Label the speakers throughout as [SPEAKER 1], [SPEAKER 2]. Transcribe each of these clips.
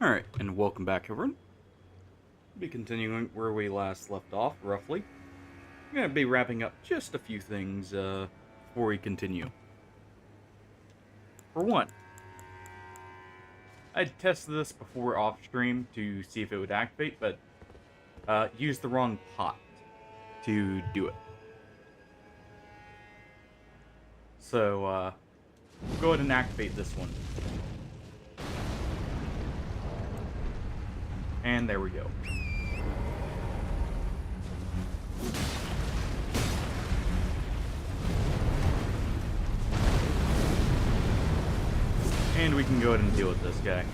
[SPEAKER 1] Alright, and welcome back, everyone. We'll be continuing where we last left off, roughly. I'm going to be wrapping up just a few things before we continue. For one, I tested this before off stream to see if it would activate, but used the wrong pot to do it. So, we'll go ahead and activate this one. And there we go. And we can go ahead and deal with this guy.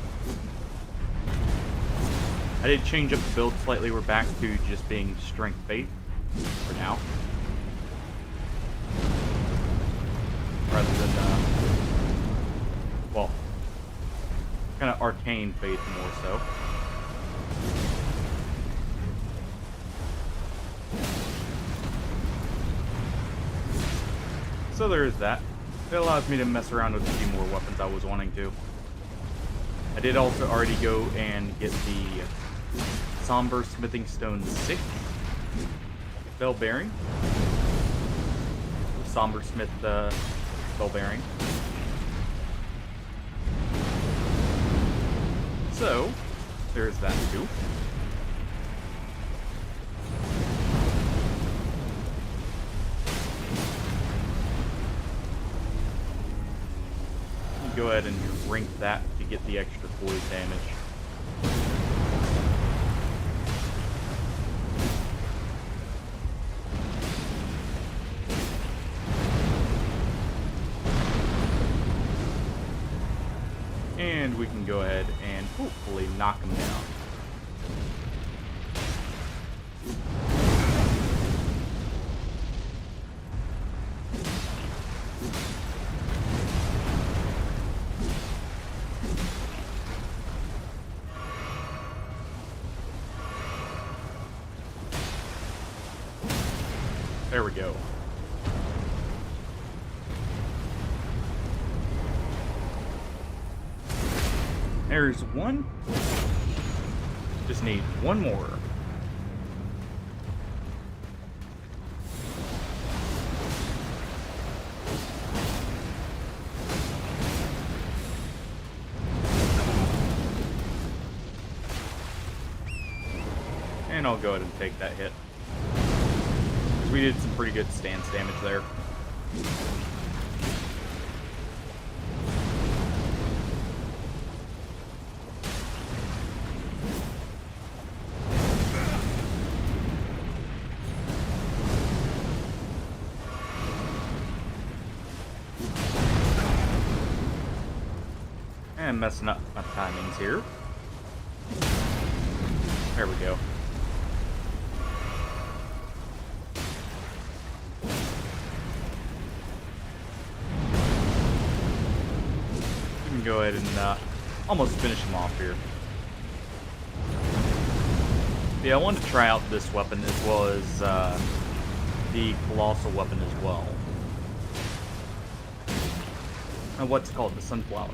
[SPEAKER 1] I did change up the build slightly. We're back to just being strength faith for now. Rather than, well, kind of arcane faith more so. So there is that. It allows me to mess around with a few more weapons I was wanting to. I did also already go and get the Somber Smithing Stone 6 Bell Bearing. Somber Smith Bell Bearing. So, there's that too. Go ahead and drink that to get the extra poise damage. And we can go ahead and hopefully knock him down. There we go. There's one. Just need one more. And I'll go ahead and take that hit. We did some pretty good stance damage there. And messing up my timings here. There we go. Go ahead and almost finish him off here. Yeah, I wanted to try out this weapon as well as the colossal weapon as well. And what's called the sunflower.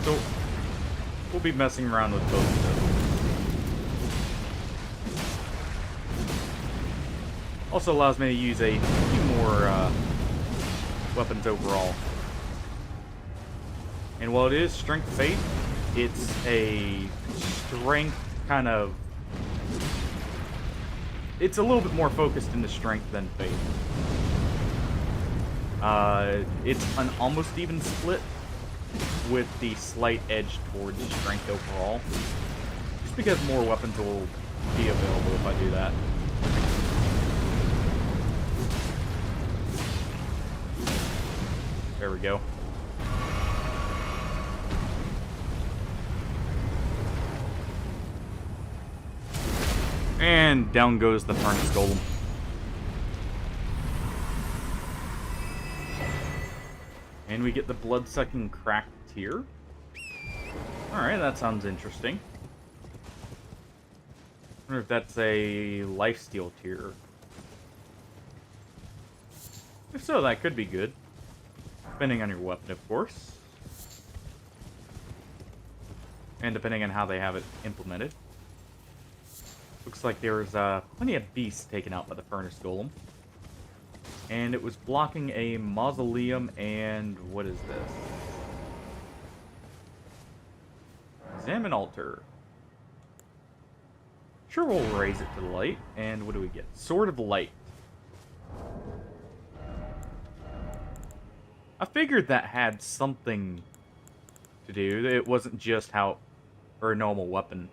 [SPEAKER 1] So we'll be messing around with both of those. Also allows me to use a few more weapons overall. And while it is strength faith, it's a strength kind of... It's a little bit more focused into strength than faith. It's an almost even split with the slight edge towards strength overall. Just because more weapons will be available if I do that. There we go. And down goes the Furnace Golem. And we get the Blood-Sucking Cracked Tear. Alright, that sounds interesting. I wonder if that's a Lifesteal Tear. If so, that could be good. depending on your weapon, of course. And depending on how they have it implemented. Looks like there was plenty of beasts taken out by the Furnace Golem. And it was blocking a mausoleum and... what is this? Examine altar. Sure, we'll raise it to light. And what do we get? Sword of Light. I figured that had something to do. It wasn't just how... or a normal weapon.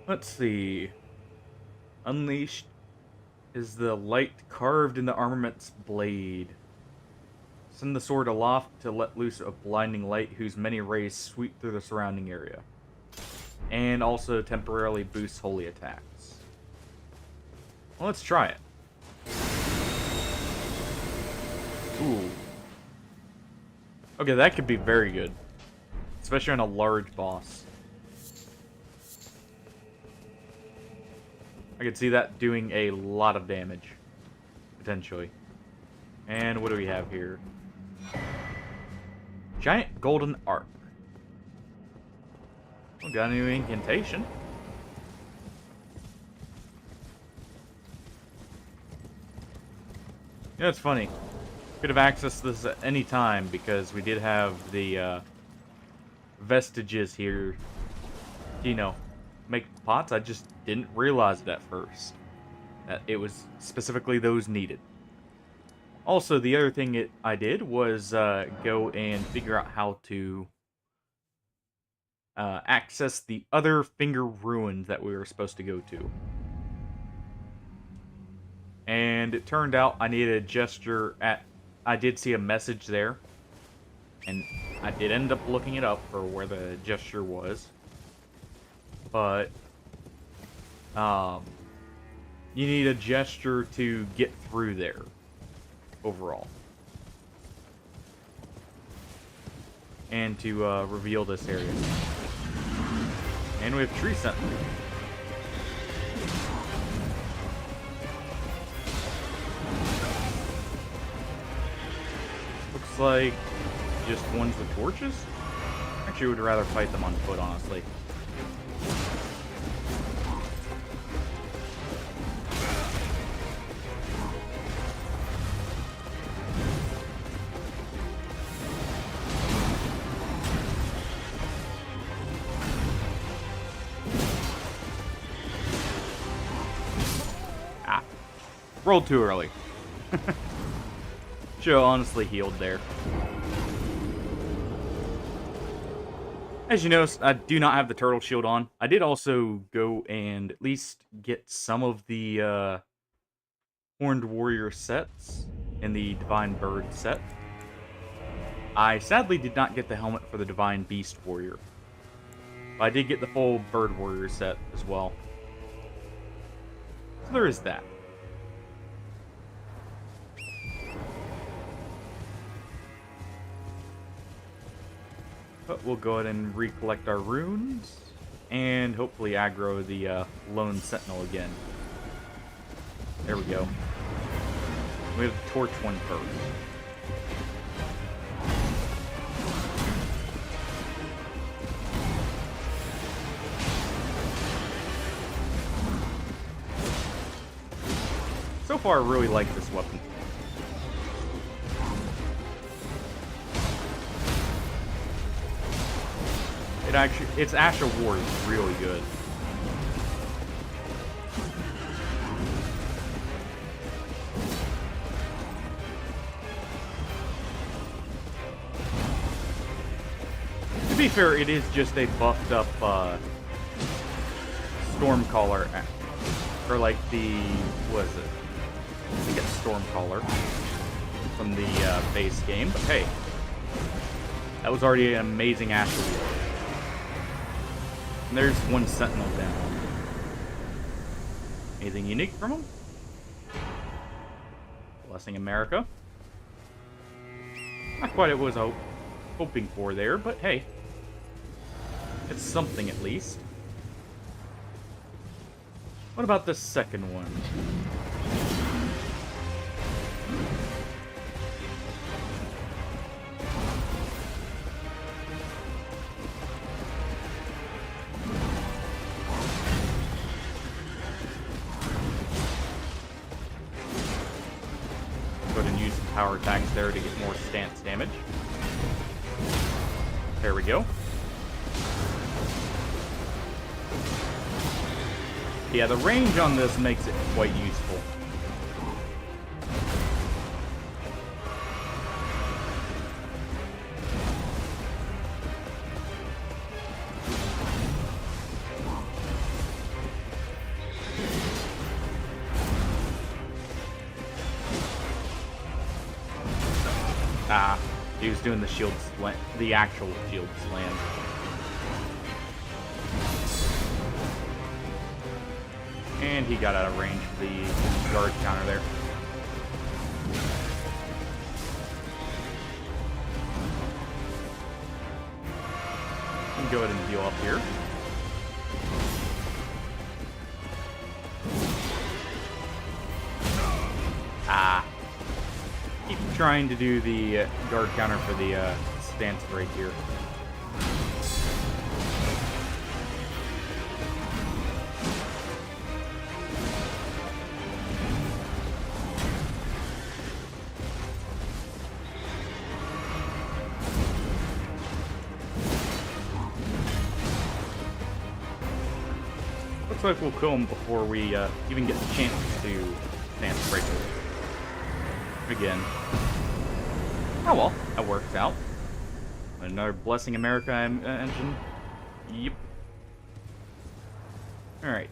[SPEAKER 1] Let's see. Unleashed is the light carved in the armament's blade. Send the sword aloft to let loose a blinding light whose many rays sweep through the surrounding area. And also temporarily boosts holy attacks. Well, let's try it. Ooh. Okay, that could be very good. Especially on a large boss. I could see that doing a lot of damage. Potentially. And what do we have here? Giant Golden Arc. We got a new incantation. You know, it's funny. Could have accessed this at any time because we did have the vestiges here. You know, make pots. I just didn't realize it at first. That it was specifically those needed. Also, the other thing I did was go and figure out how to access the other finger ruins that we were supposed to go to. And it turned out I needed a gesture at... I did see a message there. And I did end up looking it up for where the gesture was. But... you need a gesture to get through there. Overall. And to reveal this area. And we have Tree Sentinel. Looks like just ones with torches? Actually, would rather fight them on foot, honestly. Rolled too early. Should have honestly healed there. As you notice, I do not have the turtle shield on. I did also go and at least get some of the Horned Warrior sets in the Divine Bird set. I sadly did not get the helmet for the Divine Beast Warrior. But I did get the full Bird Warrior set as well. So there is that. But we'll go ahead and recollect our runes, and hopefully aggro the lone sentinel again. There we go. We have the torch one first. So far, I really like this weapon. Its Ash of War is really good. To be fair, it is just a buffed up Stormcaller, or like the, what is it? I think it's Stormcaller from the base game, but hey, that was already an amazing Ash of War. And there's one sentinel down. Anything unique from him? Blessing America. Not quite what I was hoping for there, but hey. It's something at least. What about the second one? power attacks there to get more stance damage. There we go. Yeah, the range on this makes it quite useful. Ah, he was doing the shield slam, the actual shield slam. And he got out of range for the guard counter there. Go ahead and heal up here. Ah. Keep trying to do the guard counter for the stance break here. Looks like we'll kill him before we even get the chance to stance break him. Again. Oh well, that works out. Another Blessing America engine. Yep. Alright.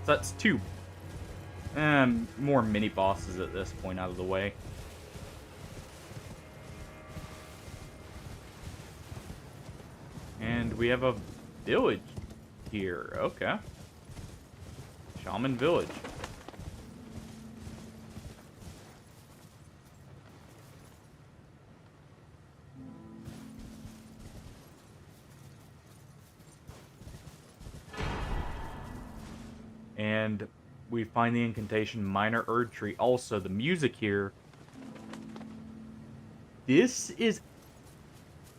[SPEAKER 1] So that's two more mini bosses at this point out of the way. And we have a village here. Okay. Shaman village. And we find the incantation Minor Erd Tree. Also, the music here. This is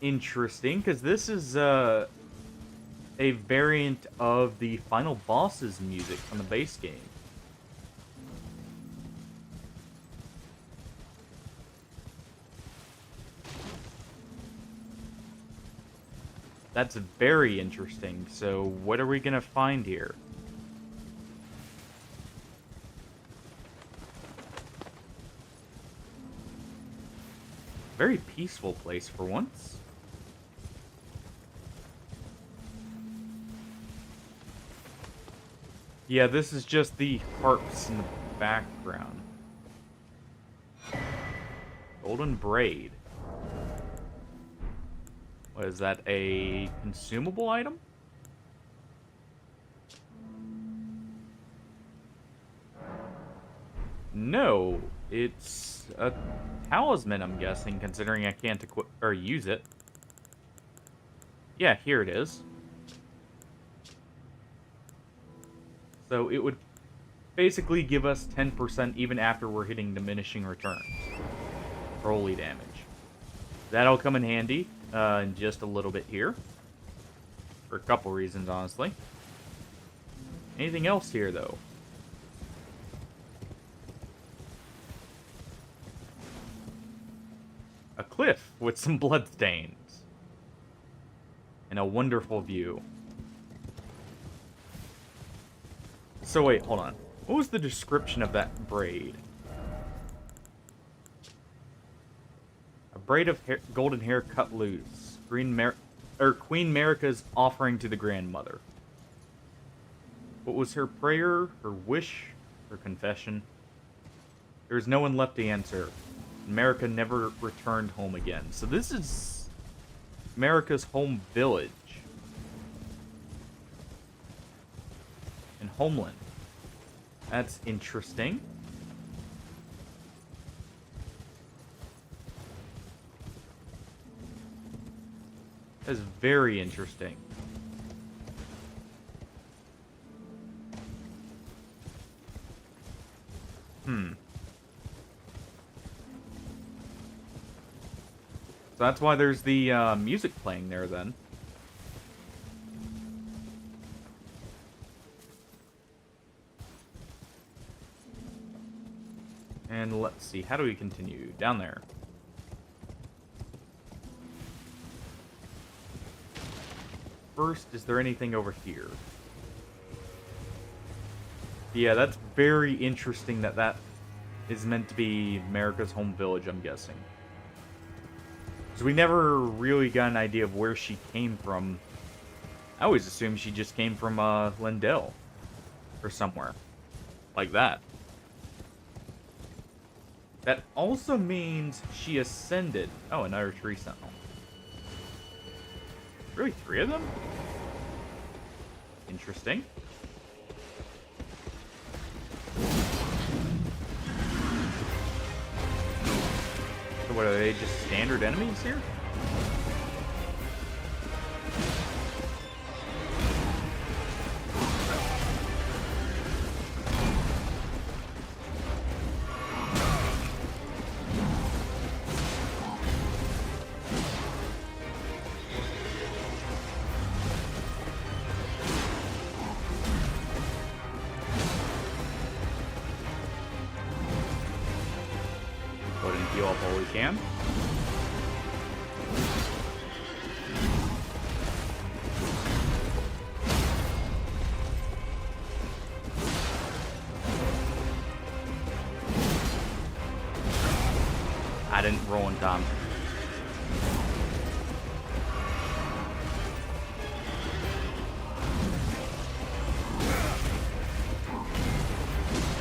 [SPEAKER 1] interesting, because this is a variant of the final boss's music from the base game. That's very interesting. So, what are we going to find here? Very peaceful place for once. Yeah, this is just the harps in the background. Golden braid. What is that, a consumable item? No, it's a talisman, I'm guessing, considering I can't equip or use it. Yeah, here it is. So it would basically give us 10% even after we're hitting diminishing returns. Holy damage. That'll come in handy in just a little bit here. For a couple reasons, honestly. Anything else here, though? A cliff with some bloodstains. And a wonderful view. So wait, hold on. What was the description of that braid? A braid of hair, golden hair cut loose. Queen Marika's offering to the grandmother. What was her prayer, her wish, her confession? There is no one left to answer. Marika never returned home again. So this is Marika's home village. And homeland. That's interesting. That's very interesting. So that's why there's the music playing there, then. And let's see, how do we continue? Down there. First, is there anything over here? Yeah, that's very interesting that that is meant to be America's home village, I'm guessing. Because we never really got an idea of where she came from. I always assumed she just came from Lindell. Or somewhere. Like that. That also means she ascended. Oh, another tree sentinel. Really, 3 of them? Interesting. So what, are they just standard enemies here? Go ahead and heal up all we can. I didn't roll in time.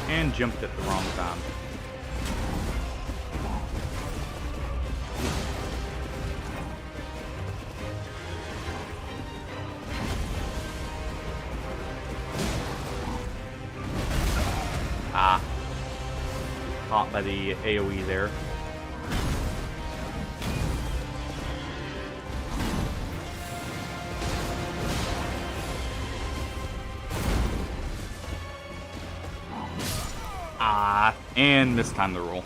[SPEAKER 1] And jumped at the wrong time. Ah. Caught by the AoE there. Ah, and mistimed the roll.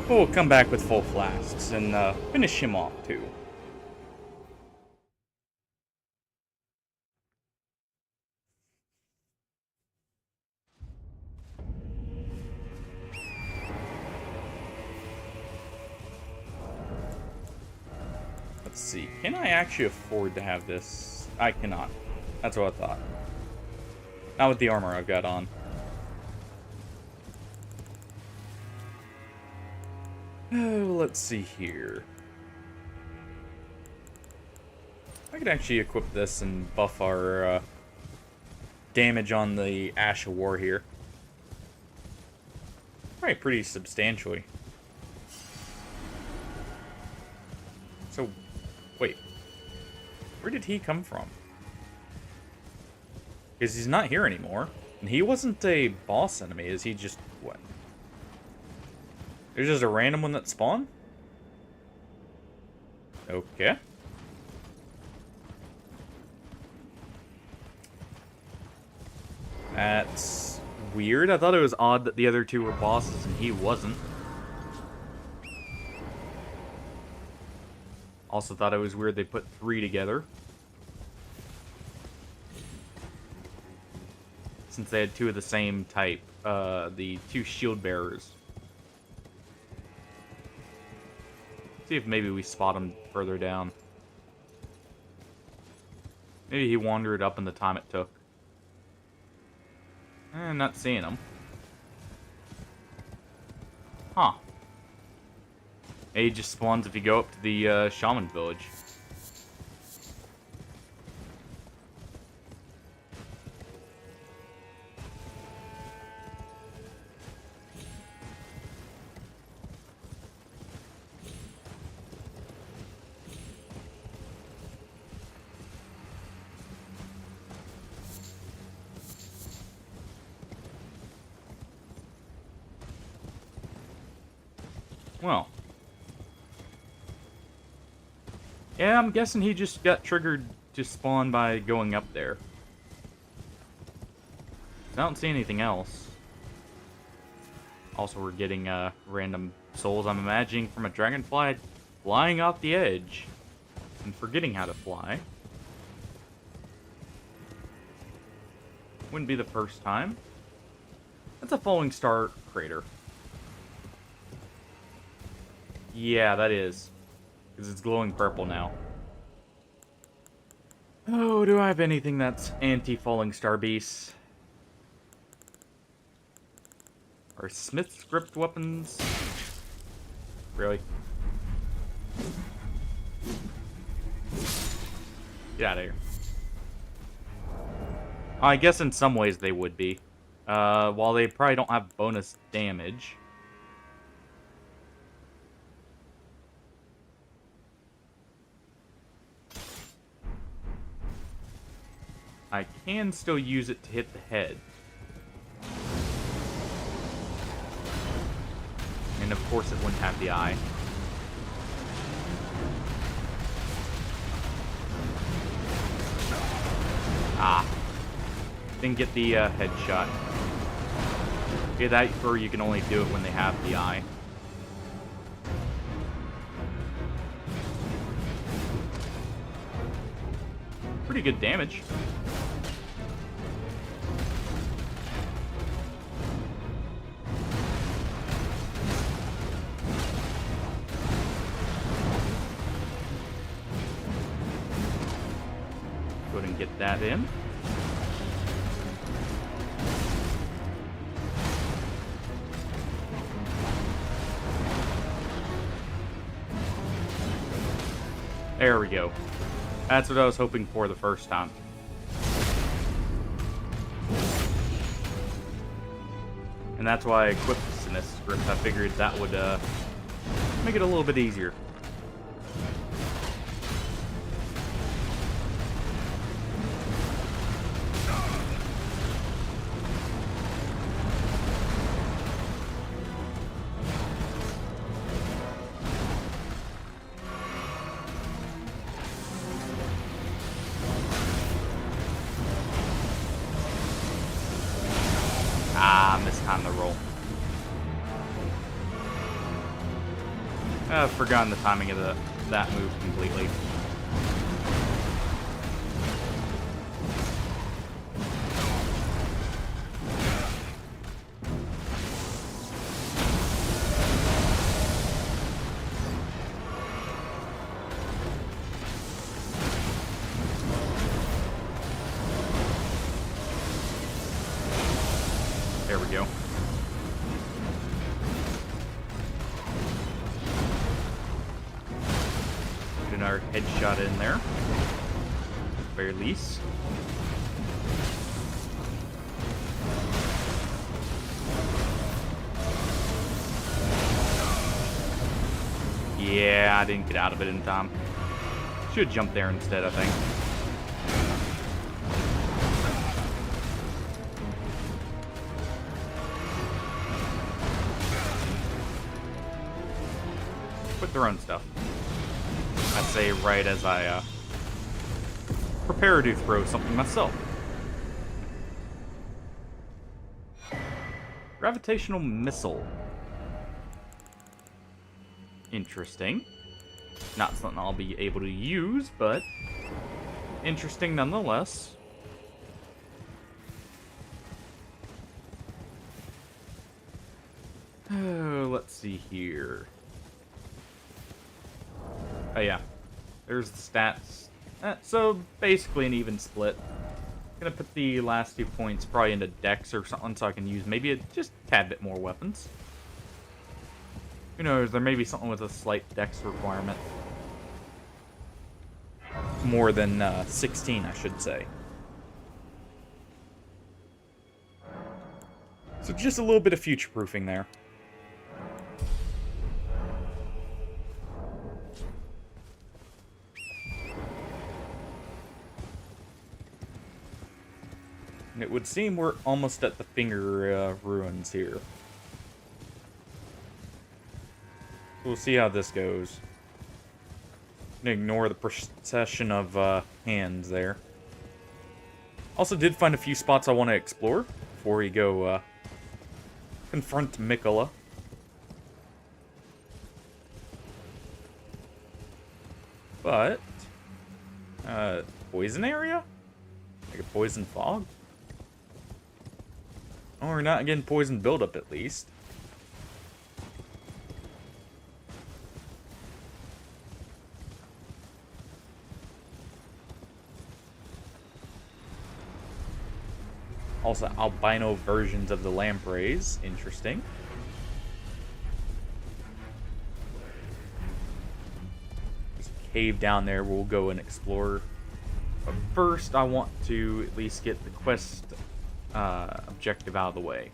[SPEAKER 1] We'll come back with full flasks and finish him off too. Let's see. Can I actually afford to have this? I cannot. That's what I thought. Not with the armor I've got on. Oh, let's see here. I could actually equip this and buff our damage on the Ash of War here. Probably pretty substantially. So, wait. Where did he come from? Because he's not here anymore. And he wasn't a boss enemy. Is he just... what? There's just a random one that spawned? Okay. That's weird. I thought it was odd that the other 2 were bosses and he wasn't. Also thought it was weird they put 3 together. Since they had 2 of the same type. The 2 shield bearers. See if maybe we spot him further down. Maybe he wandered up in the time it took. I'm not seeing him. Huh. Maybe he just spawns if you go up to the shaman village. Well. Yeah, I'm guessing he just got triggered to spawn by going up there. I don't see anything else. Also, we're getting random souls, I'm imagining, from a dragonfly flying off the edge and forgetting how to fly. Wouldn't be the first time. That's a falling star crater. Yeah, that is. Because it's glowing purple now. Oh, do I have anything that's anti-falling star beasts? Are Smith script weapons? Really? Get out of here. I guess in some ways they would be. While they probably don't have bonus damage. I can still use it to hit the head. And of course it wouldn't have the eye. Ah. Didn't get the headshot. Okay, that or you can only do it when they have the eye. Pretty good damage. Go ahead and get that in. There we go. That's what I was hoping for the first time. And that's why I equipped the Smith script. I figured that would make it a little bit easier. Mistimed the roll. I've forgotten the timing of that move completely. There we go. Put another headshot in there. At the very least. Yeah, I didn't get out of it in time. Should have jumped there instead, I think. Quit their own stuff. I say right as I prepare to throw something myself. Gravitational missile. Interesting. Not something I'll be able to use, but interesting nonetheless. Let's see here. Oh yeah, there's the stats. So basically an even split. Gonna put the last 2 points probably into Dex or something so I can use maybe just a tad bit more weapons. Who knows, there may be something with a slight Dex requirement. More than 16, I should say. So just a little bit of future-proofing there. It would seem we're almost at the finger ruins here. We'll see how this goes. Ignore the procession of hands there. Also did find a few spots I want to explore before we go confront Mikola. But poison area? Like a poison fog? Oh, we're not getting poison buildup at least. Also, albino versions of the lampreys. Interesting. There's a cave down there we'll go and explore. But first, I want to at least get the quest objective out of the way.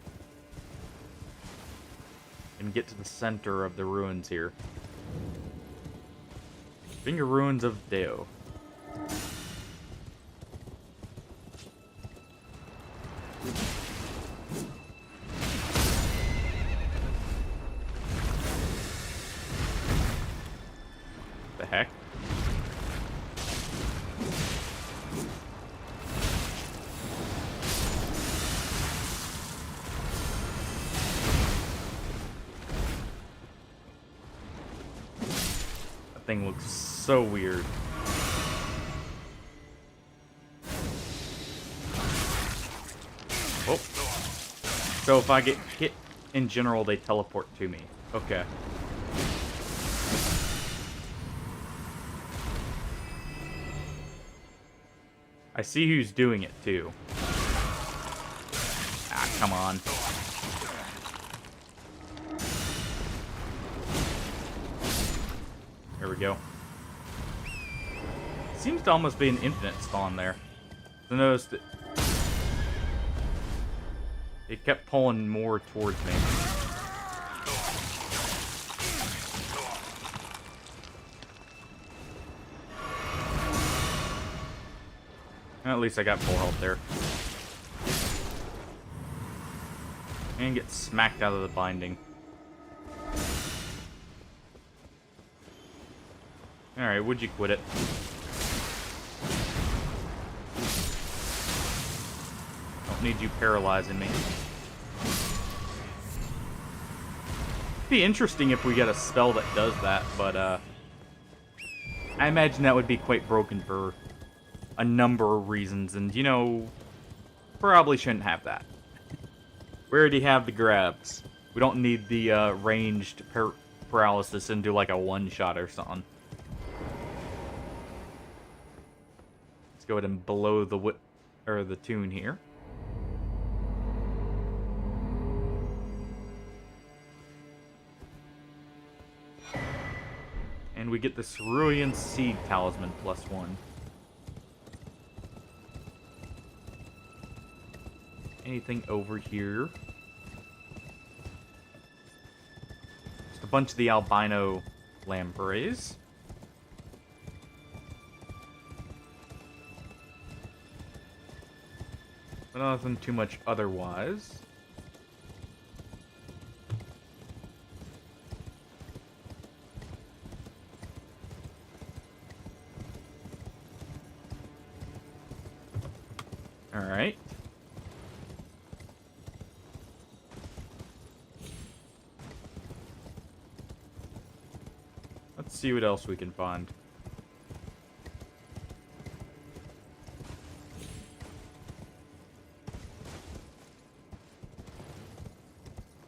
[SPEAKER 1] And get to the center of the ruins here. Finger Ruins of Deo. The heck? That thing looks so weird. Oh. So if I get hit in general, they teleport to me. Okay. I see who's doing it, too. Ah, come on. There we go. Seems to almost be an infinite spawn there. I noticed that it kept pulling more towards me. At least I got full health there. And get smacked out of the binding. Alright, would you quit it? Don't need you paralyzing me. Be interesting if we get a spell that does that, but I imagine that would be quite broken for a number of reasons, and you know, probably shouldn't have that. We already have the grabs. We don't need the ranged paralysis into like a one-shot or something. Let's go ahead and blow the tune here. And we get the Cerulean Seed Talisman +1. Anything over here? Just a bunch of the albino lampreys. But nothing too much otherwise. Alright. Let's see what else we can find.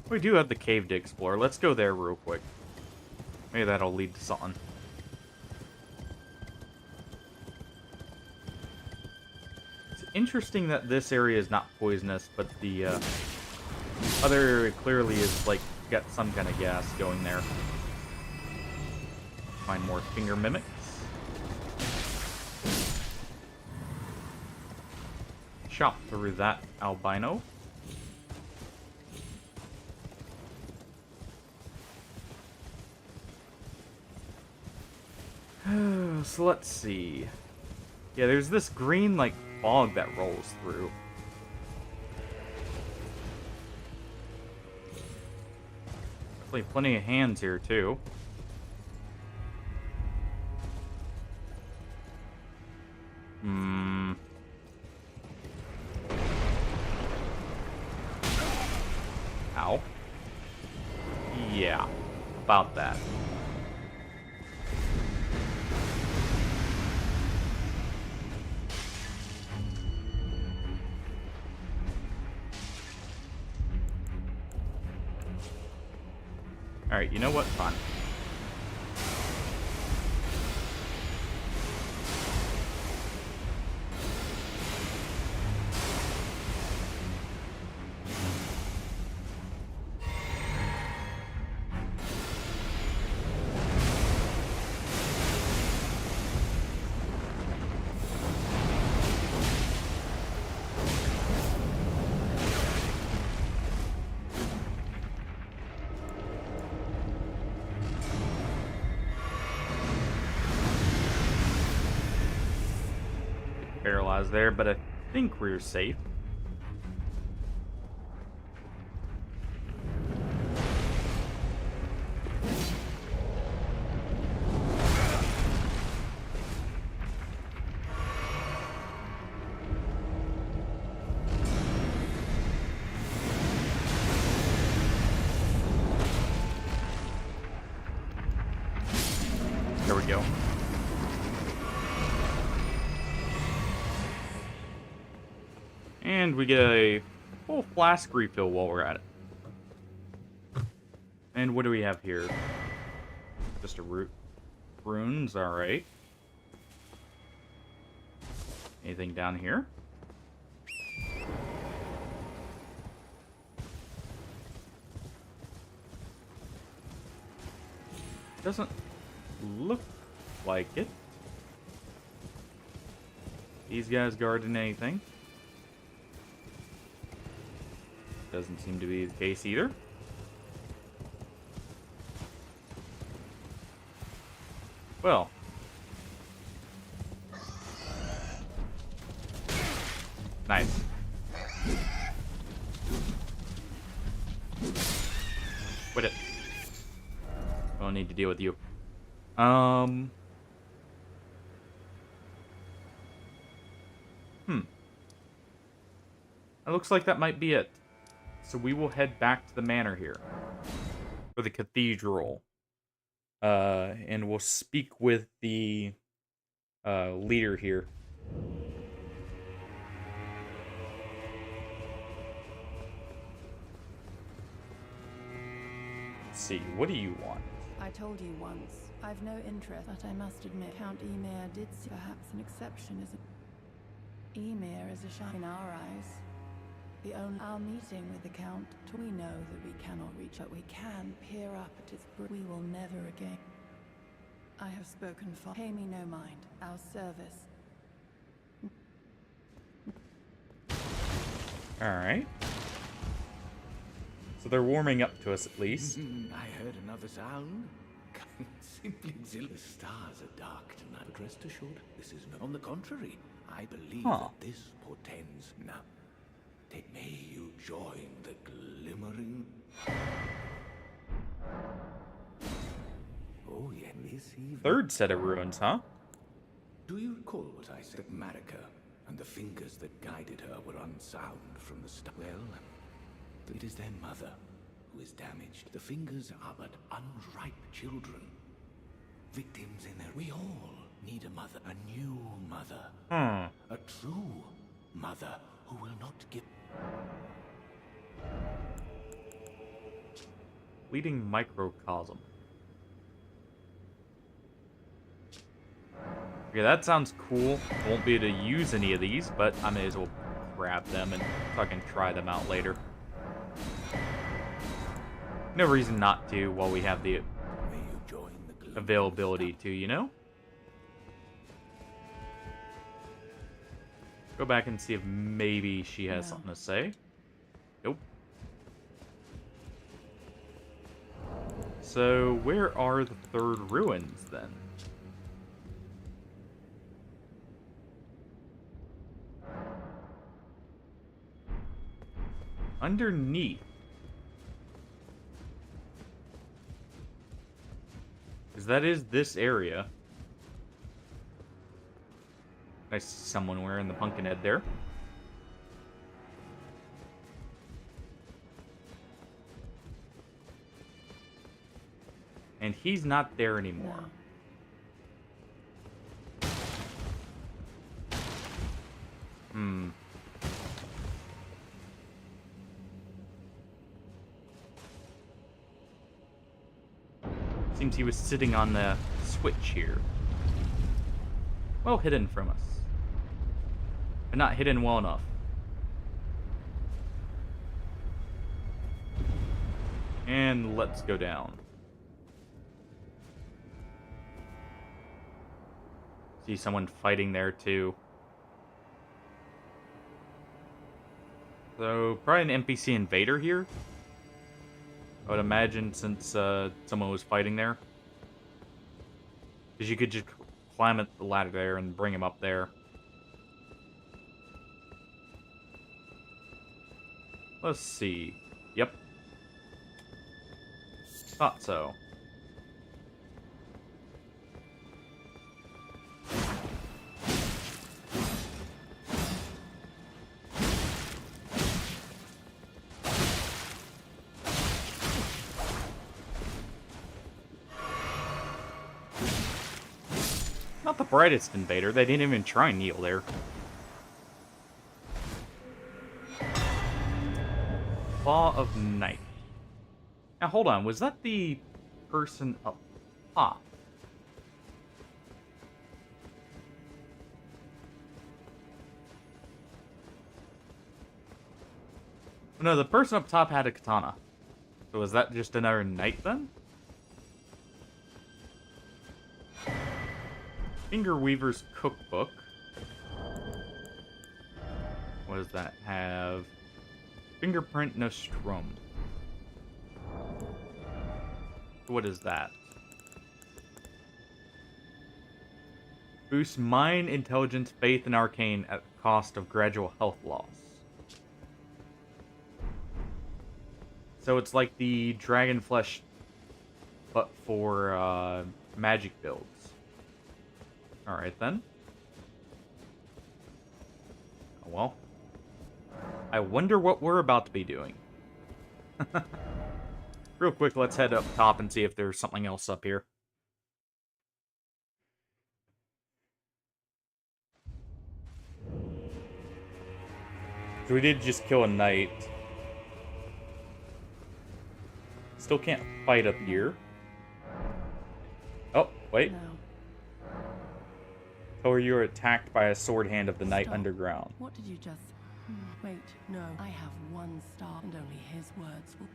[SPEAKER 1] We do have the cave to explore. Let's go there real quick. Maybe that'll lead to something. It's interesting that this area is not poisonous, but the other area clearly is like got some kind of gas going there. Find more finger mimics. Chop through that albino. So let's see. Yeah, there's this green like fog that rolls through. Definitely plenty of hands here too. Ow. Yeah, about that. Alright, you know what? Fine. Paralyzed there, but I think we're safe. There we go. And we get a full flask refill while we're at it. And what do we have here? Just a runes, alright. Anything down here? Doesn't look like it. These guys guarding anything? Doesn't seem to be the case either. Well. Nice. Quit it. Don't need to deal with you. It looks like that might be it. So we will head back to the manor here. For the cathedral. And we'll speak with the leader here. Let's see, what do you want?
[SPEAKER 2] I told you once, I've no interest, but I must admit Count Emir did see perhaps an exception, isn't Emir is a shine in our eyes. Our meeting with the Count, we know that we cannot reach, but we can peer up at his we will never again. I have spoken for. Pay me no mind. Our service.
[SPEAKER 1] Alright. So they're warming up to us at least.
[SPEAKER 3] I heard another sound. Simply exhilarating. The stars are dark tonight. But rest assured, this is not. On the contrary, I believe that this portends. Now, may you join the glimmering. Oh, yeah, this evening.
[SPEAKER 1] Third set of ruins, huh?
[SPEAKER 3] Do you recall what I said? Marika and the fingers that guided her were unsound from the start. Well, it is their mother who is damaged. The fingers are but unripe children. Victims in their... We all need a mother. A new mother. A true mother who will not give...
[SPEAKER 1] Leading microcosm. Okay, that sounds cool. Won't be able to use any of these, but I may as well grab them and fucking try them out later. No reason not to while we have the availability to, you know? Go back and see if maybe she has something to say. Nope. So, where are the third ruins, then? Underneath. Because that is this area. I see someone wearing the pumpkin head there. And he's not there anymore. No. Seems he was sitting on the switch here. Well hidden from us. But not hidden well enough. And let's go down. See someone fighting there too. So, probably an NPC invader here. I would imagine, since someone was fighting there. Because you could just climb up the ladder there and bring him up there. Let's see. Yep. Thought so. Not the brightest invader. They didn't even try and kneel there. Claw of Night. Now, hold on. Was that the person up top? No, the person up top had a katana. So was that just another knight then? Finger Weaver's Cookbook. What does that have? Fingerprint Nostrum. What is that? Boost mind, intelligence, faith, and arcane at the cost of gradual health loss. So it's like the Dragon Flesh, but for magic builds. Alright then. Oh, well. I wonder what we're about to be doing. Real quick, let's head up top and see if there's something else up here. So we did just kill a knight. Still can't fight up here. Oh, wait.
[SPEAKER 2] No.
[SPEAKER 1] Or you were attacked by a sword hand of the Knight
[SPEAKER 2] Stop.
[SPEAKER 1] Underground.
[SPEAKER 2] What did you just... Wait, no. I have one star, and only his words will...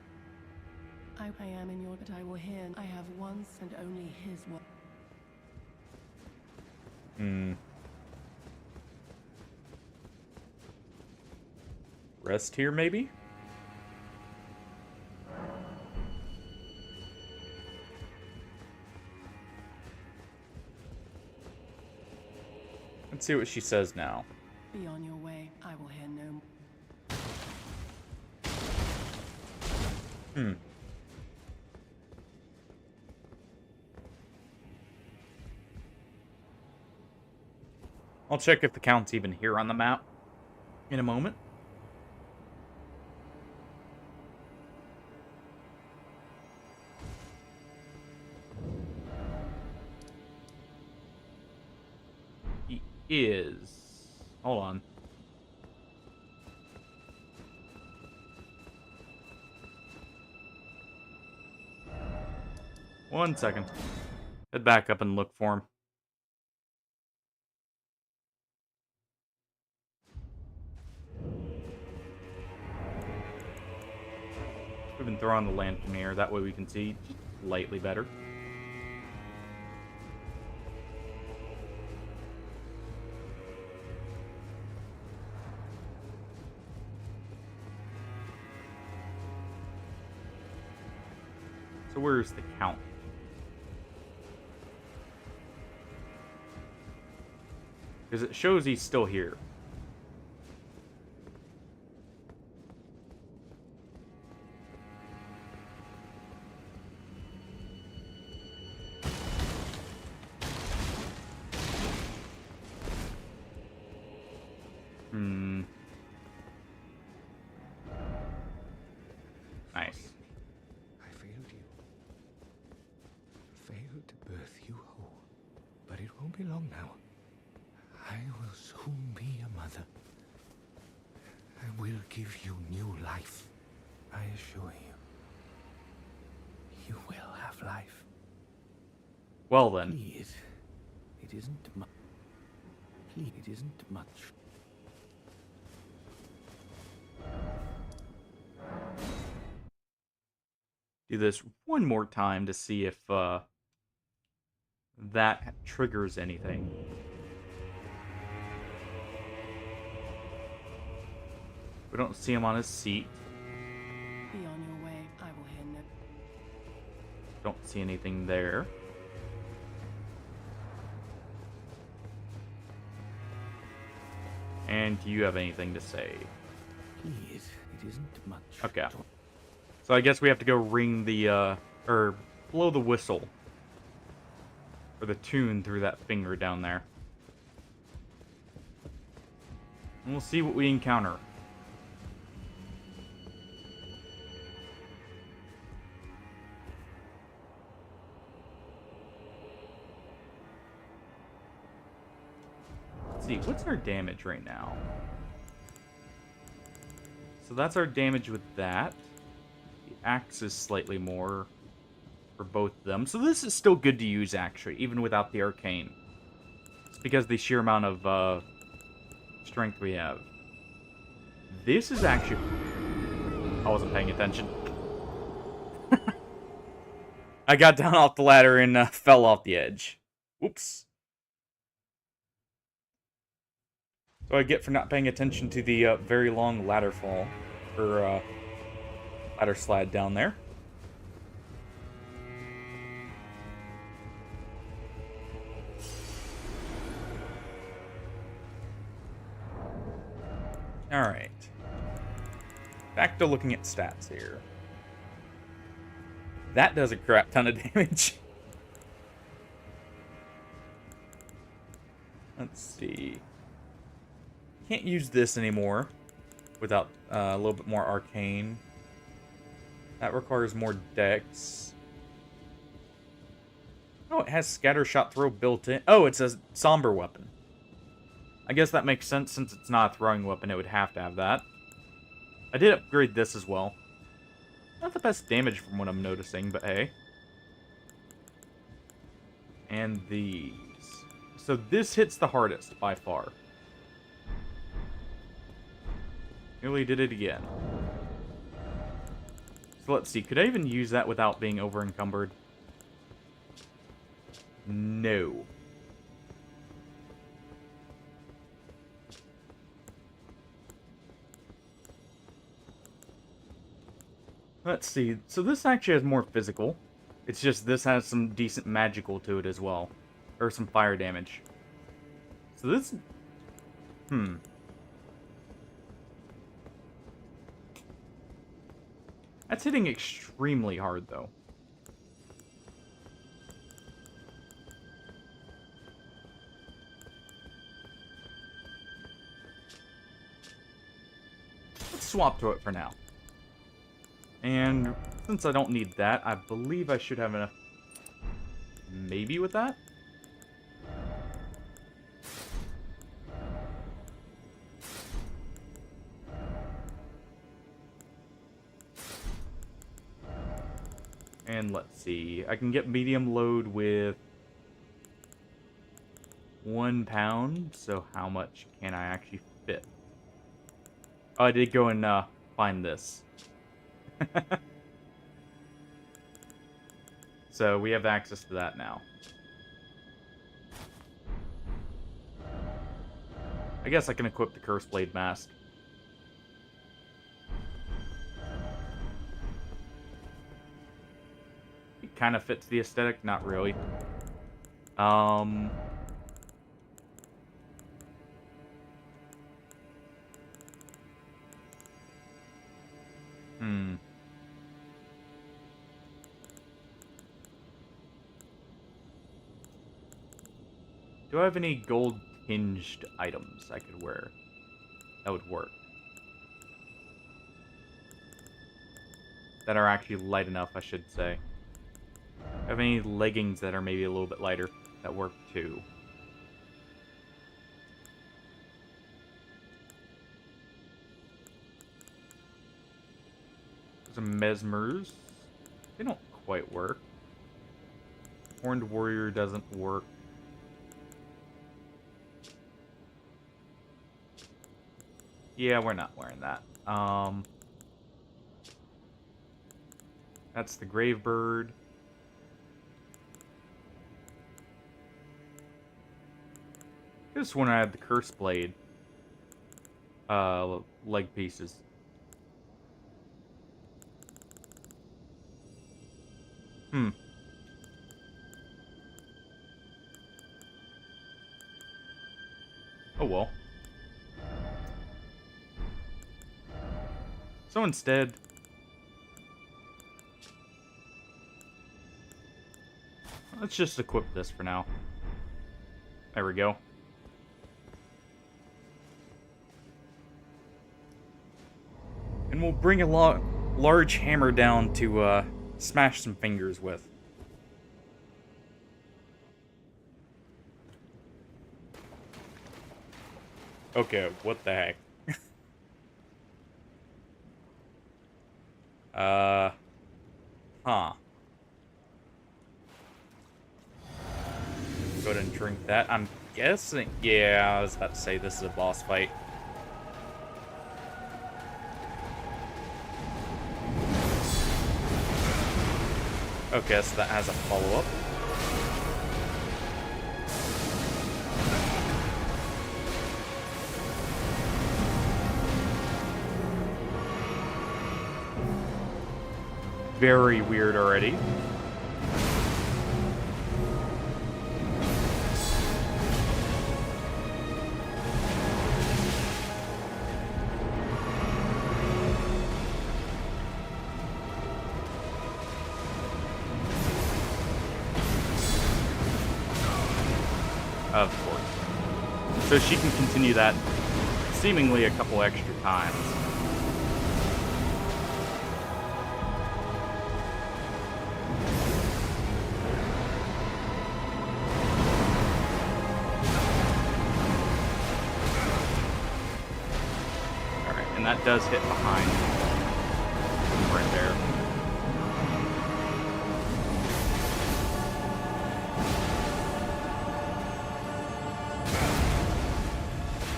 [SPEAKER 2] I am in your... But I will hear... I have one, and only his word.
[SPEAKER 1] Rest here, maybe? Let's see what she says now.
[SPEAKER 2] Be on your way. I will hear no...
[SPEAKER 1] I'll check if the Count's even here on the map in a moment. He is... Hold on. One second. Head back up and look for him. We've been throwing the lantern here, that way we can see slightly better. So where's the Count? Because it shows he's still here. Nice.
[SPEAKER 3] I failed you. Failed to birth you whole. But it won't be long now. I will soon be a mother. I will give you new life. I assure you. You will have life.
[SPEAKER 1] Well then.
[SPEAKER 3] Please, it isn't much. Please, it isn't much.
[SPEAKER 1] Do this one more time to see if that triggers anything. We don't see him on his seat.
[SPEAKER 2] Be on your way. I will hear no.
[SPEAKER 1] Don't see anything there. And do you have anything to say?
[SPEAKER 3] Please, it isn't much.
[SPEAKER 1] Okay. So I guess we have to go ring the, or blow the whistle. Or the tune through that finger down there. And we'll see what we encounter. Let's see, what's our damage right now? So that's our damage with that. The axe is slightly more for both of them. So this is still good to use, actually, even without the arcane. It's because the sheer amount of strength we have. This is actually... I wasn't paying attention. I got down off the ladder and fell off the edge. Whoops. So I get for not paying attention to the very long ladder fall. Or ladder slide down there. Alright. Back to looking at stats here. That does a crap ton of damage. Let's see. Can't use this anymore without a little bit more arcane. That requires more dex. Oh, it has scatter shot throw built in. Oh, it's a somber weapon. I guess that makes sense since it's not a throwing weapon. It would have to have that. I did upgrade this as well. Not the best damage from what I'm noticing, but hey. And these. So this hits the hardest by far. Nearly did it again. So let's see. Could I even use that without being over encumbered? No. Let's see. So this actually has more physical. It's just this has some decent magical to it as well. Or some fire damage. So this... That's hitting extremely hard, though. Let's swap to it for now. And since I don't need that, I believe I should have enough... Maybe with that? And let's see. I can get medium load with 1 pound. So how much can I actually fit? Oh, I did go and find this. So we have access to that now. I guess I can equip the Curse Blade Mask. It kind of fits the aesthetic, not really. Do I have any gold-tinged items I could wear? That would work. That are actually light enough, I should say. Do I have any leggings that are maybe a little bit lighter? That work too. Some mesmers. They don't quite work. Horned Warrior doesn't work. Yeah, we're not wearing that. That's the Gravebird. This one I had the Curse Blade. Leg pieces. Oh well. So instead, let's just equip this for now. There we go. And we'll bring a large hammer down to smash some fingers with. Okay, what the heck? Huh. Go ahead and drink that. I'm guessing... Yeah, I was about to say this is a boss fight. Okay, so that has a follow-up. Very weird already. Of course. So she can continue that seemingly a couple extra times. Alright, and that does hit behind. Right there.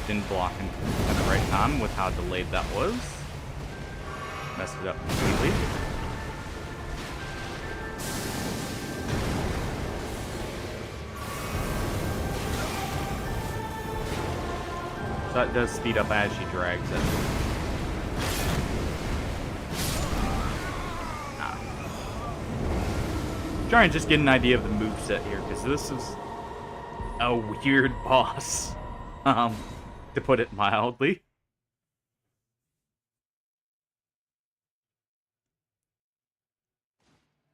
[SPEAKER 1] Didn't block him at the right time with how delayed that was. Messed it up completely. So that does speed up as she drags it. Trying to just get an idea of the moveset here, because this is a weird boss. To put it mildly.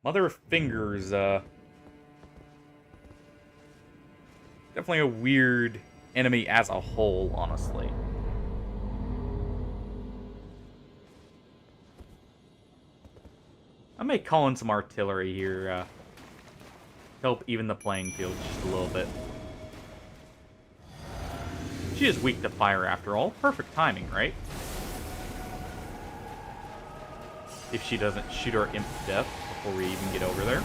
[SPEAKER 1] Mother of Fingers, definitely a weird enemy as a whole, honestly. I may call in some artillery here, to help even the playing field just a little bit. She is weak to fire after all. Perfect timing, right? If she doesn't shoot our imp to death before we even get over there.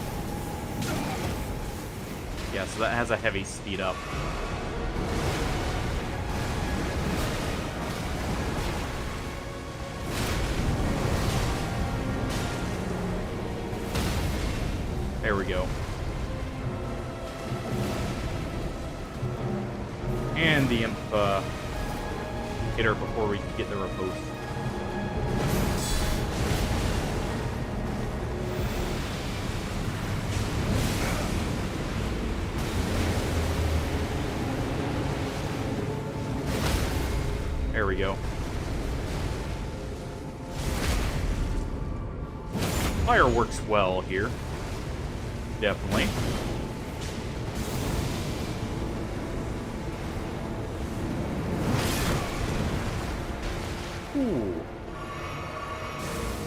[SPEAKER 1] Yeah, so that has a heavy speed up. There we go. And the imp hit her before we could get the riposte. There we go. Fire works well here. Definitely. Ooh.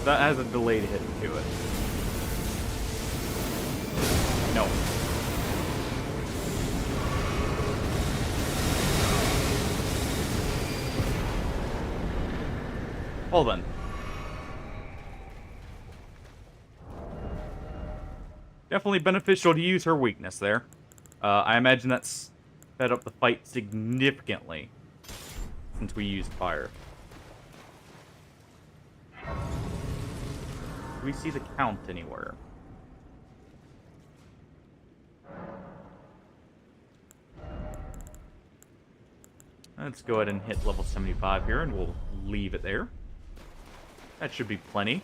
[SPEAKER 1] That has a delayed hit to it. No. Well then. Definitely beneficial to use her weakness there. I imagine that's sped up the fight significantly since we used fire. Do we see the count anywhere? Let's go ahead and hit level 75 here, and we'll leave it there. That should be plenty.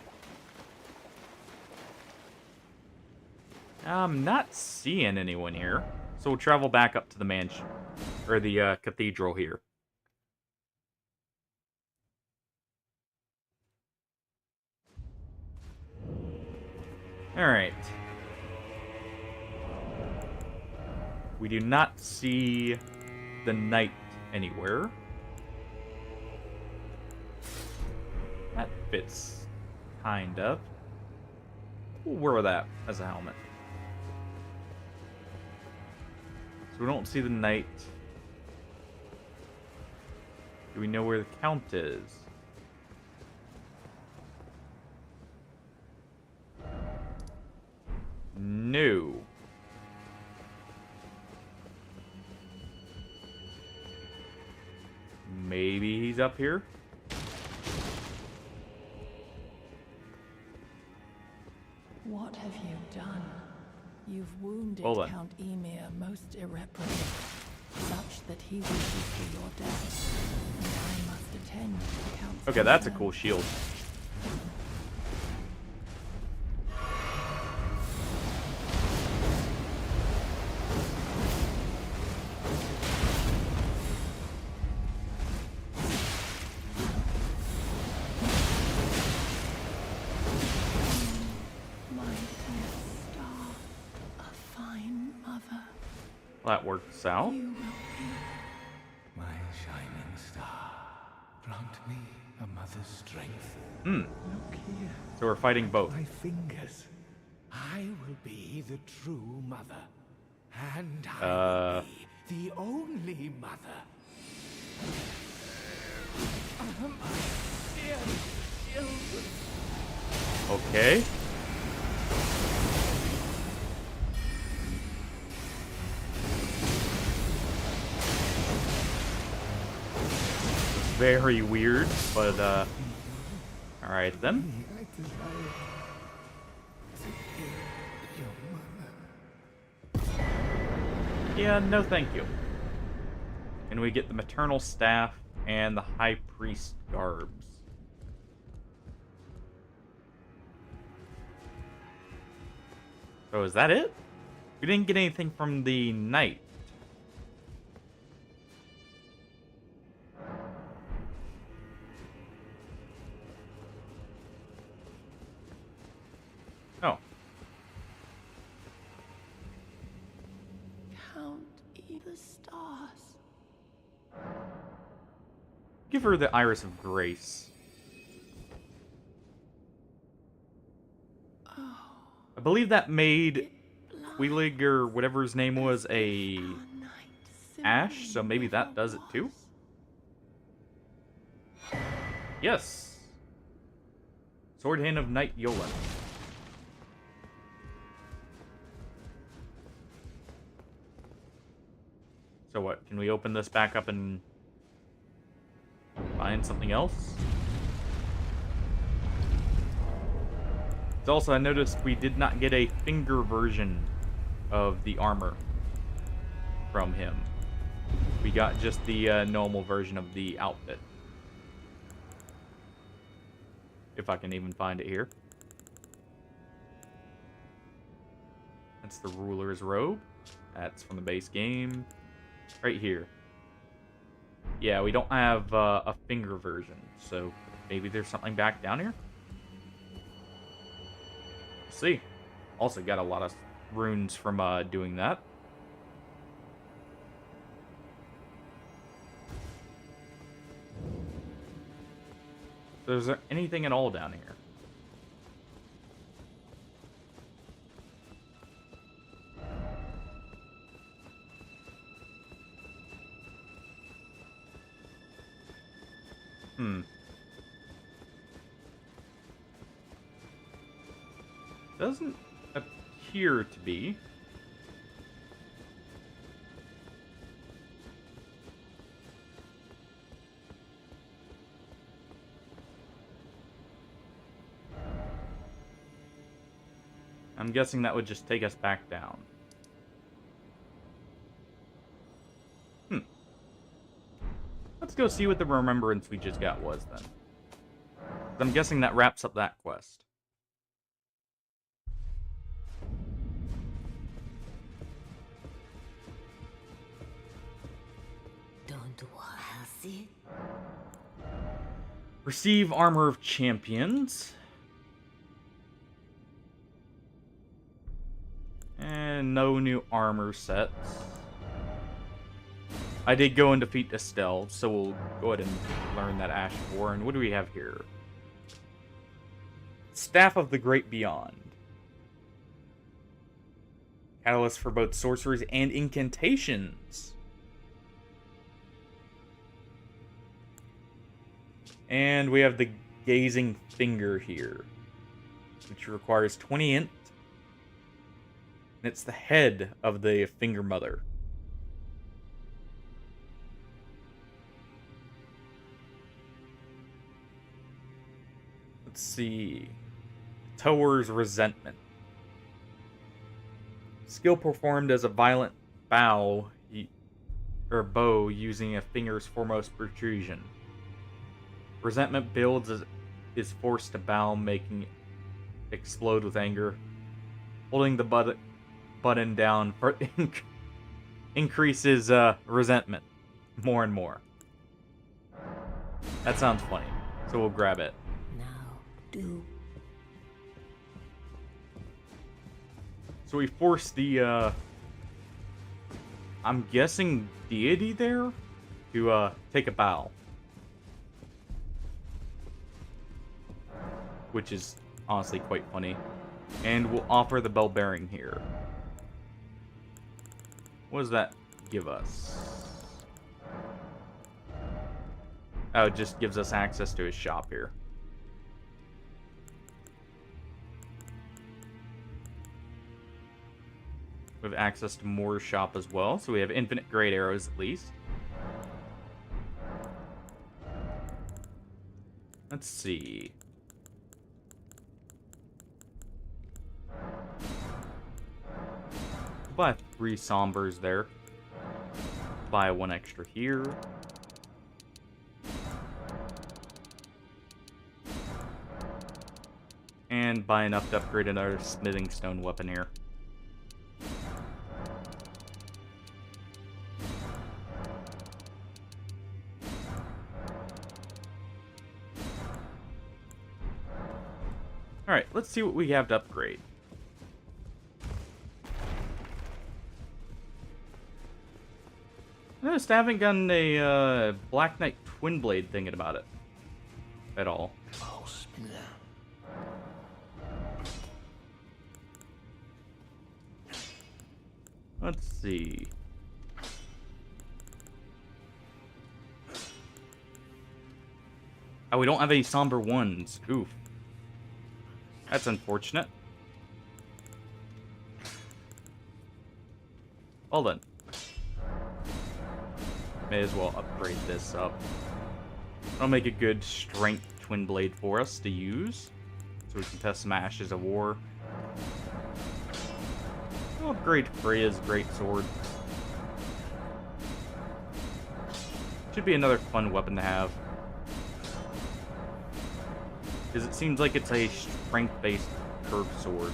[SPEAKER 1] I'm not seeing anyone here, so we'll travel back up to the mansion, or the cathedral here. Alright. We do not see the knight anywhere. That fits, kind of. We'll wear that as a helmet. So we don't see the knight. Do we know where the count is? No. Maybe he's up here?
[SPEAKER 2] What have you done? You've wounded
[SPEAKER 1] Hold on.
[SPEAKER 2] Count Emir most irreparably, such that he wishes for your death, and I must attend to the Count's
[SPEAKER 1] Okay, that's a
[SPEAKER 2] concern.
[SPEAKER 1] cool shield.
[SPEAKER 2] My dear star, a fine mother,
[SPEAKER 1] That works out.
[SPEAKER 2] you will be.
[SPEAKER 3] My shining star, grant me a mother's strength.
[SPEAKER 1] Hmm.
[SPEAKER 3] Look here,
[SPEAKER 1] So we're fighting both.
[SPEAKER 3] my fingers. I will be the true mother. And I will be the only mother. My dear children.
[SPEAKER 1] Okay. Very weird, but alright then.
[SPEAKER 3] I desire to hear your mother.
[SPEAKER 1] Yeah, no thank you. And we get the maternal staff and the high priest garbs. So is that it? We didn't get anything from the knight. Oh.
[SPEAKER 2] Count the stars.
[SPEAKER 1] Give her the Iris of Grace.
[SPEAKER 2] Oh,
[SPEAKER 1] I believe that made
[SPEAKER 2] blind
[SPEAKER 1] Wheelig, or whatever his name was, a
[SPEAKER 2] our night
[SPEAKER 1] Ash,
[SPEAKER 2] simply
[SPEAKER 1] so maybe that
[SPEAKER 2] never
[SPEAKER 1] does it too?
[SPEAKER 2] was.
[SPEAKER 1] Yes. Sword Hand of Knight Yola. So what, can we open this back up and find something else? Also, I noticed we did not get a finger version of the armor from him. We got just the normal version of the outfit. If I can even find it here. That's the ruler's robe. That's from the base game. Right here. Yeah, we don't have a finger version, so maybe there's something back down here? We'll see. Also got a lot of runes from doing that. So is there anything at all down here? Doesn't appear to be. I'm guessing that would just take us back down. Let's go see what the remembrance we just got was then. I'm guessing that wraps up that quest.
[SPEAKER 4] Don't worry.
[SPEAKER 1] Receive Armor of Champions. And no new armor sets. I did go and defeat Estelle, so we'll go ahead and learn that Ashborn. What do we have here? Staff of the Great Beyond. Catalyst for both sorceries and incantations. And we have the Gazing Finger here, which requires 20 int. And it's the head of the Finger Mother. Let's see. Tower's Resentment. Skill performed as a violent bow using a finger's foremost protrusion. Resentment builds as is forced to bow, making it explode with anger. Holding the button down for increases resentment more and more. That sounds funny, so we'll grab it.
[SPEAKER 4] Now do.
[SPEAKER 1] So we force the I'm guessing deity there to take a bow, which is honestly quite funny. And we'll offer the bell bearing here. What does that give us? Oh, it just gives us access to his shop here. We have access to more shop as well, so we have infinite great arrows at least. Let's see. Buy 3 sombers there. Buy 1 extra here. And buy enough to upgrade another smithing stone weapon here. Alright, let's see what we have to upgrade. I noticed I haven't gotten a Black Knight Twin Blade thinking about it at all.
[SPEAKER 3] Oh, spin
[SPEAKER 1] Let's see. Oh, we don't have any somber ones. Oof. That's unfortunate. Well then. May as well upgrade this up. That'll make a good strength twin blade for us to use. So we can test some Ashes of War. We'll upgrade Freya's great sword. Should be another fun weapon to have. Because it seems like it's a strength-based curved sword.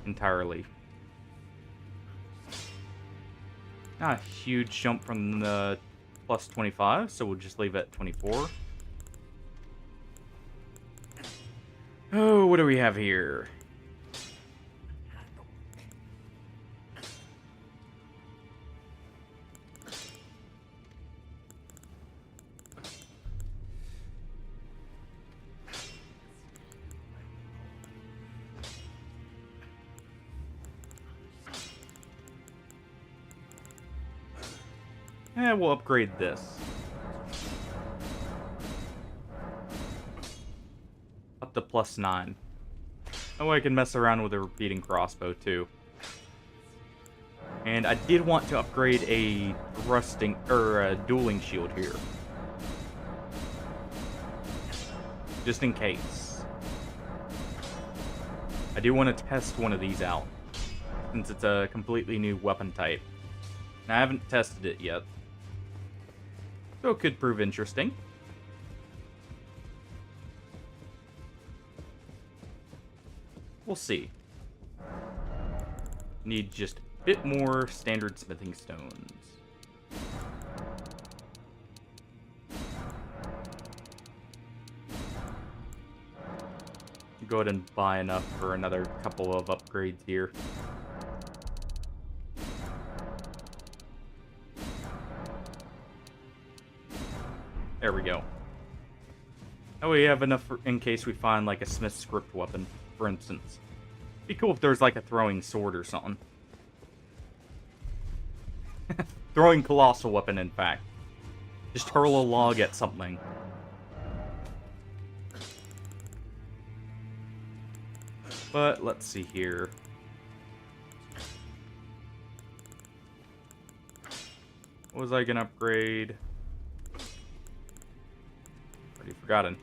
[SPEAKER 1] Entirely. Not a huge jump from the plus 25, so we'll just leave it at 24. Oh, what do we have here? We'll upgrade this. Up to plus 9. Oh, I can mess around with a repeating crossbow, too. And I did want to upgrade a dueling shield here. Just in case. I do want to test one of these out, since it's a completely new weapon type. And I haven't tested it yet. So it could prove interesting. We'll see. Need just a bit more standard smithing stones. Go ahead and buy enough for another couple of upgrades here. There we go. Oh, we have enough in case we find like a smith script weapon, for instance. Be cool if there's like a throwing sword or something. Throwing colossal weapon, in fact. Just hurl a log at something. But let's see here. What was I gonna upgrade? Already forgotten.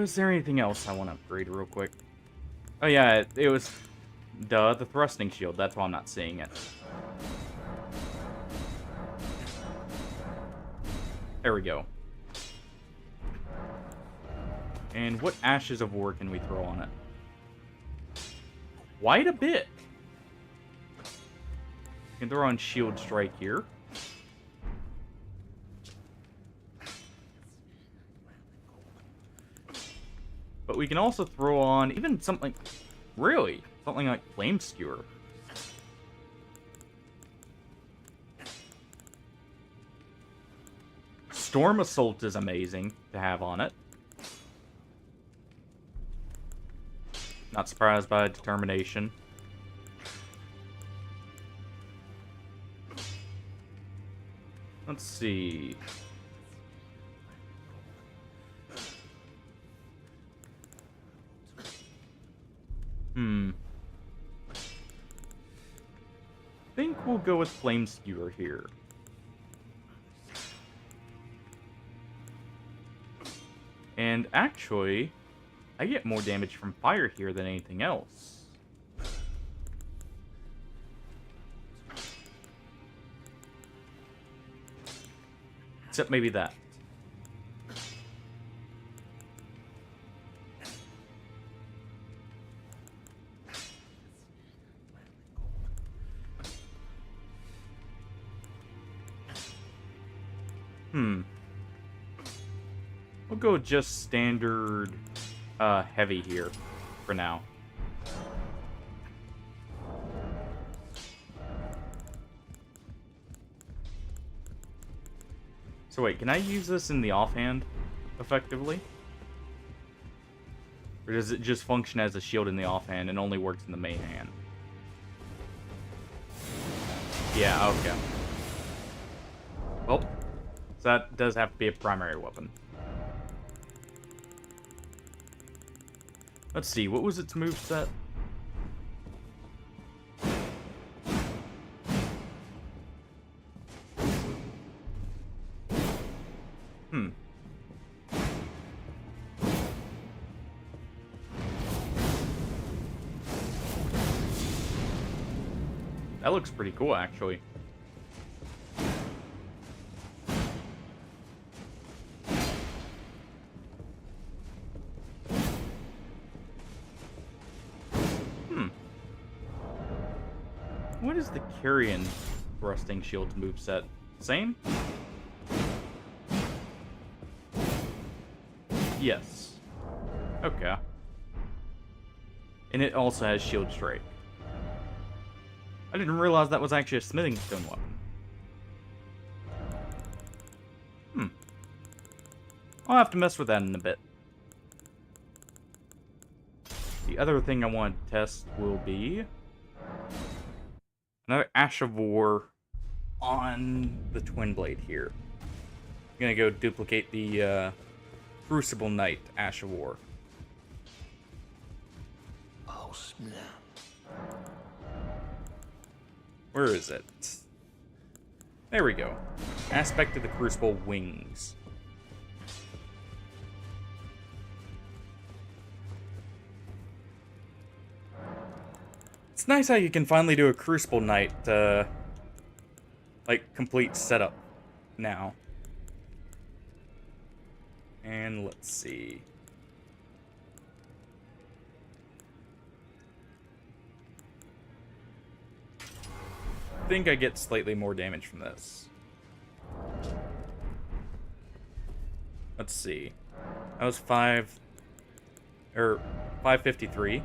[SPEAKER 1] Is there anything else I want to upgrade real quick? Oh yeah, it was the thrusting shield. That's why I'm not seeing it. There we go. And what ashes of war can we throw on it? Quite a bit. We can throw on shield strike here. But we can also throw on even something, really, something like flame skewer. Storm assault is amazing to have on it. Not surprised by determination. Let's see. I think we'll go with flame skewer here. And actually, I get more damage from fire here than anything else. Except maybe that. We'll go just standard heavy here for now. So wait, can I use this in the offhand effectively? Or does it just function as a shield in the offhand and only works in the main hand? Yeah, okay. Well, so that does have to be a primary weapon. Let's see, what was its moveset? That looks pretty cool, actually. What is the Carrion thrusting shield's moveset? Same? Yes. Okay. And it also has shield strike. I didn't realize that was actually a smithing stone weapon. I'll have to mess with that in a bit. the other thing I want to test will be another Ash of War on the Twin Blade here. I'm gonna go duplicate the Crucible Knight Ash of War.
[SPEAKER 3] Oh, snap.
[SPEAKER 1] Where is it? There we go. Aspect of the Crucible wings. It's nice how you can finally do a Crucible Knight, like, complete setup now. And let's see. I think I get slightly more damage from this. Let's see. That was 553.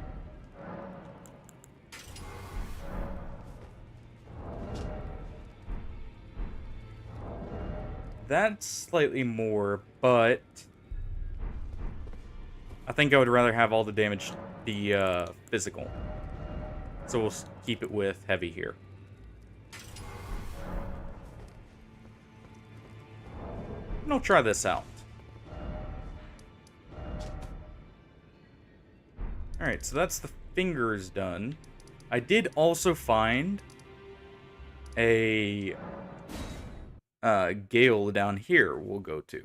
[SPEAKER 1] That's slightly more, but I think I would rather have all the damage be physical. So we'll keep it with heavy here. And I'll try this out. Alright, so that's the fingers done. I did also find a Gale down here we'll go to.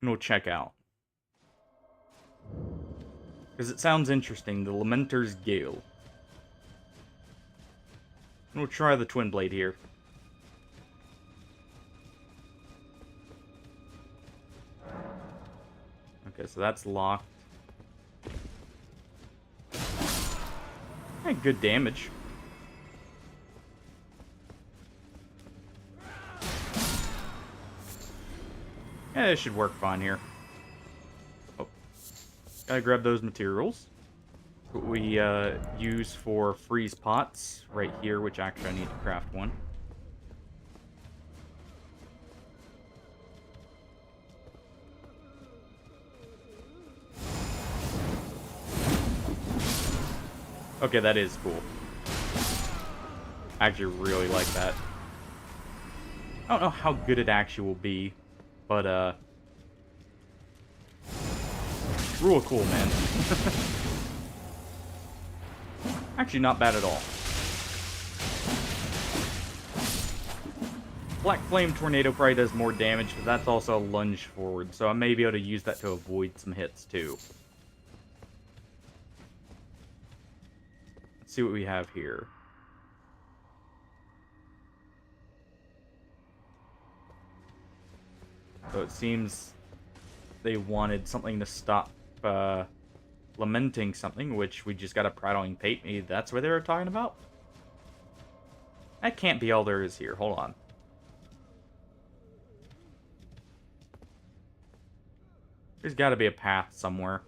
[SPEAKER 1] And we'll check out. Because it sounds interesting, the Lamenter's Gale. And we'll try the Twin Blade here. Okay, so that's locked. Hey, good damage. Yeah, it should work fine here. Oh. Gotta grab those materials. What we use for freeze pots right here, which actually I need to craft one. Okay, that is cool. I actually really like that. I don't know how good it actually will be, but real cool, man. Actually, not bad at all. Black Flame Tornado probably does more damage, but that's also a lunge forward, so I may be able to use that to avoid some hits, too. Let's see what we have here. So it seems they wanted something to stop lamenting something, which we just got a prattling pate. Maybe that's what they were talking about? That can't be all there is here. Hold on. There's got to be a path somewhere.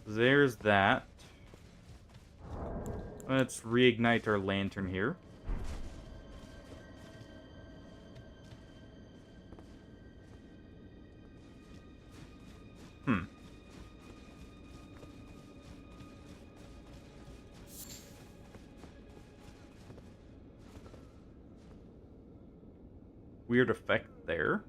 [SPEAKER 1] There's that. Let's reignite our lantern here. Weird effect there.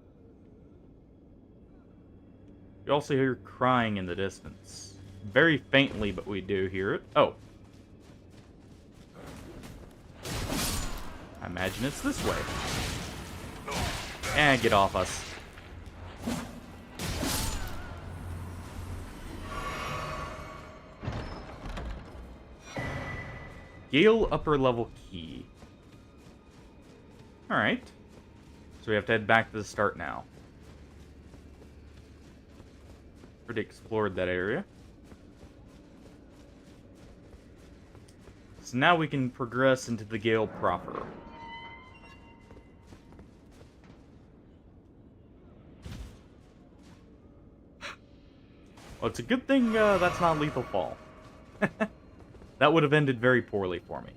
[SPEAKER 1] You also hear crying in the distance. Very faintly, but we do hear it. Oh. I imagine it's this way. And get off us. Gale upper level key. Alright. So we have to head back to the start now. Already explored that area. So now we can progress into the Gale proper. Well, it's a good thing that's not lethal fall. That would have ended very poorly for me.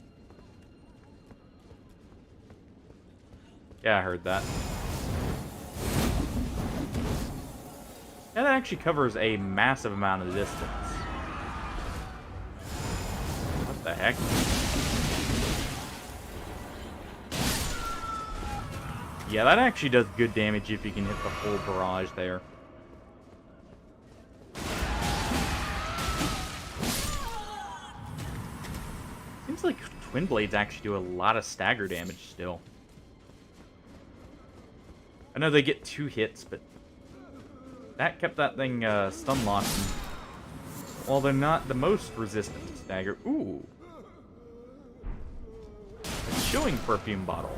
[SPEAKER 1] Yeah, I heard that. Yeah, that actually covers a massive amount of distance. What the heck? Yeah, that actually does good damage if you can hit the full barrage there. Seems like Twin Blades actually do a lot of stagger damage still. I know they get 2 hits, but that kept that thing stun locked. While they're not the most resistant to stagger. Ooh. A chilling perfume bottle.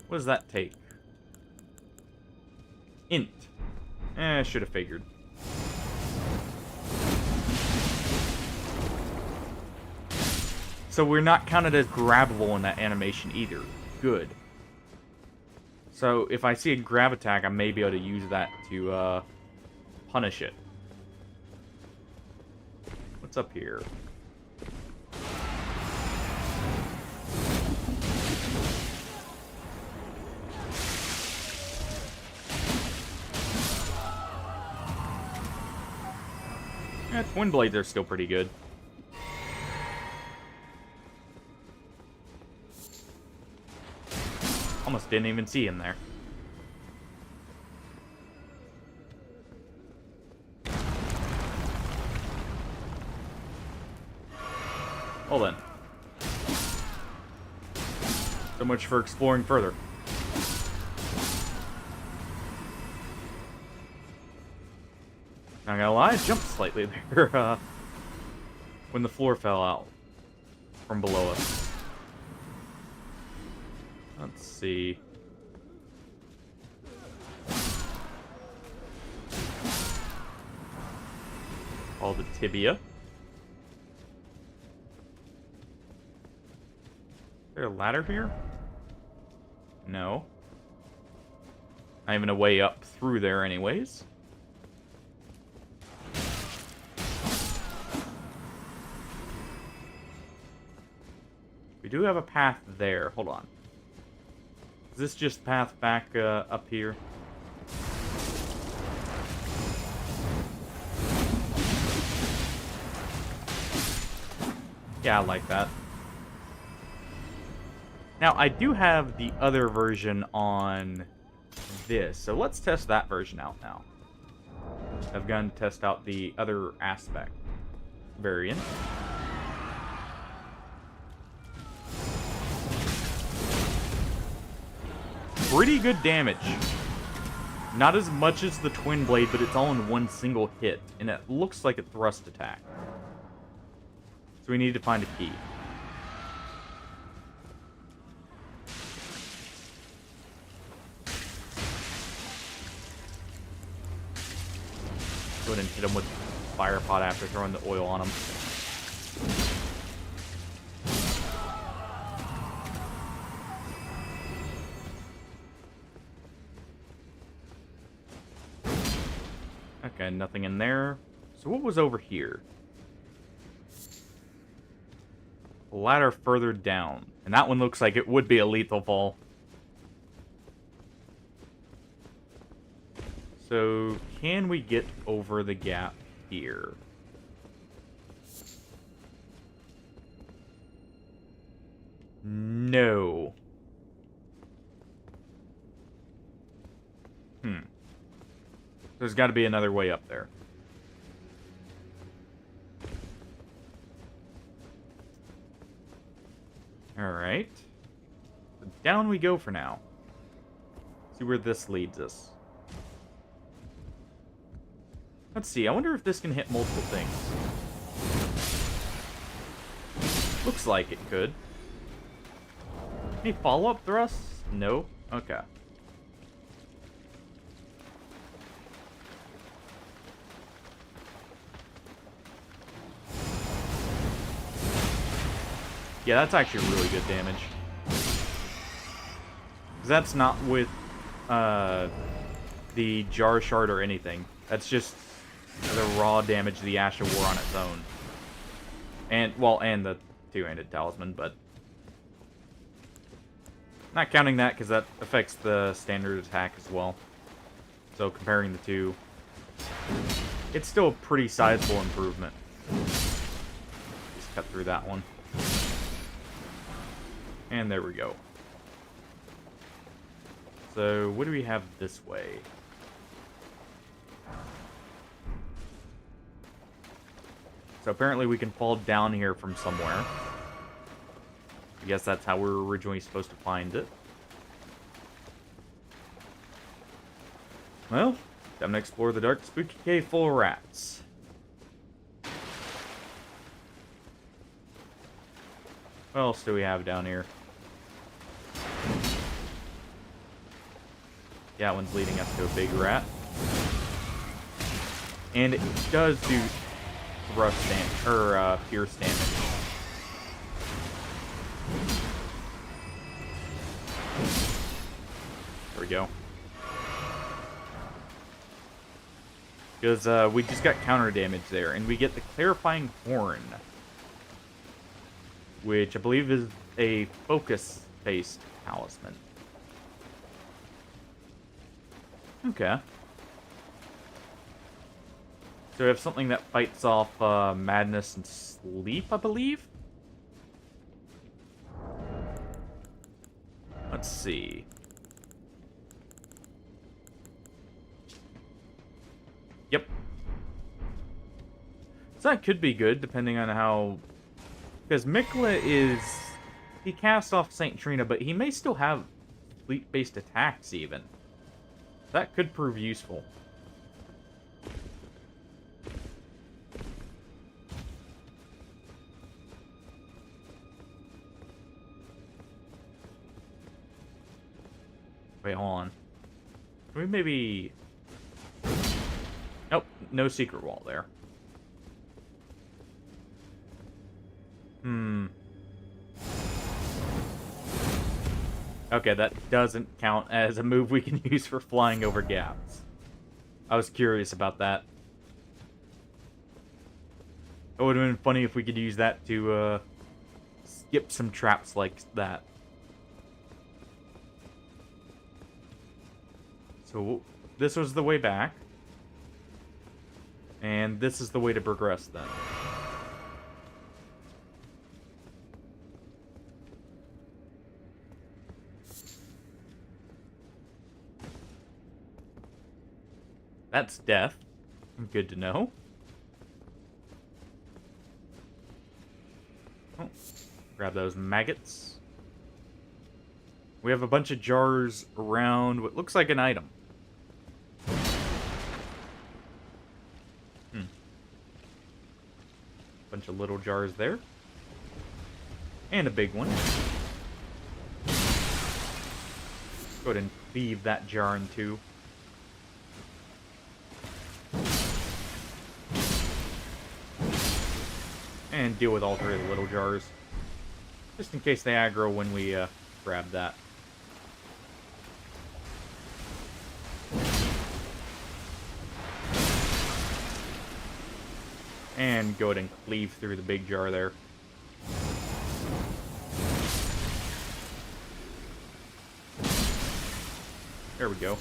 [SPEAKER 1] What does that take? Int. I should have figured. So we're not counted as grabbable in that animation either. Good. So if I see a grab attack, I may be able to use that to punish it. What's up here? Yeah, Twin Blades are still pretty good. Almost didn't even see him there. Well then. So much for exploring further. Not gonna lie, I jumped slightly there when the floor fell out from below us. Let's see. All the tibia. Is there a ladder here? No. Not even a way up through there anyways. We do have a path there. Hold on. Is this just path back up here? Yeah, I like that. Now, I do have the other version on this, so let's test that version out now. I've gone to test out the other aspect variant. Pretty good damage. Not as much as the Twin Blade, but it's all in one single hit, and it looks like a thrust attack. So we need to find a key. Go ahead and hit him with fire pot after throwing the oil on him. Okay, nothing in there. So what was over here? A ladder further down. And that one looks like it would be a lethal fall. So, can we get over the gap here? No. There's got to be another way up there. Alright. So down we go for now. See where this leads us. Let's see. I wonder if this can hit multiple things. Looks like it could. Any follow-up thrusts? No? Okay. Yeah, that's actually really good damage. 'Cause that's not with the Jar Shard or anything. That's just the raw damage the Asha wore on its own. And, well, and the two-handed talisman, but... Not counting that because that affects the standard attack as well. So comparing the two, it's still a pretty sizable improvement. Just cut through that one. And there we go. So what do we have this way? So apparently we can fall down here from somewhere. I guess that's how we were originally supposed to find it. Well, time to explore the dark, spooky cave full of rats. What else do we have down here? Yeah, that one's leading us to a big rat. And it does do thrust damage, or pierce damage. There we go. Because we just got counter damage there, and we get the clarifying horn, which I believe is a focus-based talisman. Okay. So we have something that fights off madness and sleep, I believe? Let's see. Yep. So that could be good, depending on how... Because Mikla is... He casts off Saint Trina, but he may still have sleep-based attacks, even. That could prove useful. Wait, hold on. Can we maybe... Nope, no secret wall there. Okay, that doesn't count as a move we can use for flying over gaps. I was curious about that. It would have been funny if we could use that to skip some traps like that. So this was the way back. And this is the way to progress then. That's death. Good to know. Oh, grab those maggots. We have a bunch of jars around what looks like an item. Bunch of little jars there. And a big one. Go ahead and leave that jar in two. And deal with all three of the little jars. Just in case they aggro when we grab that. And go ahead and cleave through the big jar there. There we go.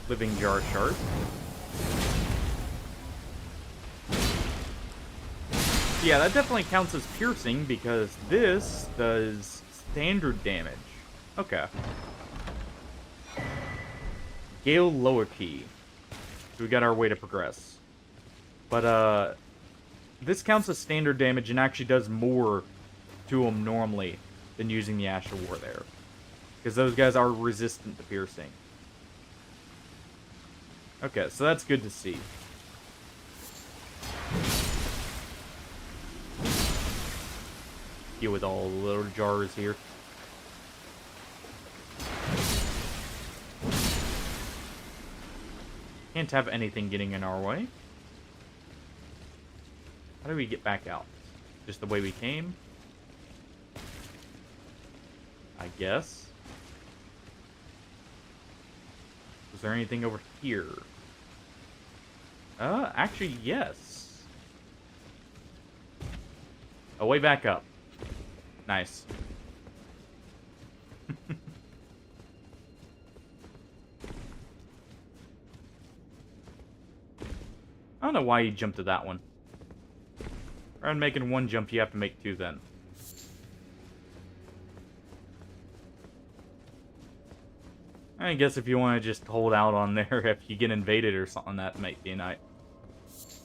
[SPEAKER 1] Living jar shard. Yeah, that definitely counts as piercing because this does standard damage. Okay. Gale lower key. So we got our way to progress. But, this counts as standard damage and actually does more to them normally than using the Ash of War there. Because those guys are resistant to piercing. Okay, so that's good to see. Deal with all the little jars here. Can't have anything getting in our way. How do we get back out? Just the way we came? I guess. Was there anything over here? Actually, yes. A way back up. Nice. don't know why you jumped to that one. Rather than making one jump, you have to make two then. I guess if you want to just hold out on there if you get invaded or something, that might be an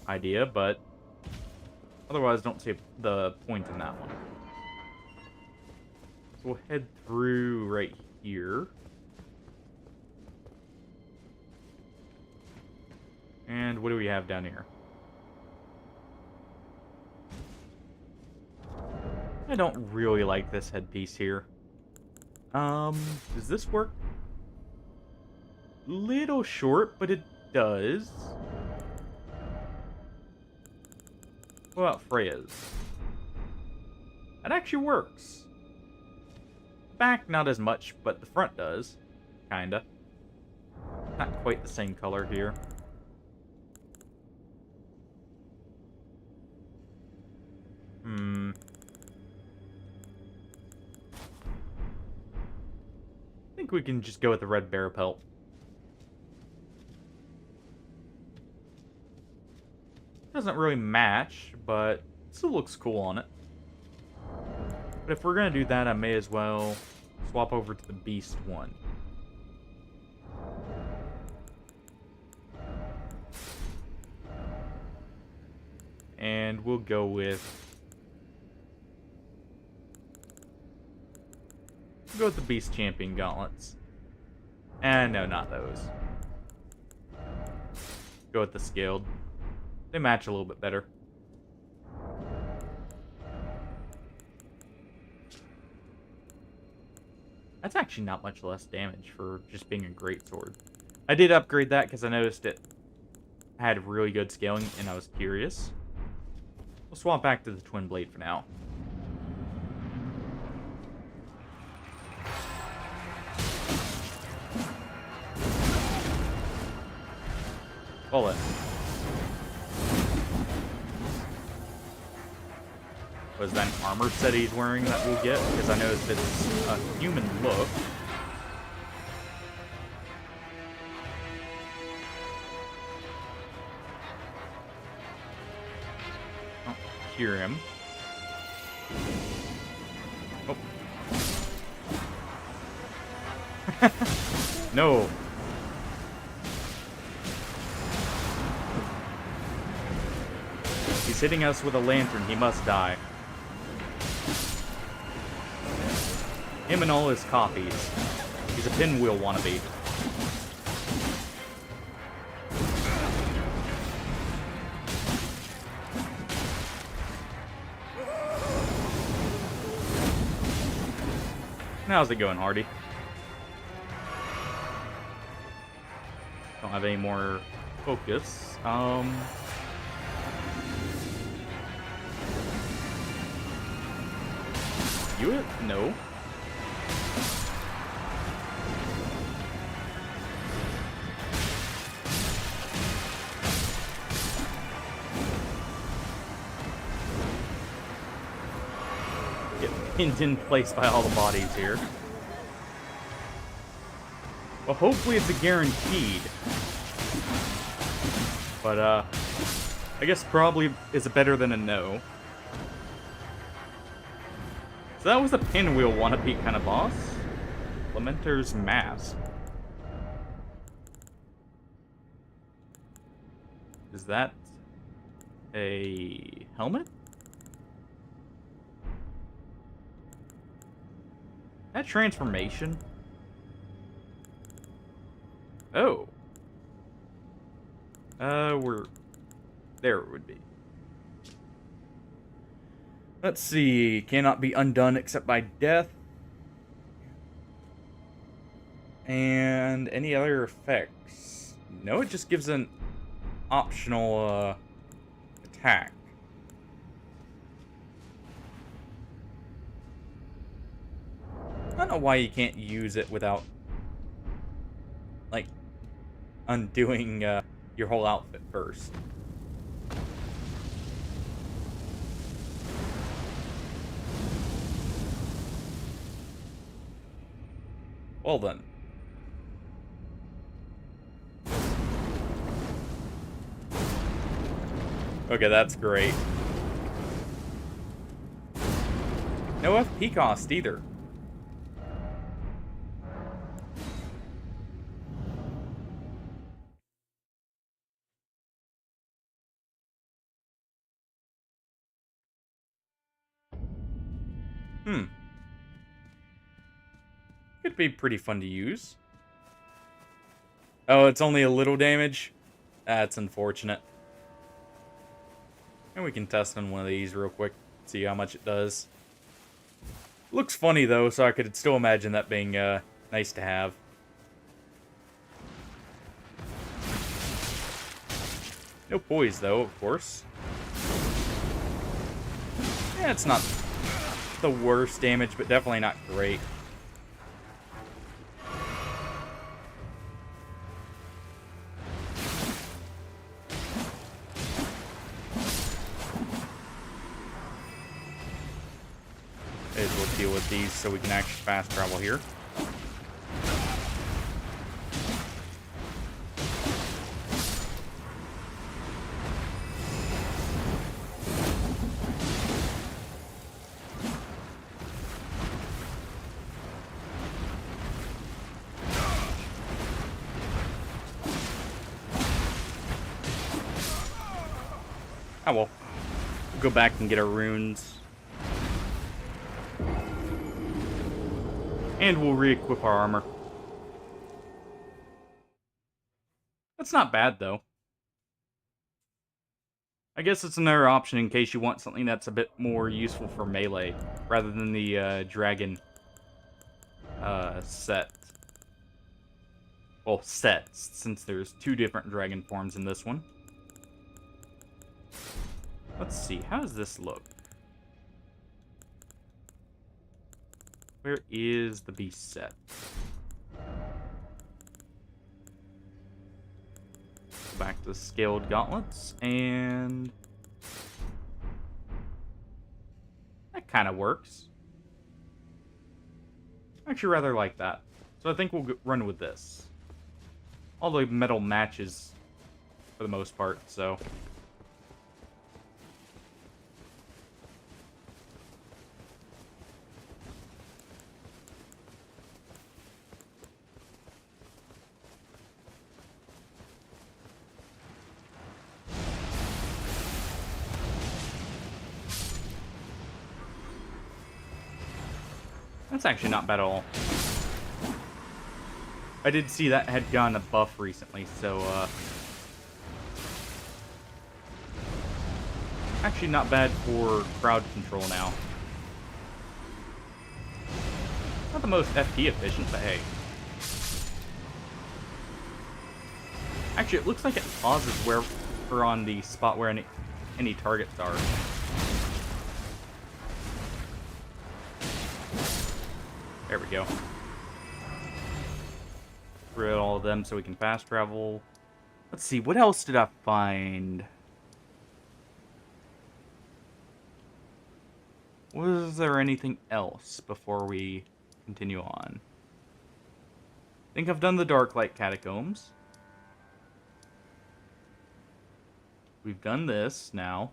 [SPEAKER 1] idea, but otherwise don't see the point in that one. So we'll head through right here. And what do we have down here? I don't really like this headpiece here. Does this work? Little short, but it does. What about Freya's? That actually works. Back, not as much, but the front does. Kinda. Not quite the same color here. I think we can just go with the red bear pelt. Doesn't really match, but still looks cool on it. But if we're gonna do that, I may as well swap over to the beast one. And we'll go with the beast champion gauntlets. And no, not those. Go with the scaled. They match a little bit better. That's actually not much less damage for just being a greatsword. I did upgrade that because I noticed it had really good scaling and I was curious. We'll swap back to the twin blade for now. Bullet. Was that an armor set he's wearing that we'll get? Because I noticed it's a human look. Oh, hear him. Oh. No. He's hitting us with a lantern. He must die. Him and all his copies. He's a pinwheel wannabe. How's it going, Hardy? Don't have any more focus. You? No. Pinned in place by all the bodies here. Well, hopefully it's a guaranteed. But, I guess probably is better than a no. So that was a pinwheel wannabe kind of boss. Lamenter's Mask. Is that a helmet? That transformation? Oh. We're... There it would be. Let's see. Cannot be undone except by death. And any other effects? No, it just gives an optional, attack. I don't know why you can't use it without, like, undoing your whole outfit first. Well then. Okay, that's great. No FP cost either. Could be pretty fun to use. Oh, it's only a little damage? That's unfortunate. And we can test on one of these real quick. See how much it does. Looks funny though, so I could still imagine that being nice to have. No poise though, of course. Yeah, it's not the worst damage, but definitely not great. We'll deal with these so we can actually fast travel here. Oh well. We'll go back and get our runes. And we'll re-equip our armor. That's not bad, though. I guess it's another option in case you want something that's a bit more useful for melee, rather than the dragon set. Well, sets, since there's 2 different dragon forms in this one. Let's see, how does this look? Where is the beast set? Go back to the scaled gauntlets, and that kind of works. I actually rather like that. So I think we'll run with this. All the metal matches for the most part, so... That's actually not bad at all. I did see that had gotten a buff recently, so, actually not bad for crowd control now. Not the most FP efficient, but hey. Actually, it looks like it pauses where we're on the spot where any targets are. There we go. Rid all of them so we can fast travel. Let's see, what else did I find? Was there anything else before we continue on? I think I've done the Darklight Catacombs. We've done this now.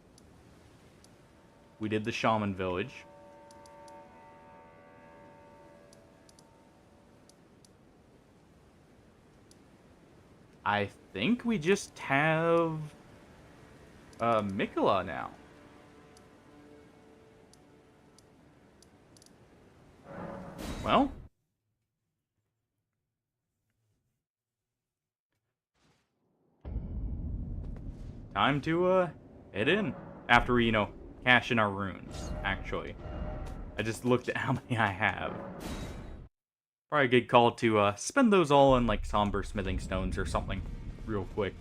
[SPEAKER 1] We did the Shaman Village. I think we just have Mikola now. Well, time to head in after we, cash in our runes. Actually, I just looked at how many I have. Probably a good call to spend those all in, like, somber smithing stones or something real quick.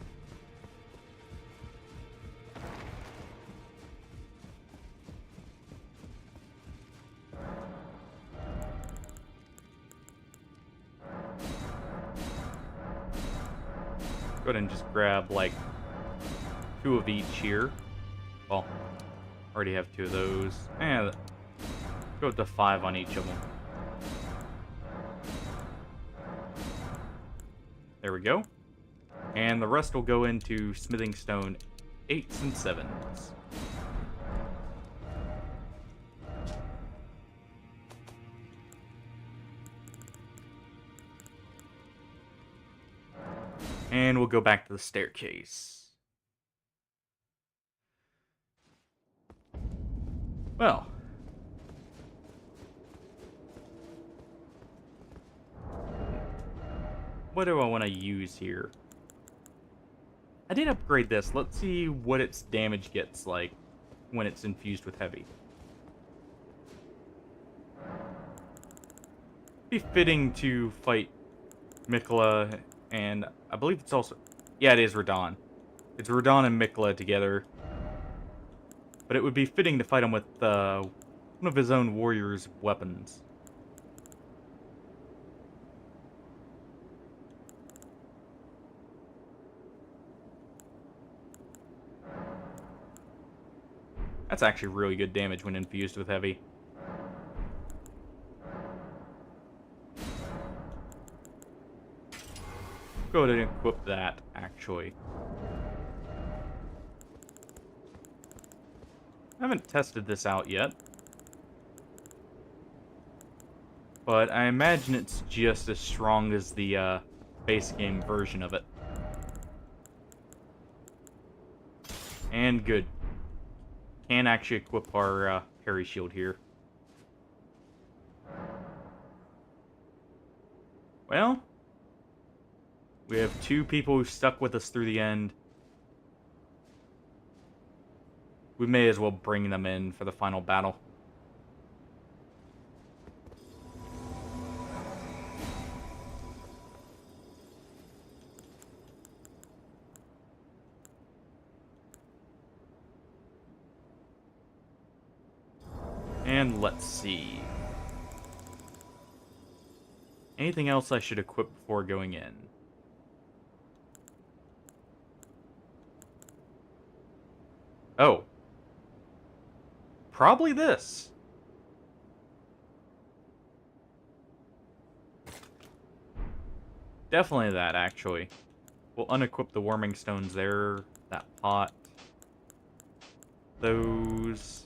[SPEAKER 1] Go ahead and just grab, like, 2 of each here. Well, already have 2 of those. And go to 5 on each of them. There we go. And the rest will go into smithing stone 8s and 7s. And we'll go back to the staircase. Well. What do I want to use here? I did upgrade this. Let's see what its damage gets like when it's infused with heavy. Be fitting to fight Mikla, and I believe it's also... Yeah, it is Radon. It's Radon and Mikla together. But it would be fitting to fight him with one of his own warrior's weapons. That's actually really good damage when infused with heavy. Go ahead and equip that, actually. I haven't tested this out yet. But I imagine it's just as strong as the base game version of it. And good. Can actually equip our parry shield here. Well, we have 2 people who stuck with us through the end. We may as well bring them in for the final battle. And let's see. Anything else I should equip before going in? Oh. Probably this. Definitely that, actually. We'll unequip the warming stones there. That pot. Those.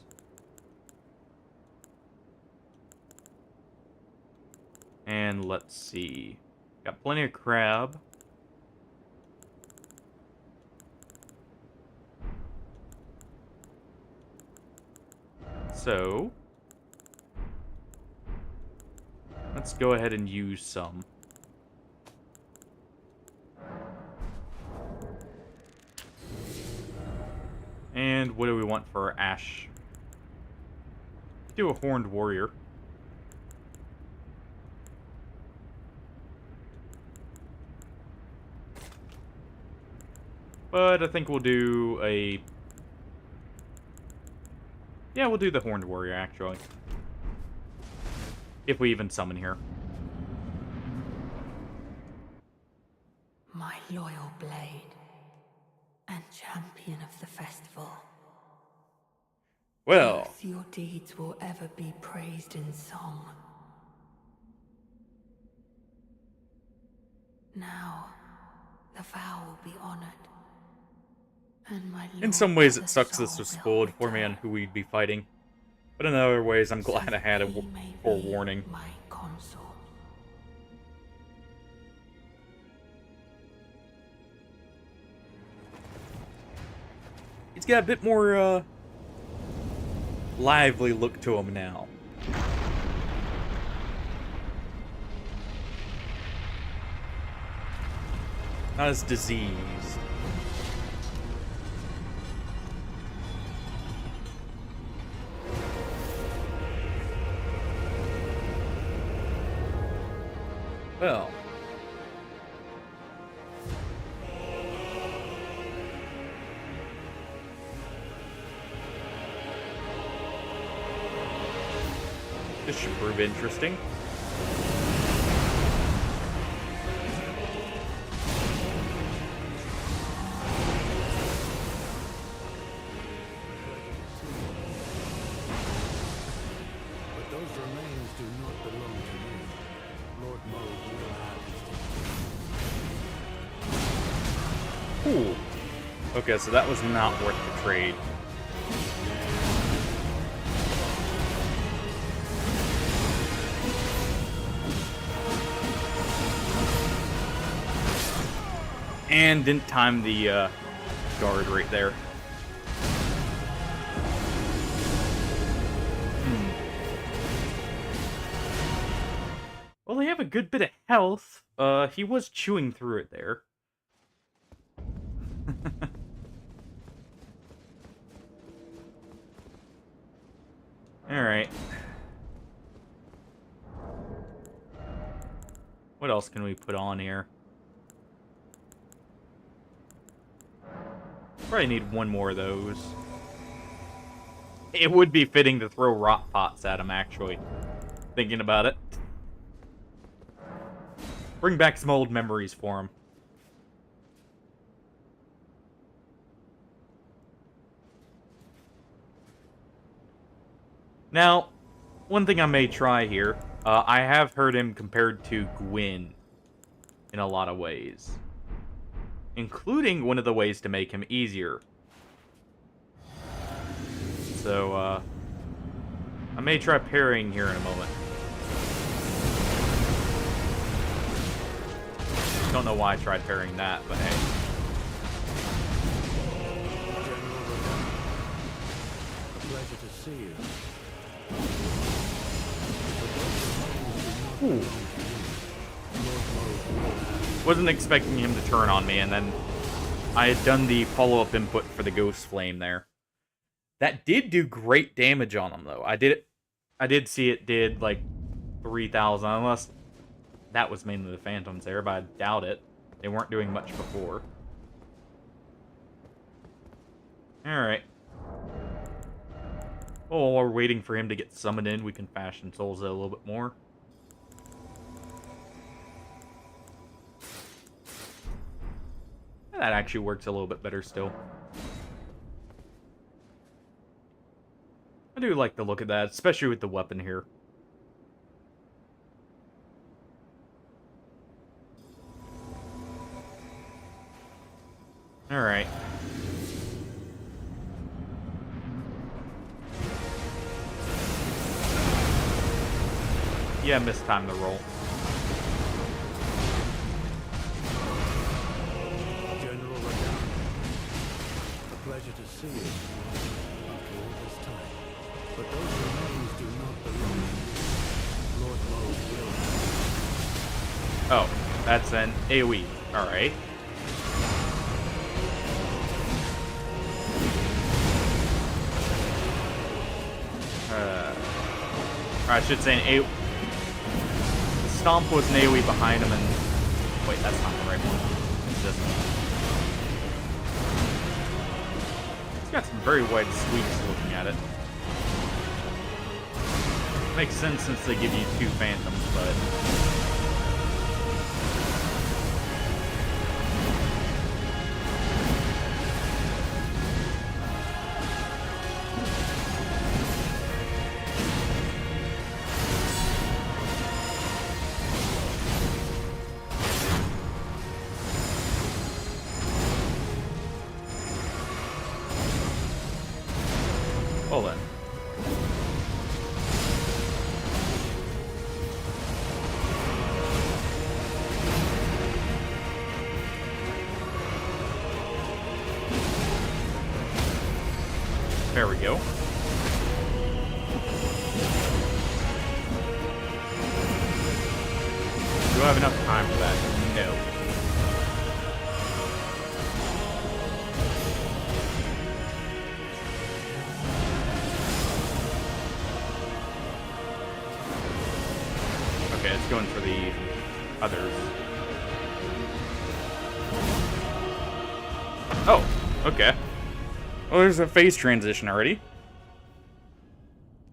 [SPEAKER 1] And let's see. Got plenty of crab. So, let's go ahead and use some. And what do we want for our ash? Do a horned warrior. But I think we'll do a... Yeah, we'll do the horned warrior, actually. If we even summon here.
[SPEAKER 4] My loyal blade and champion of the festival.
[SPEAKER 1] Well,
[SPEAKER 4] Both your deeds will ever be praised in song. Now, the vow will be honored. And my
[SPEAKER 1] in some ways it sucks this was spoiled for me on who we'd be fighting. But in other ways, I'm glad I had a forewarning.
[SPEAKER 4] My consort.
[SPEAKER 1] He's got a bit more, lively look to him now. Not as diseased. Well. This should prove interesting.
[SPEAKER 3] But those remains do not belong to me. Lord Mold will have these
[SPEAKER 1] Cool. Okay, so that was not worth the trade. And didn't time the guard right there. Well, they have a good bit of health. He was chewing through it there. Alright. What else can we put on here? Probably need one more of those. It would be fitting to throw rot pots at him, actually. Thinking about it. Bring back some old memories for him. Now, one thing I may try here. I have heard him compared to Gwyn in a lot of ways. Including one of the ways to make him easier. So, I may try parrying here in a moment. Don't know why I tried parrying that, but hey.
[SPEAKER 3] A pleasure to see you.
[SPEAKER 1] Ooh. Wasn't expecting him to turn on me, and then I had done the follow-up input for the Ghost Flame there. That did do great damage on him, though. I did see it did, like, 3,000, unless that was mainly the Phantoms there, but I doubt it. They weren't doing much before. Alright. Well, while we're waiting for him to get summoned in, we can fashion souls a little bit more. That actually works a little bit better still. I do like the look of that, especially with the weapon here. Alright. Yeah, mistimed the roll.
[SPEAKER 3] General Radon, a pleasure to see you after all this time. But those remains do not belong to you. Lord Moe will.
[SPEAKER 1] Oh, that's an AoE. Alright. Or I should say an AoE. The Stomp was an AoE behind him, and... Wait, that's not the right one. It's this one. It's got some very wide sweeps looking at it. Makes sense since they give you 2 Phantoms, but... Hold on. There we go. Do I have enough time for that? No. Okay, it's going for the others. Oh, okay. Well, there's a phase transition already.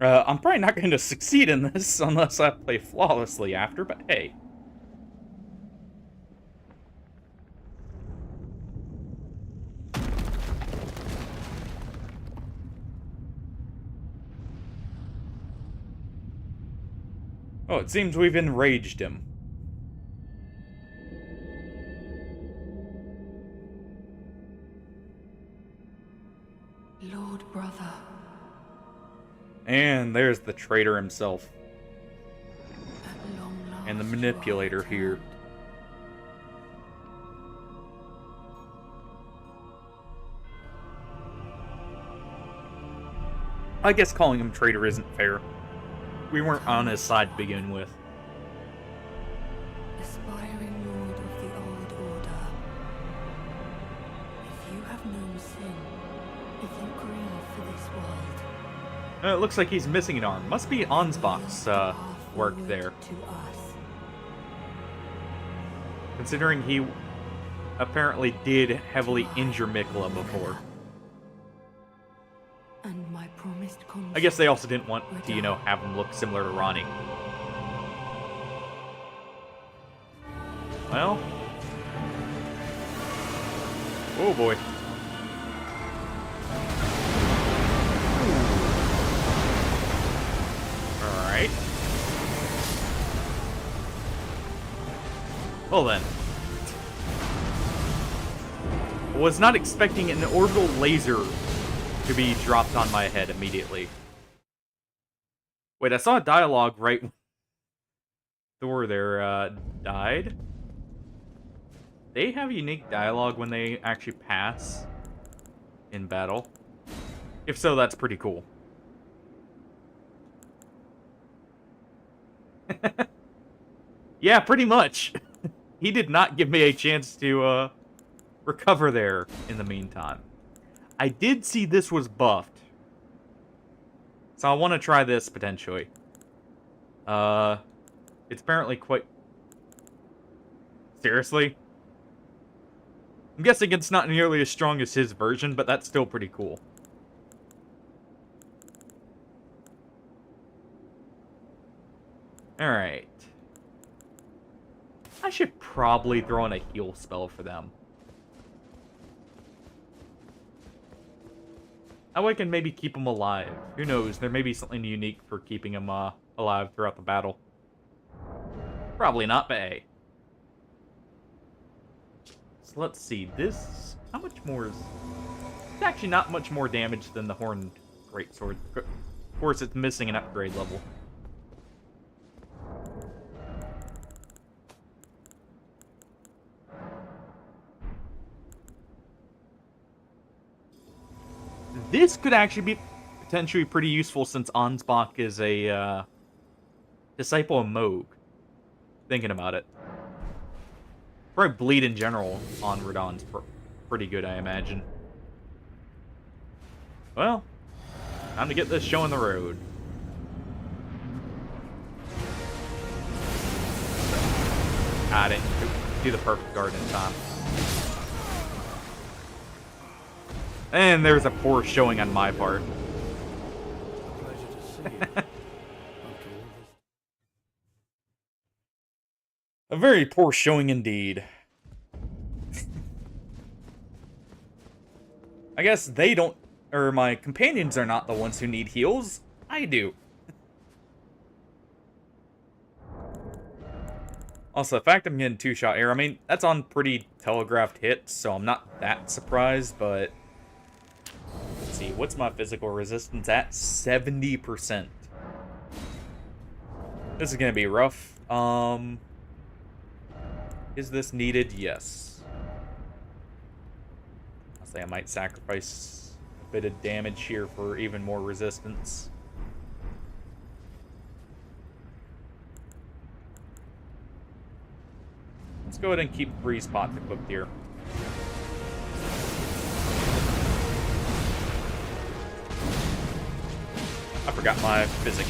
[SPEAKER 1] I'm probably not going to succeed in this unless I play flawlessly after, but hey. Oh, it seems we've enraged him.
[SPEAKER 4] Lord brother.
[SPEAKER 1] And there's the traitor himself.
[SPEAKER 4] At long last
[SPEAKER 1] And the
[SPEAKER 4] you are
[SPEAKER 1] manipulator here.
[SPEAKER 4] returned.
[SPEAKER 1] I guess calling him traitor isn't fair. We weren't on his side to begin with.
[SPEAKER 4] Aspiring lord of the old order. If you have known sin, if you grieve for this world,
[SPEAKER 1] It looks like he's missing an arm. Must be Ansbach's
[SPEAKER 4] path
[SPEAKER 1] work
[SPEAKER 4] forward
[SPEAKER 1] there.
[SPEAKER 4] to us.
[SPEAKER 1] Considering he apparently did heavily injure Mikla before.
[SPEAKER 4] And my promised
[SPEAKER 1] I guess they also didn't want to, you know, have him look similar to Ronnie. Well. Oh boy. Alright. Well then. Was not expecting an orbital laser to be dropped on my head immediately. Wait, I saw a dialogue right when Thor there died. They have unique dialogue when they actually pass in battle. If so, that's pretty cool. Yeah, pretty much. He did not give me a chance to recover there in the meantime. I did see this was buffed. So I want to try this potentially. It's apparently quite... Seriously? I'm guessing it's not nearly as strong as his version, but that's still pretty cool. Alright. I should probably throw in a heal spell for them. That way I can maybe keep them alive. Who knows, there may be something unique for keeping them alive throughout the battle. Probably not, but hey. So let's see, this... How much more is... It's actually not much more damage than the Horned Greatsword. Of course, it's missing an upgrade level. This could actually be potentially pretty useful since Ansbach is a disciple of Moog. Thinking about it. Probably bleed in general on Radon's pretty good, I imagine. Well, time to get this show on the road. I didn't do the perfect guard in time. And there's a poor showing on my part. A very poor showing indeed. I guess they don't, or my companions are not the ones who need heals. I do. Also, the fact I'm getting two-shot air, I mean, that's on pretty telegraphed hits, so I'm not that surprised, but... Let's see, what's my physical resistance at? 70%. This is gonna be rough. Is this needed? Yes. I'll say I might sacrifice a bit of damage here for even more resistance. Let's go ahead and keep 3 spots equipped here. I forgot my physics.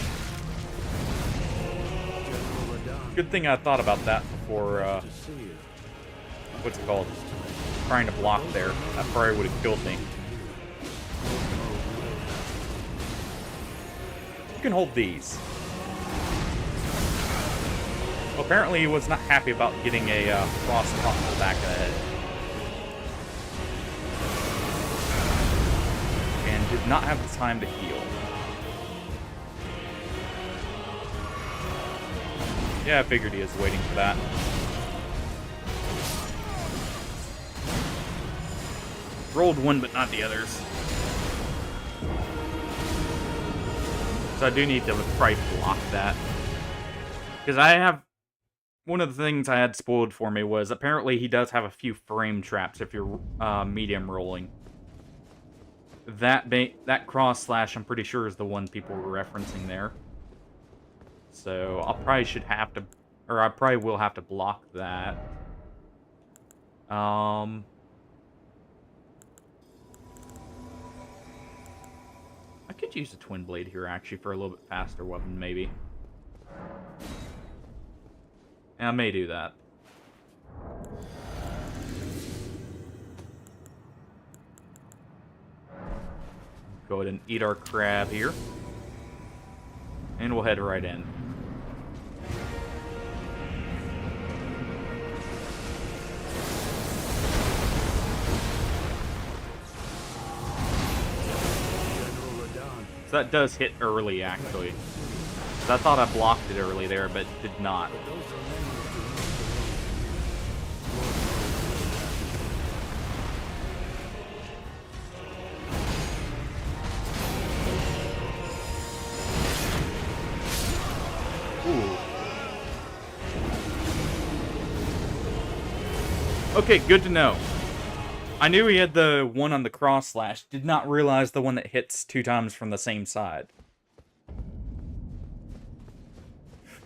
[SPEAKER 1] Good thing I thought about that before, what's it called? Trying to block there. That probably would have killed me. You can hold these. Well, apparently he was not happy about getting a frost pop to the back of the head. And did not have the time to heal. Yeah, I figured he was waiting for that. Rolled one, but not the others. So I do need to probably block that. Because I have... One of the things I had spoiled for me was apparently he does have a few frame traps if you're medium rolling. That cross slash, I'm pretty sure, is the one people were referencing there. So I probably will have to block that. I could use a twin blade here actually for a little bit faster weapon, maybe. I may do that. Go ahead and eat our crab here. And we'll head right in. So that does hit early, actually. I thought I blocked it early there, but did not. Ooh. Okay, good to know. I knew he had the one on the cross slash, did not realize the one that hits 2 times from the same side.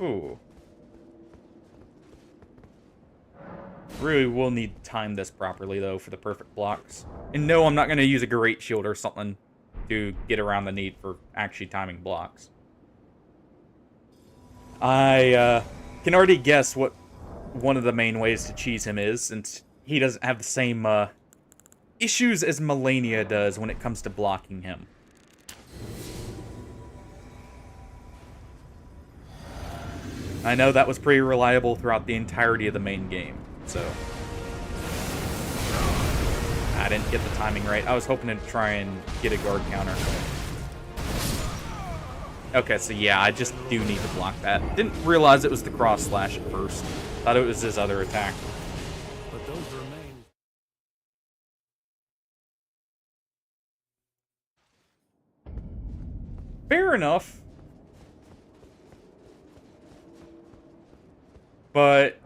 [SPEAKER 1] Ooh. Really will need to time this properly, though, for the perfect blocks. And no, I'm not going to use a great shield or something to get around the need for actually timing blocks. I can already guess what one of the main ways to cheese him is, since he doesn't have the same issues as Melania does when it comes to blocking him. I know that was pretty reliable throughout the entirety of the main game, so... I didn't get the timing right. I was hoping to try and get a guard counter. Okay, so yeah, I just do need to block that. Didn't realize it was the cross slash at first. Thought it was his other attack.
[SPEAKER 3] But those remain.
[SPEAKER 1] Fair enough. But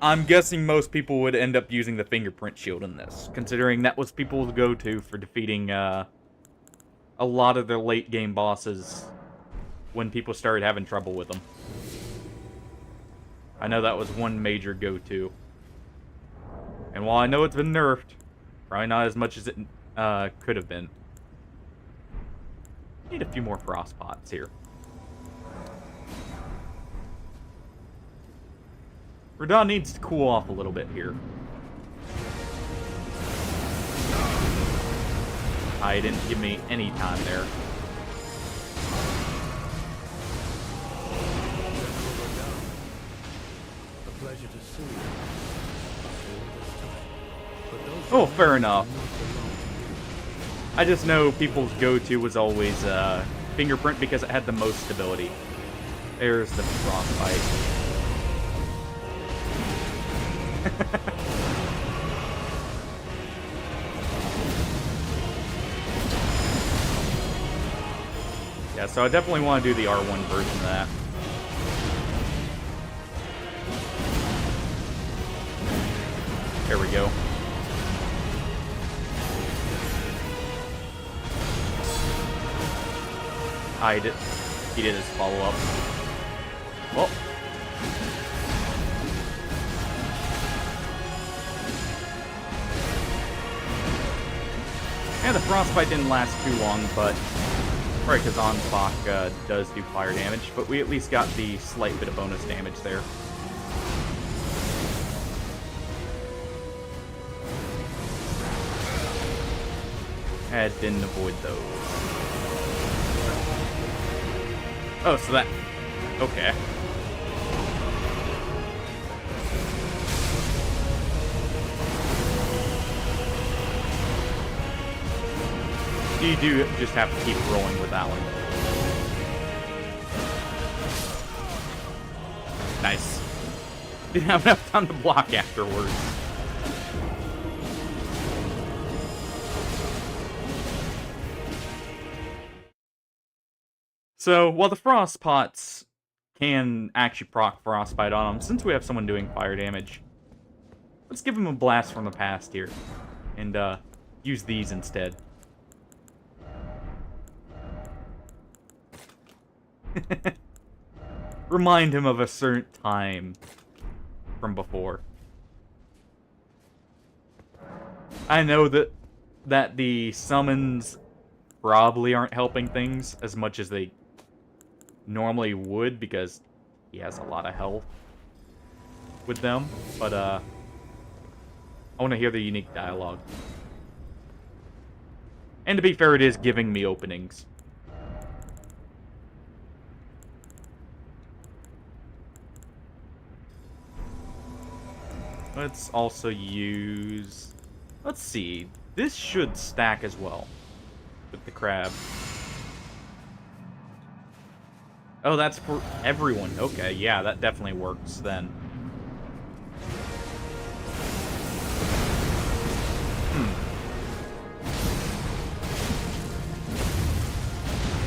[SPEAKER 1] I'm guessing most people would end up using the fingerprint shield in this, considering that was people's go-to for defeating a lot of their late game bosses when people started having trouble with them. I know that was one major go-to. And while I know it's been nerfed, probably not as much as it could have been. Need a few more frost pots here. Radon needs to cool off a little bit here. I didn't give me any time there.
[SPEAKER 3] A pleasure to see you.
[SPEAKER 1] Oh, fair enough. I just know people's go-to was always fingerprint because it had the most stability. There's the frostbite. Yeah, so I definitely want to do the R1 version of that. There we go. He did his follow-up. Well. Yeah, the frostbite didn't last too long, but right, because Onspok does do fire damage, but we at least got the slight bit of bonus damage there. I didn't avoid those. Oh, so that... Okay. You do just have to keep rolling with that one. Nice. Didn't have enough time to block afterwards. So, while the frost pots can actually proc frostbite on them, since we have someone doing fire damage, let's give him a blast from the past here. And, use these instead. Remind him of a certain time from before. I know that the summons probably aren't helping things as much as they normally would, because he has a lot of health with them, but I want to hear the unique dialogue. And to be fair, it is giving me openings. Let's also use... Let's see. This should stack as well with the crab. Oh, that's for everyone. Okay, yeah, that definitely works then.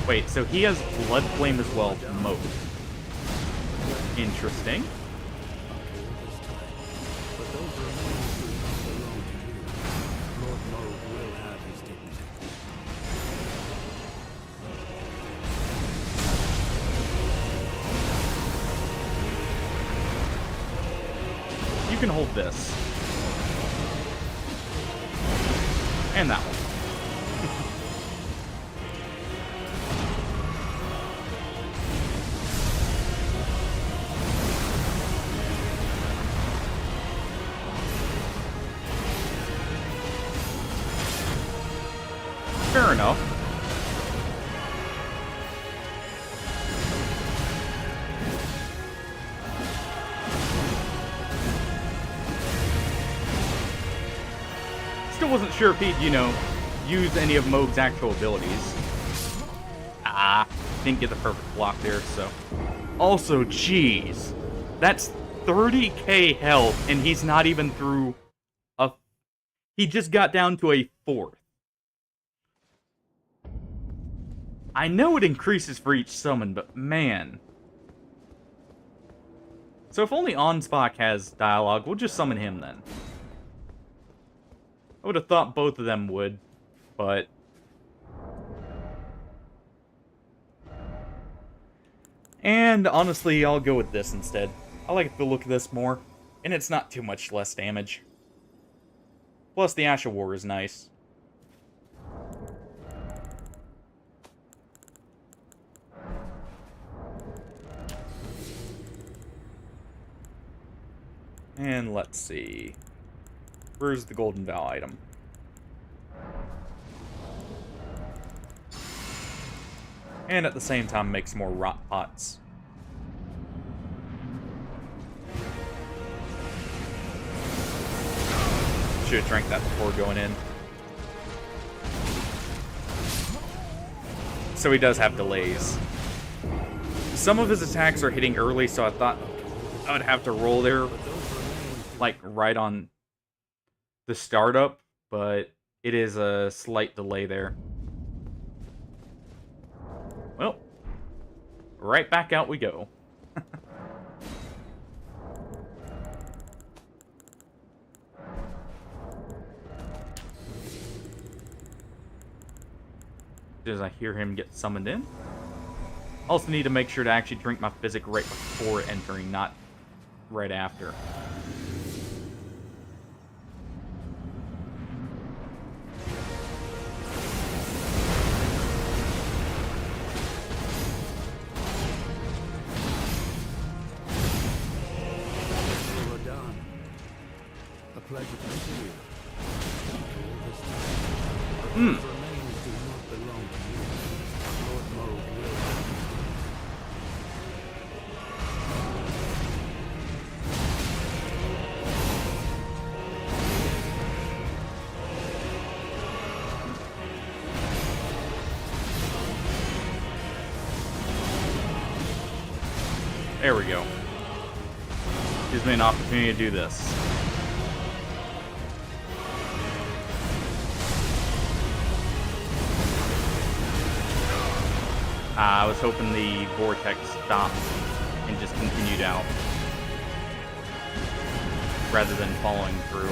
[SPEAKER 1] Wait, so he has Blood Flame as well, Moat. Interesting. You can hold this. And that one. Fair enough. Still wasn't sure if he'd, use any of Moog's actual abilities. Didn't get the perfect block there, so. Also, jeez. That's 30k health, and he's not even through a... He just got down to a 4th. I know it increases for each summon, but man. So if only Onspach has dialogue, we'll just summon him then. I would have thought both of them would, but... And honestly, I'll go with this instead. I like the look of this more, and it's not too much less damage. Plus, the Ash of War is nice. And let's see. Where's the Golden Vow item? And at the same time, make some more rot pots. Should have drank that before going in. So he does have delays. Some of his attacks are hitting early, so I thought I would have to roll there, like, right on the startup, but it is a slight delay there. Well, right back out we go. As I hear him get summoned in. Also need to make sure to actually drink my physic right before entering, not right after. There we go. Gives me an opportunity to do this. I was hoping the vortex stopped and just continued out, rather than following through.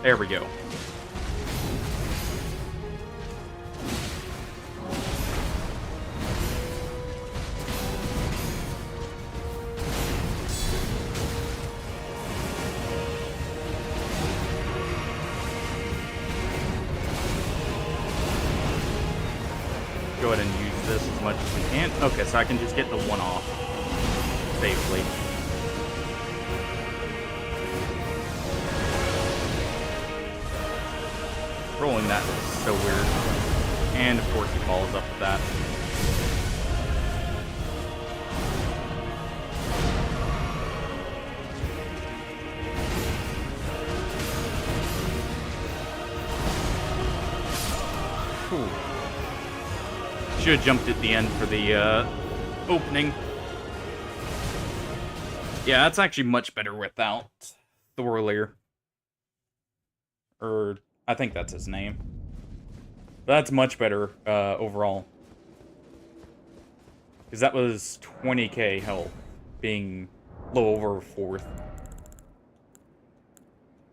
[SPEAKER 1] There we go. Go ahead and use this as much as we can. Okay, so I can just get the one off safely. Rolling that is so weird. And of course he follows up with that. Cool. Should have jumped at the end for the opening. Yeah, that's actually much better without Thorlear. Or I think that's his name. But that's much better overall. Because that was 20k health, being low over 4th.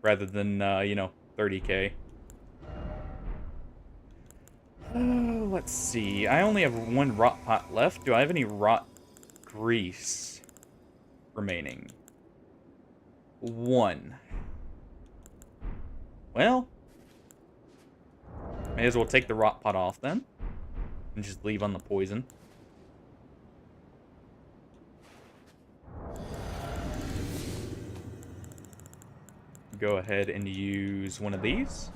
[SPEAKER 1] Rather than, 30k. Let's see. I only have one rot pot left. Do I have any rot grease remaining? 1. Well, may as well take the rot pot off then. And just leave on the poison. Go ahead and use one of these.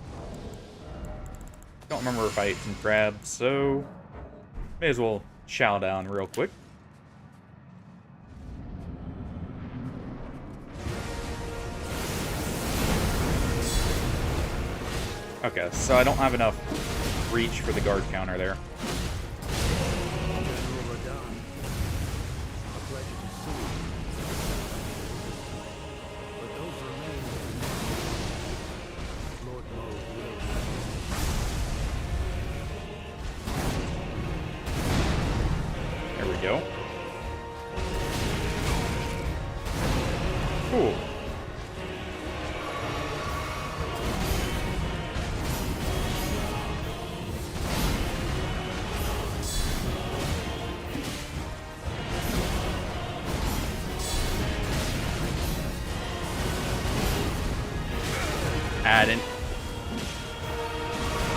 [SPEAKER 1] Don't remember if I ate some crabs, so may as well chow down real quick. Okay, so I don't have enough reach for the guard counter there. There we go. Cool.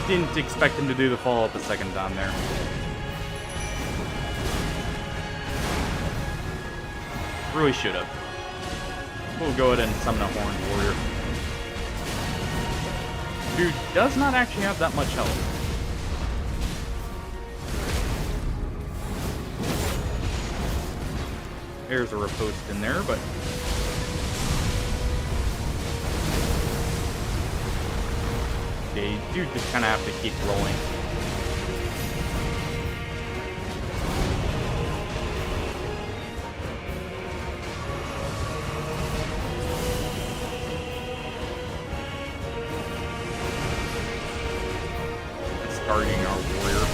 [SPEAKER 1] Didn't expect him to do the follow-up a second time there. Really should have. We'll go ahead and summon a Horned Warrior. Dude does not actually have that much health. There's a riposte in there, but yeah, you do just kind of have to keep rolling. Starting our warrior.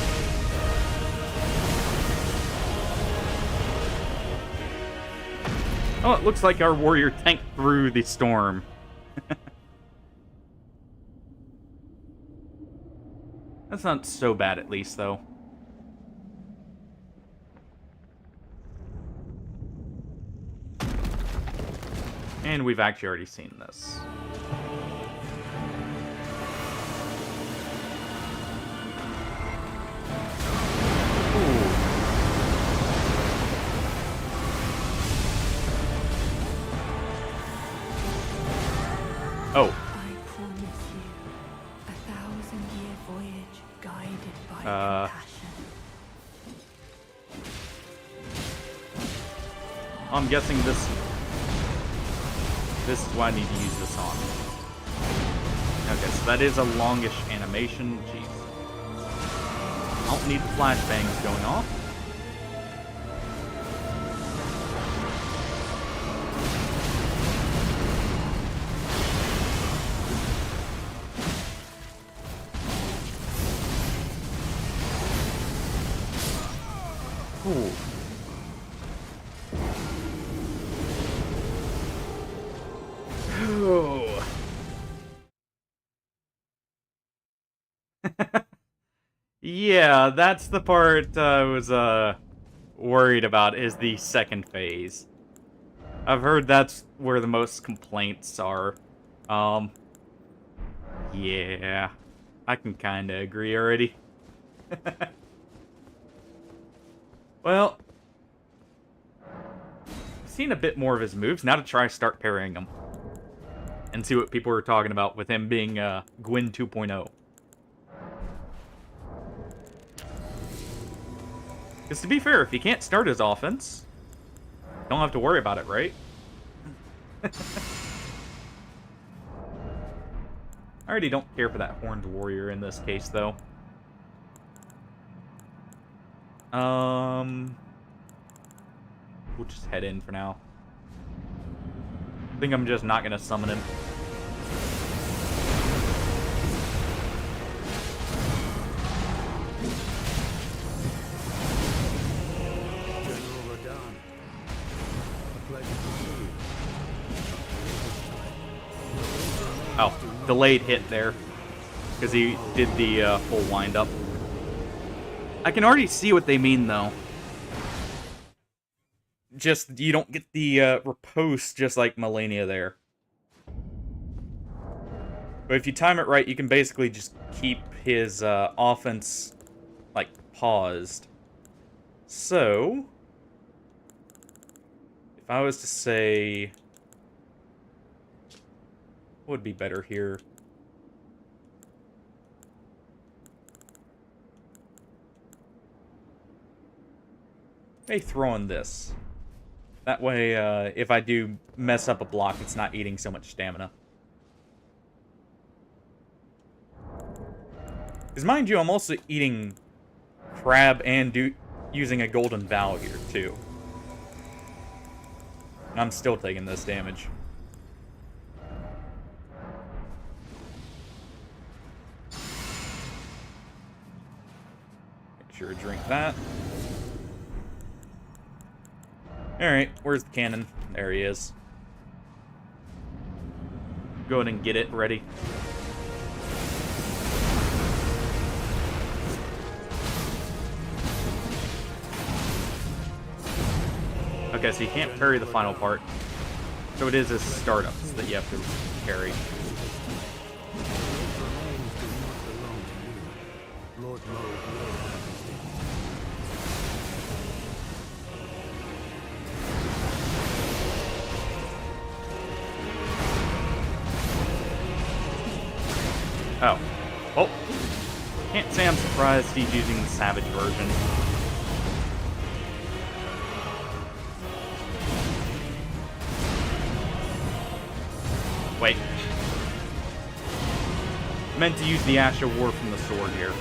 [SPEAKER 1] Oh, it looks like our warrior tanked through the storm. That's not so bad, at least, though. And we've actually already seen this. Ooh. Oh. I'm guessing this is what I need to use this on. Okay, so that is a longish animation. Jeez. I don't need the flashbangs going off. Yeah, that's the part I was worried about, is the second phase. I've heard that's where the most complaints are. Um, yeah, I can kind of agree already. Well, I've seen a bit more of his moves. Now to try start parrying them. And see what people are talking about with him being Gwyn 2.0. Because to be fair, if he can't start his offense, don't have to worry about it, right? I already don't care for that horned warrior in this case, though. We'll just head in for now. I think I'm just not gonna summon him. Oh, delayed hit there. Because he did the full wind-up. I can already see what they mean, though. Just, you don't get the riposte just like Melania there. But if you time it right, you can basically just keep his offense, like, paused. So, if I was to say... what would be better here? Maybe throw in this. That way, if I do mess up a block, it's not eating so much stamina. Because mind you, I'm also eating crab and using a golden vow here, too. And I'm still taking this damage. Make sure to drink that. Alright, where's the cannon? There he is. Go ahead and get it ready. Okay, so you can't parry the final part. So it is his startups that you have to parry. Oh. Oh. Can't say I'm surprised he's using the Savage version. Wait. Meant to use the Ash of War from the sword here.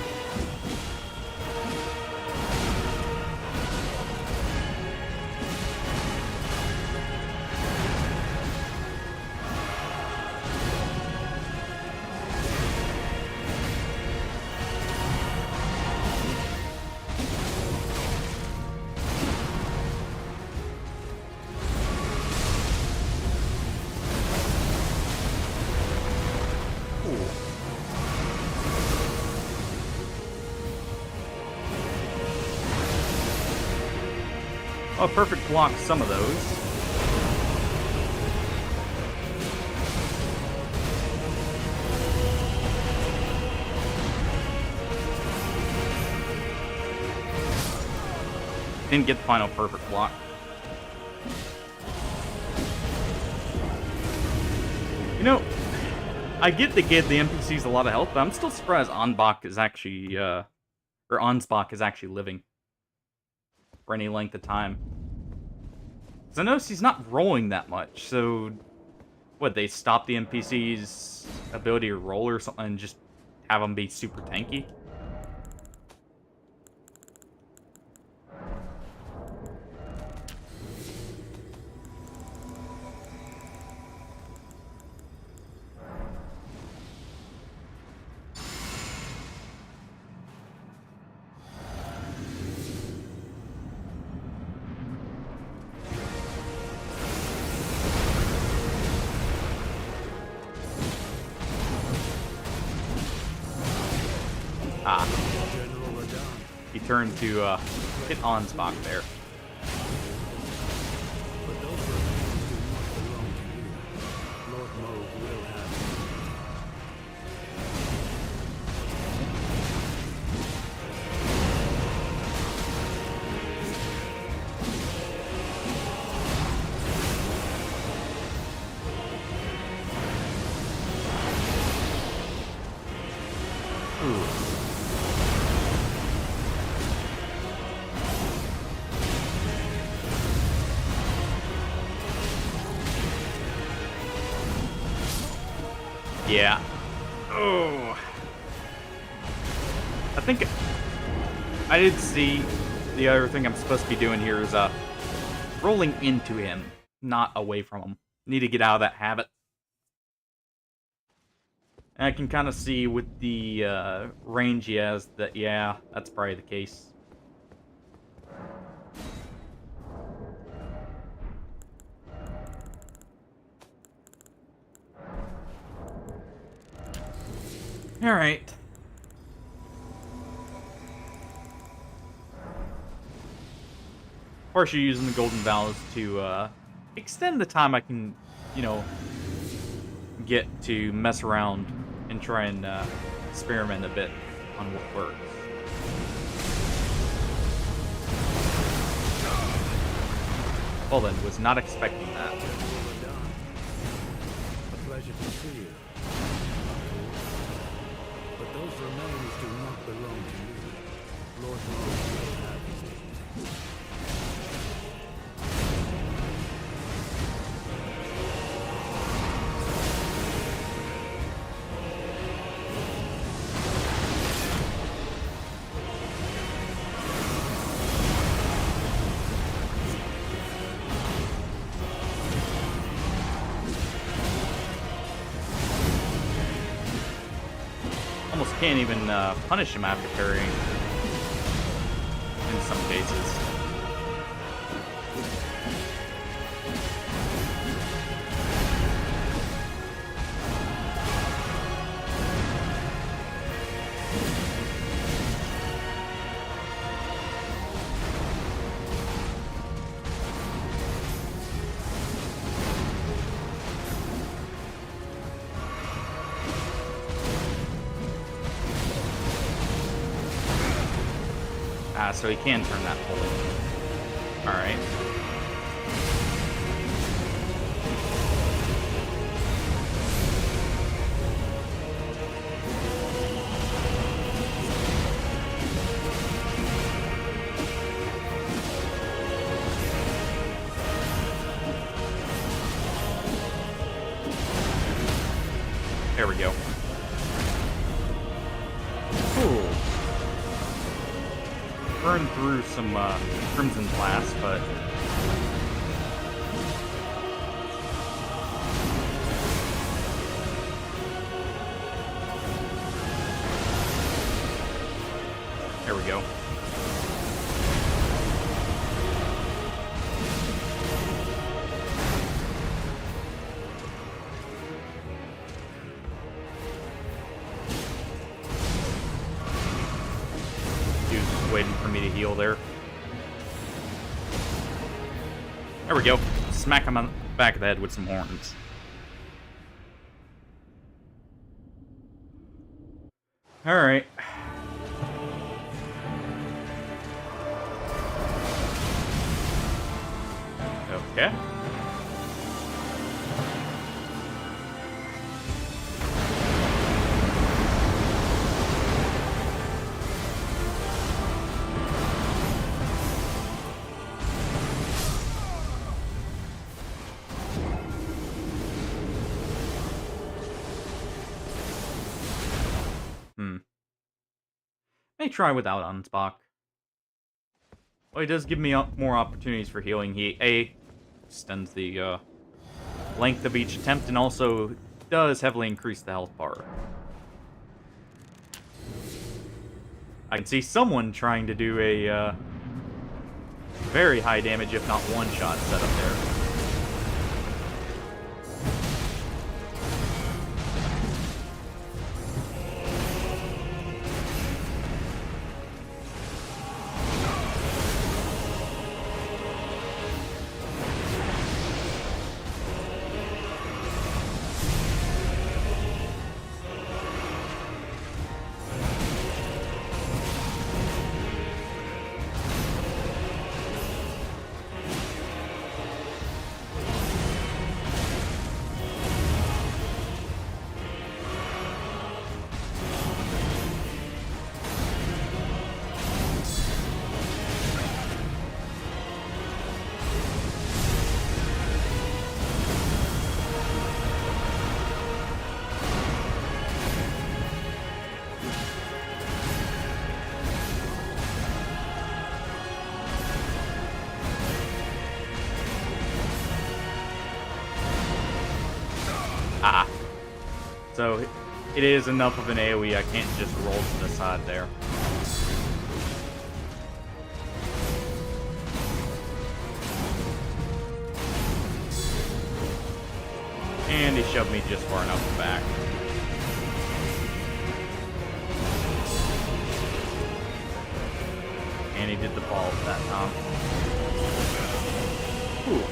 [SPEAKER 1] Oh, perfect block some of those. Didn't get the final perfect block. You know, I get to give the NPCs a lot of health, but I'm still surprised Ansbach is actually, living for any length of time. Because I noticed he's not rolling that much, so... what, they stop the NPC's ability to roll or something and just have them be super tanky? turn to hit Ansbach there.
[SPEAKER 3] But those remains do not belong to you. Lord Moog will have them.
[SPEAKER 1] Yeah. Oh. I think I did see the other thing I'm supposed to be doing here is rolling into him, not away from him. Need to get out of that habit. And I can kind of see with the range he has that, yeah, that's probably the case. Alright. Partially using the golden vows to extend the time I can, you know, get to mess around and try and experiment a bit on what works. Well then, was not expecting that.
[SPEAKER 3] A pleasure to see you. But those remains do not belong to you. Lord Moog will have his things.
[SPEAKER 1] Almost can't even punish him after parrying. In some cases. So he can turn that fully. Alright. There we go. Cool. Burn through some Crimson Blast, but there we go. Waiting for me to heal there. There we go. Smack him on the back of the head with some horns. Alright. Okay. May try without Ansbach. Well, he does give me more opportunities for healing. He extends the length of each attempt and also does heavily increase the health bar. I can see someone trying to do a very high damage, if not one-shot setup there. So it is enough of an AoE, I can't just roll to the side there. And he shoved me just far enough back. And he did the balls that time. Ooh.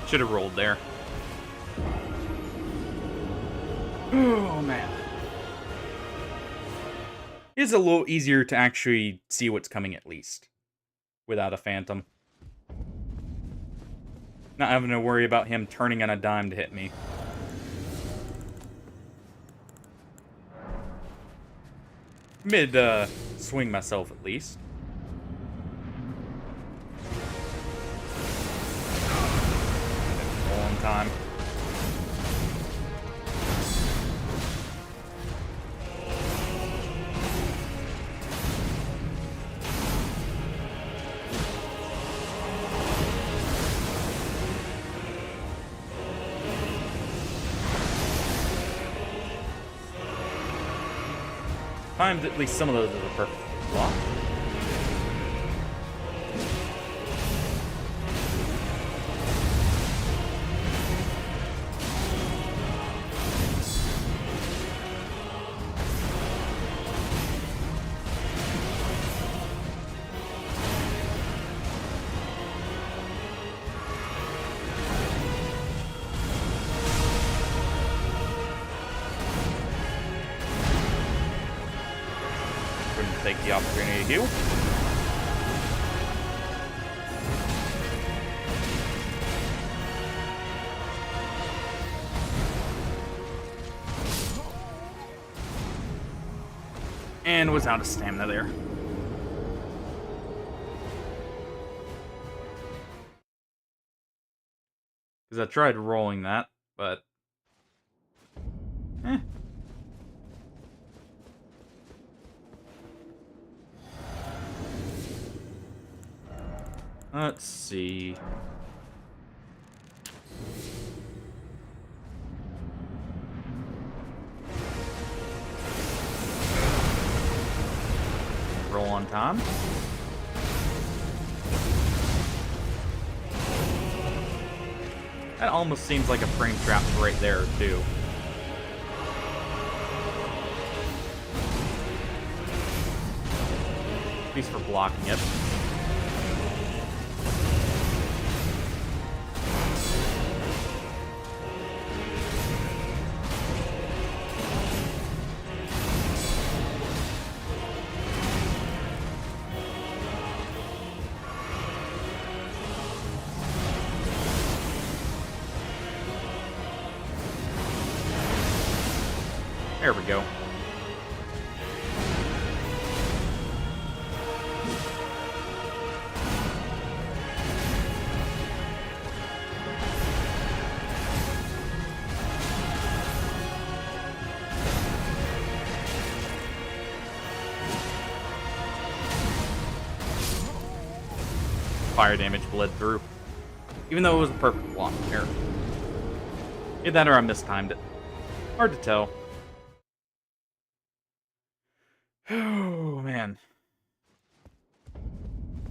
[SPEAKER 1] Should have rolled there. Oh, man. It is a little easier to actually see what's coming, at least. Without a phantom. Not having to worry about him turning on a dime to hit me. Swing myself, at least. A long time. Times at least some of those are the perfect block. Take the opportunity to heal. And was out of stamina there. Because I tried rolling that, but... Let's see. Roll on time. That almost seems like a frame trap right there, too. At least for blocking it. There we go. Fire damage bled through. Even though it was a perfect block here. Either that or I mistimed it. Hard to tell. Oh, man.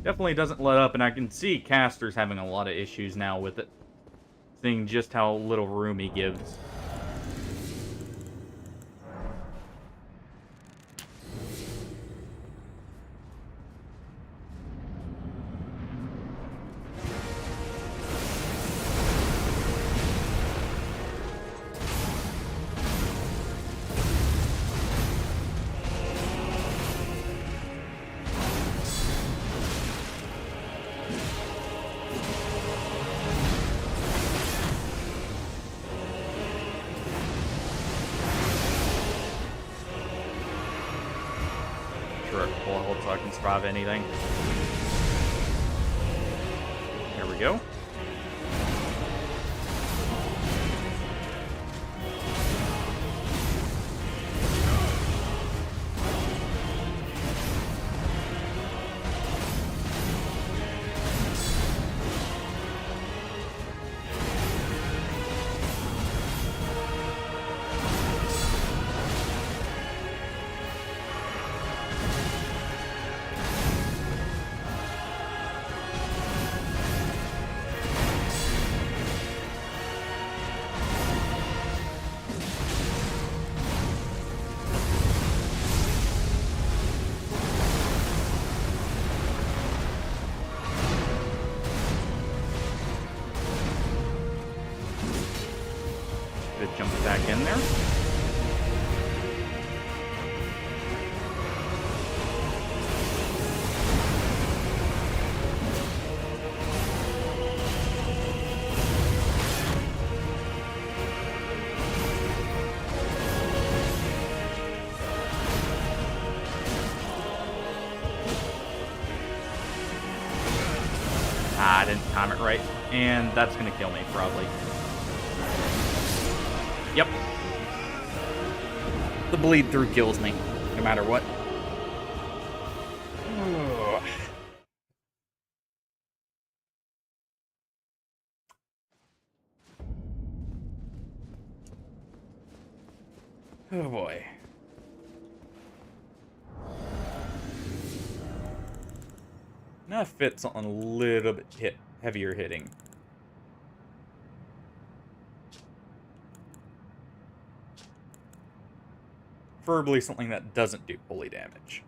[SPEAKER 1] Definitely doesn't let up, and I can see Caster's having a lot of issues now with it. Seeing just how little room he gives. Sure, full hold so I can survive anything. we go. Jump back in there. I didn't time it right, and that's gonna kill me probably. Yep. The bleed through kills me, no matter what. Oh boy. Now fit something a little bit heavier hitting. Preferably something that doesn't do bully damage.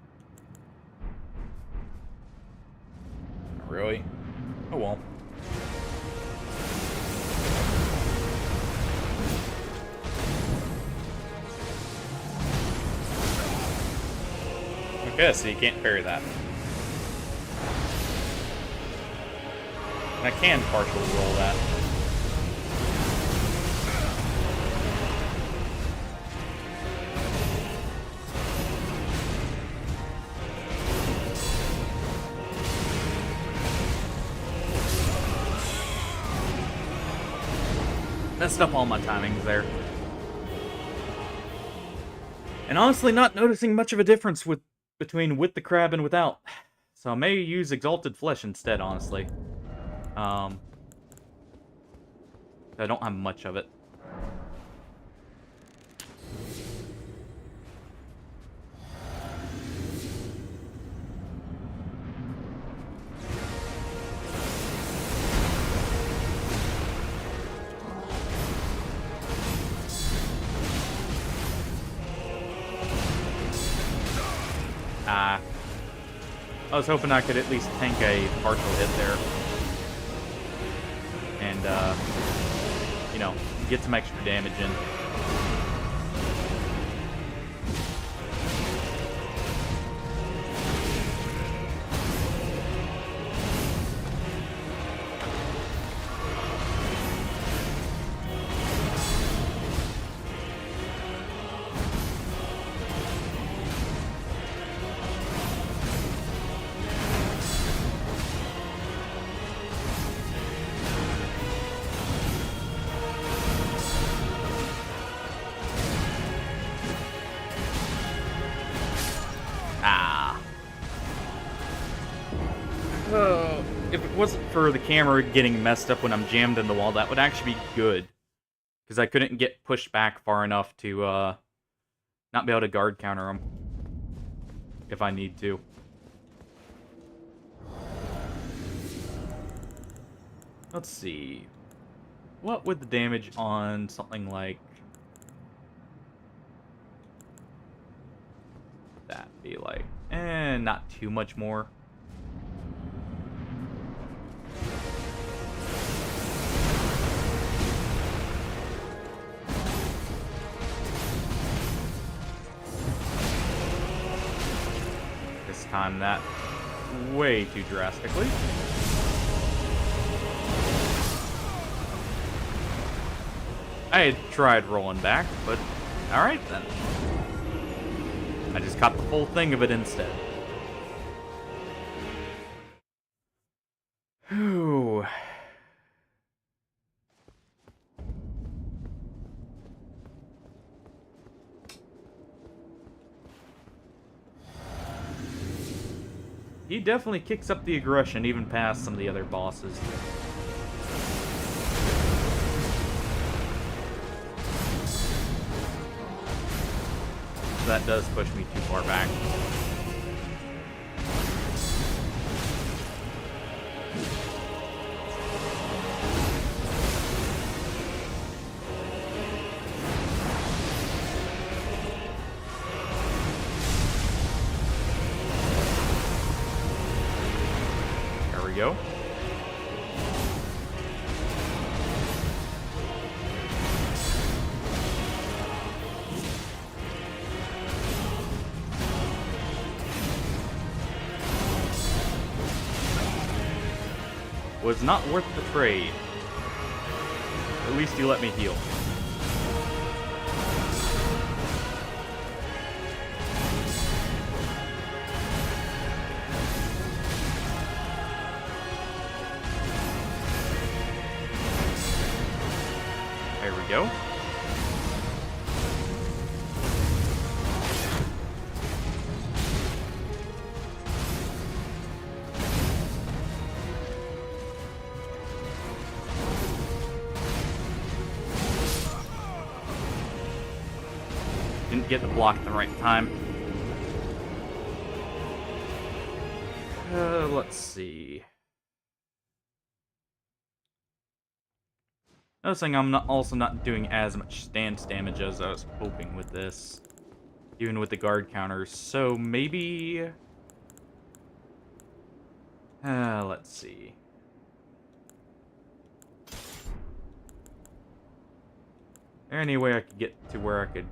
[SPEAKER 1] Really? Oh well. Okay, so you can't parry that. And I can partially roll that. Messed up all my timings there. And honestly, not noticing much of a difference between with the crab and without. So I may use Exalted Flesh instead, honestly. I don't have much of it. I was hoping I could at least tank a partial hit there. And, you know, get some extra damage in. If it wasn't for the camera getting messed up when I'm jammed in the wall, that would actually be good. Because I couldn't get pushed back far enough to not be able to guard counter them. If I need to. Let's see. What would the damage on something like that be like? Not too much more. This time that way too drastically. I had tried rolling back, but alright then. I just caught the full thing of it instead. Whew. he definitely kicks up the aggression even past some of the other bosses. That does push me too far back. There we go. Was not worth the trade. At least you let me heal. There we go. Didn't get the block at the right time. Let's see. Noticing I'm also not doing as much stance damage as I was hoping with this. Even with the guard counters. So maybe... let's see. Is there any way I could get to where I could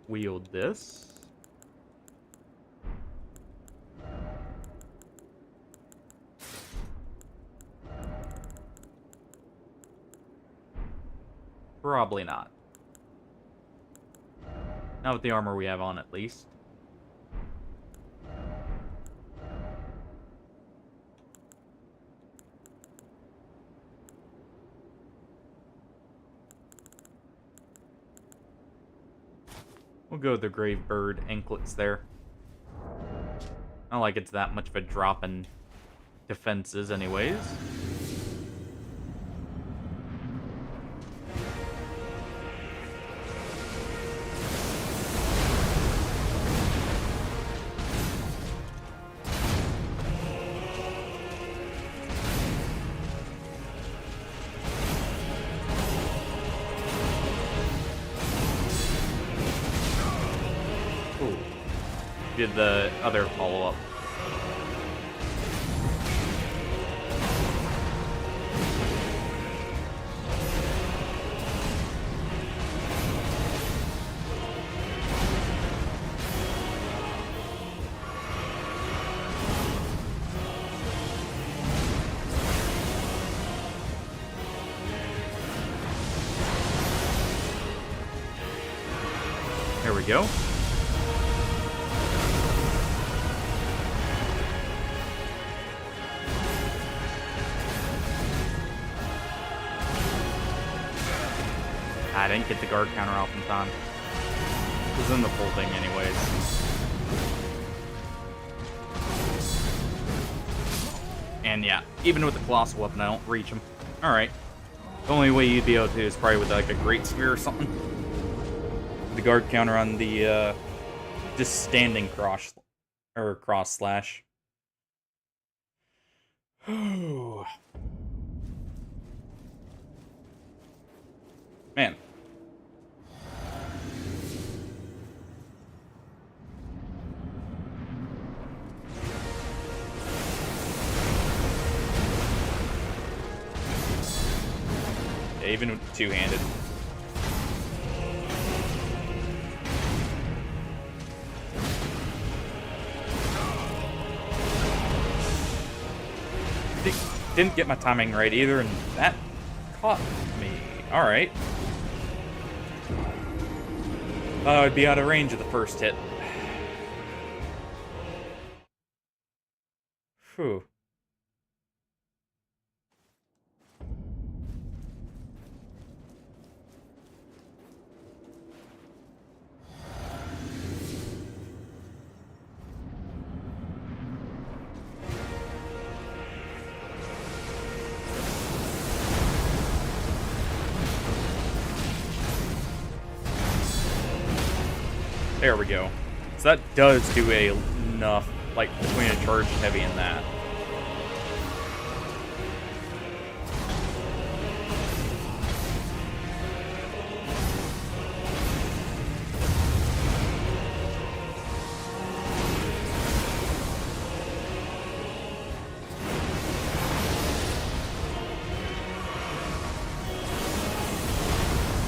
[SPEAKER 1] wield this? Probably not. Not with the armor we have on, at least. We'll go with the Grave Bird anklets there. Not like it's that much of a drop in defenses anyways. Did the other follow-up. There we go. I didn't get the guard counter off in time. It was in the full thing anyways. And yeah, even with the colossal weapon, I don't reach him. Alright. The only way you'd be able to is probably with like a great spear or something. The guard counter on the just standing cross slash. Man. Yeah, even with two-handed. Didn't get my timing right either, and that caught me. Alright. Thought I'd be out of range of the first hit. Phew. There we go. So that does do enough, like, between a charged heavy and that.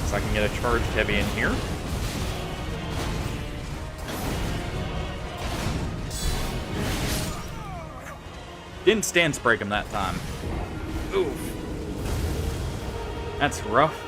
[SPEAKER 1] So I can get a charged heavy in here. Didn't stance break him that time. Oof. That's rough.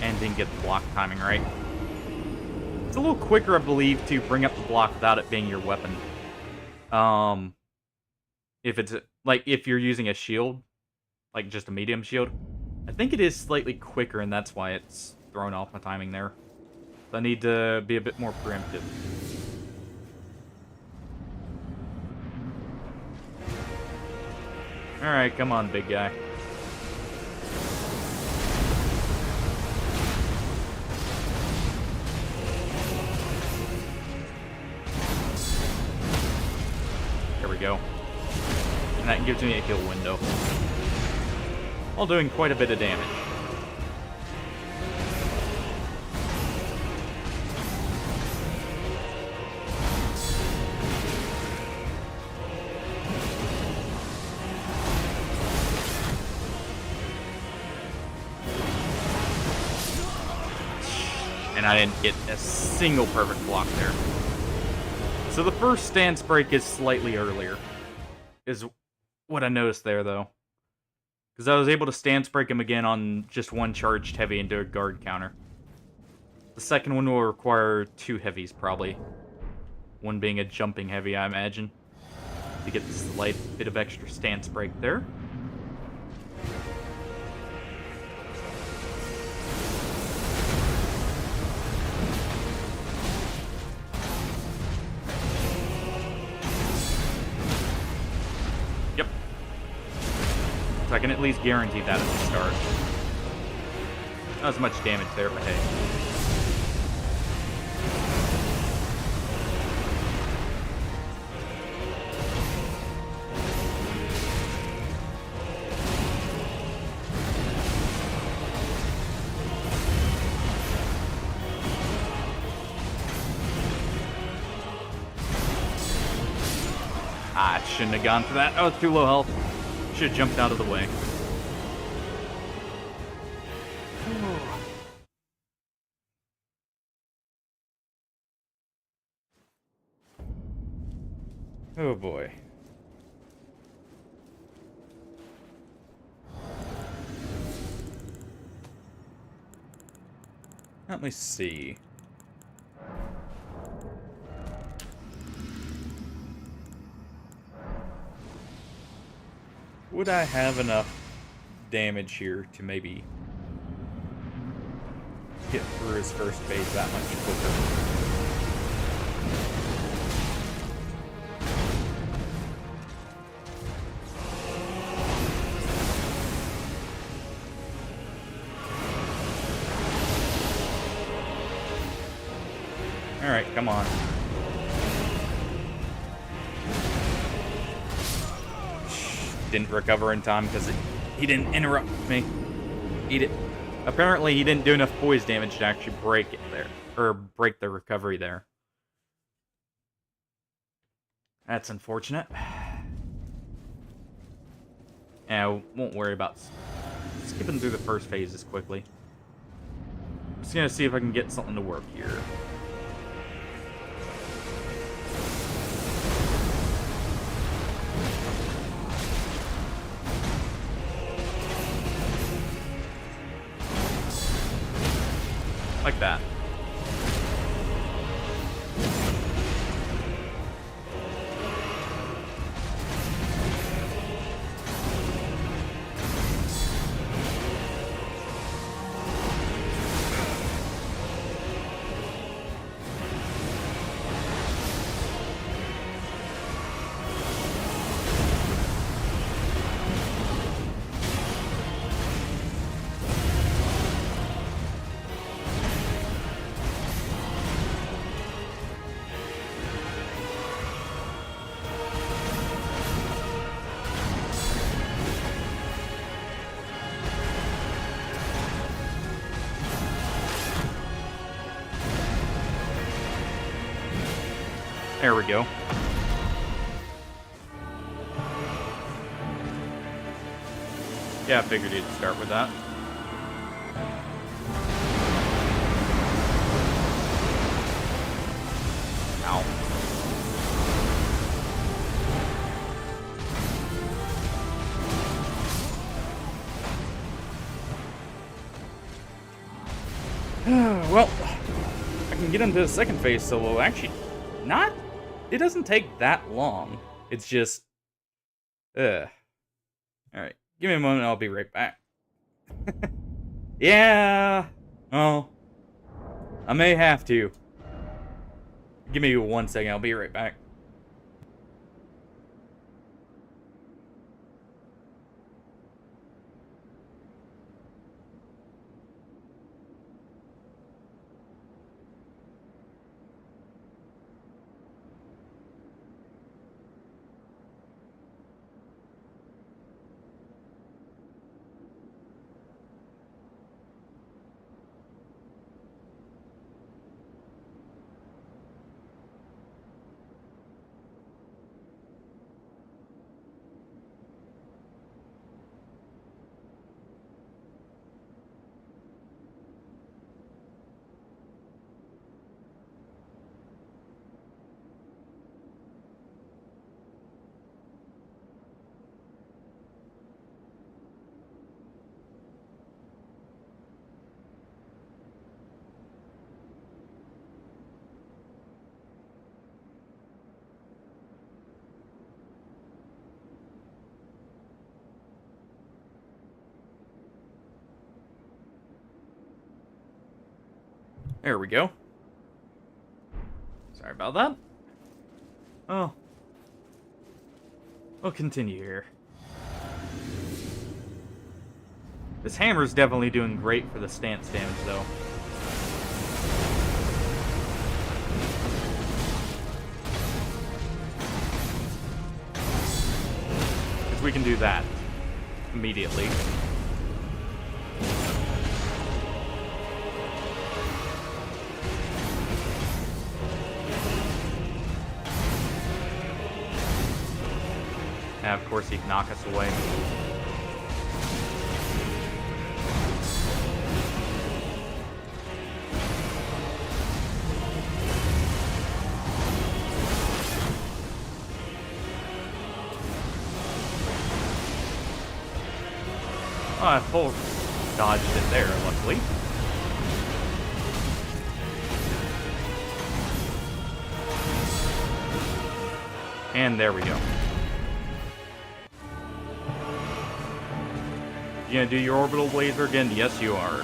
[SPEAKER 1] And didn't get the block timing right. It's a little quicker, I believe, to bring up the block without it being your weapon. If it's, like, if you're using a shield, like just a medium shield, I think it is slightly quicker, and that's why it's thrown off my timing there. So I need to be a bit more preemptive. Alright, come on, big guy. There we go. And that gives me a heal window. While doing quite a bit of damage. And I didn't get a single perfect block there. So the first stance break is slightly earlier, is what I noticed there, though. Because I was able to stance break him again on just one charged heavy into a guard counter. The second one will require 2 heavies, probably. One being a jumping heavy, I imagine, to get the slight bit of extra stance break there. So I can at least guarantee that at the start. Not as much damage there, but hey. Ah, I shouldn't have gone for that. Oh, it's too low health. Should have jumped out of the way. Oh boy. Let me see. Would I have enough damage here to maybe get through his first phase that much quicker? Alright, come on. Didn't recover in time because he didn't interrupt me. Apparently he didn't do enough poise damage to actually break it there, or break the recovery there. That's unfortunate. Yeah, I won't worry about skipping through the first phases quickly. I'm just gonna see if I can get something to work here. Like that. There we go. Yeah, I figured he'd start with that. Ow. Well, I can get into the second phase solo. Actually, not. It doesn't take that long. It's just, All right, give me a moment. I'll be right back. Yeah. Oh, I may have to. Give me 1 second. I'll be right back. There we go. Sorry about that. Oh. We'll continue here. This hammer's definitely doing great for the stance damage, though. Because we can do that immediately. And of course he can knock us away. Oh, I full dodged it there, luckily. And there we go. You gonna do your orbital laser again? Yes, you are.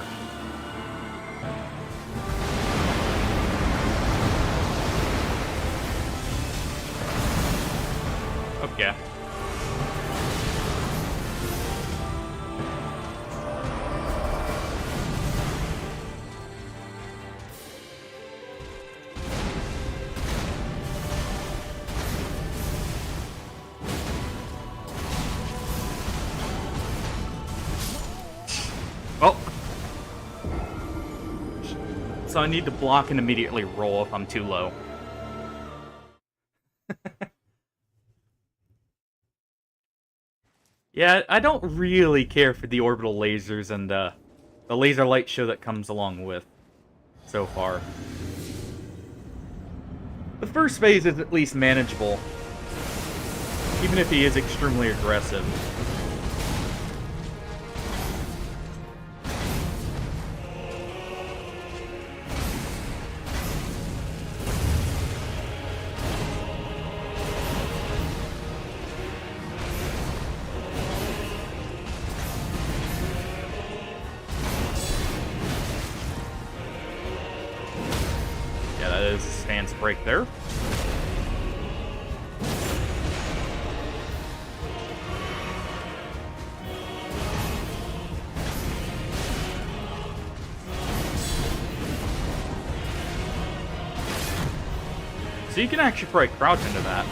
[SPEAKER 1] Okay. Oh. So I need to block and immediately roll if I'm too low. Yeah, I don't really care for the orbital lasers and the laser light show that comes along with so far. The first phase is at least manageable, even if he is extremely aggressive. That is a stance break there. So you can actually probably crouch into that.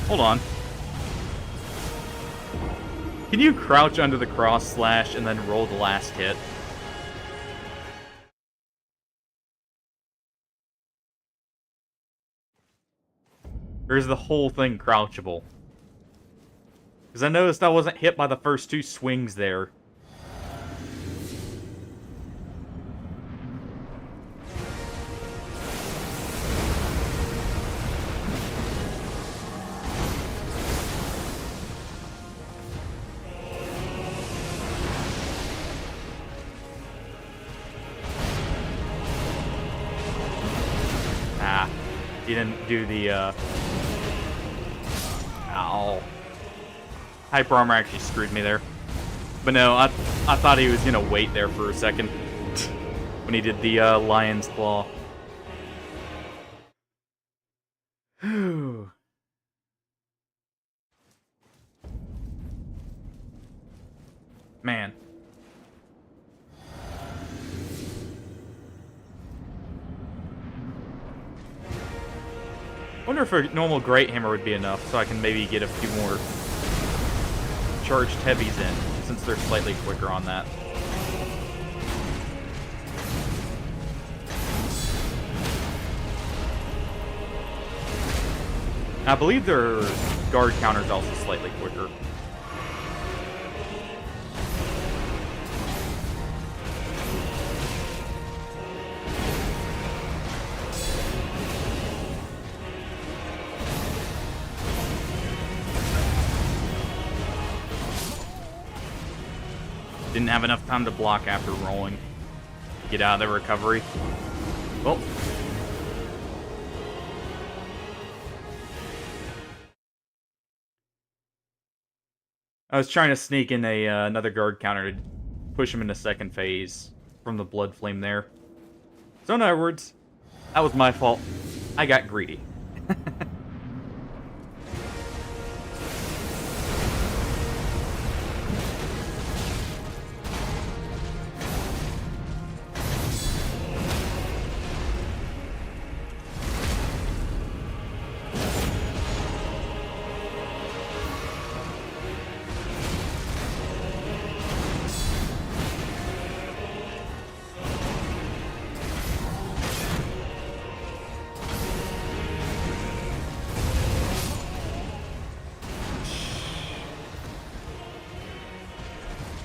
[SPEAKER 1] Hold on. Can you crouch under the cross slash and then roll the last hit? Or is the whole thing crouchable? Because I noticed I wasn't hit by the first 2 swings there. He didn't do the, Ow. Hyper Armor actually screwed me there. But no, I thought he was gonna wait there for a second. When he did the, Lion's Claw. Whew. Man. I wonder if a normal Great Hammer would be enough, so I can maybe get a few more charged heavies in, since they're slightly quicker on that. I believe their guard counter is also slightly quicker. Didn't have enough time to block after rolling. Get out of the recovery. Well. I was trying to sneak in another guard counter to push him into second phase from the blood flame there. So in other words, that was my fault. I got greedy.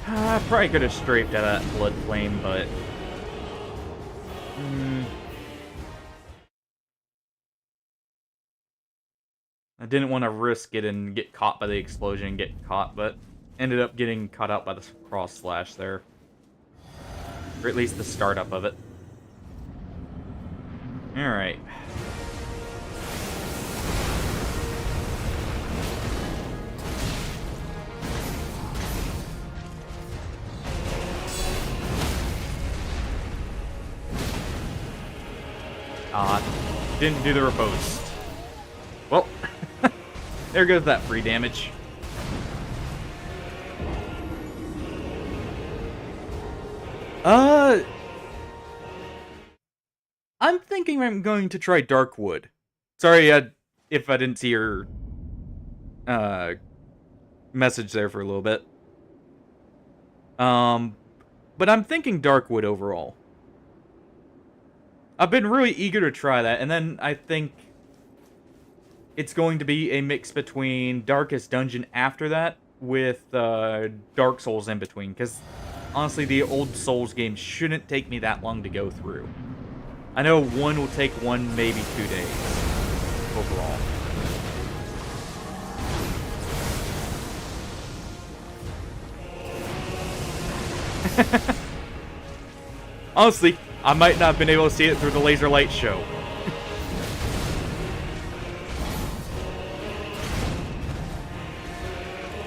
[SPEAKER 1] I probably could have strafed at that blood flame, but I didn't want to risk it and get caught by the explosion and get caught, but ended up getting caught out by the cross slash there. Or at least the startup of it. Alright. Didn't do the riposte. Well, there goes that free damage. I'm thinking I'm going to try Darkwood. Sorry, if I didn't see your message there for a little bit. But I'm thinking Darkwood overall. I've been really eager to try that, and then I think it's going to be a mix between Darkest Dungeon after that with Dark Souls in between, because honestly, the old Souls games shouldn't take me that long to go through. I know one will take 1, maybe 2 days overall. Honestly, I might not have been able to see it through the laser light show.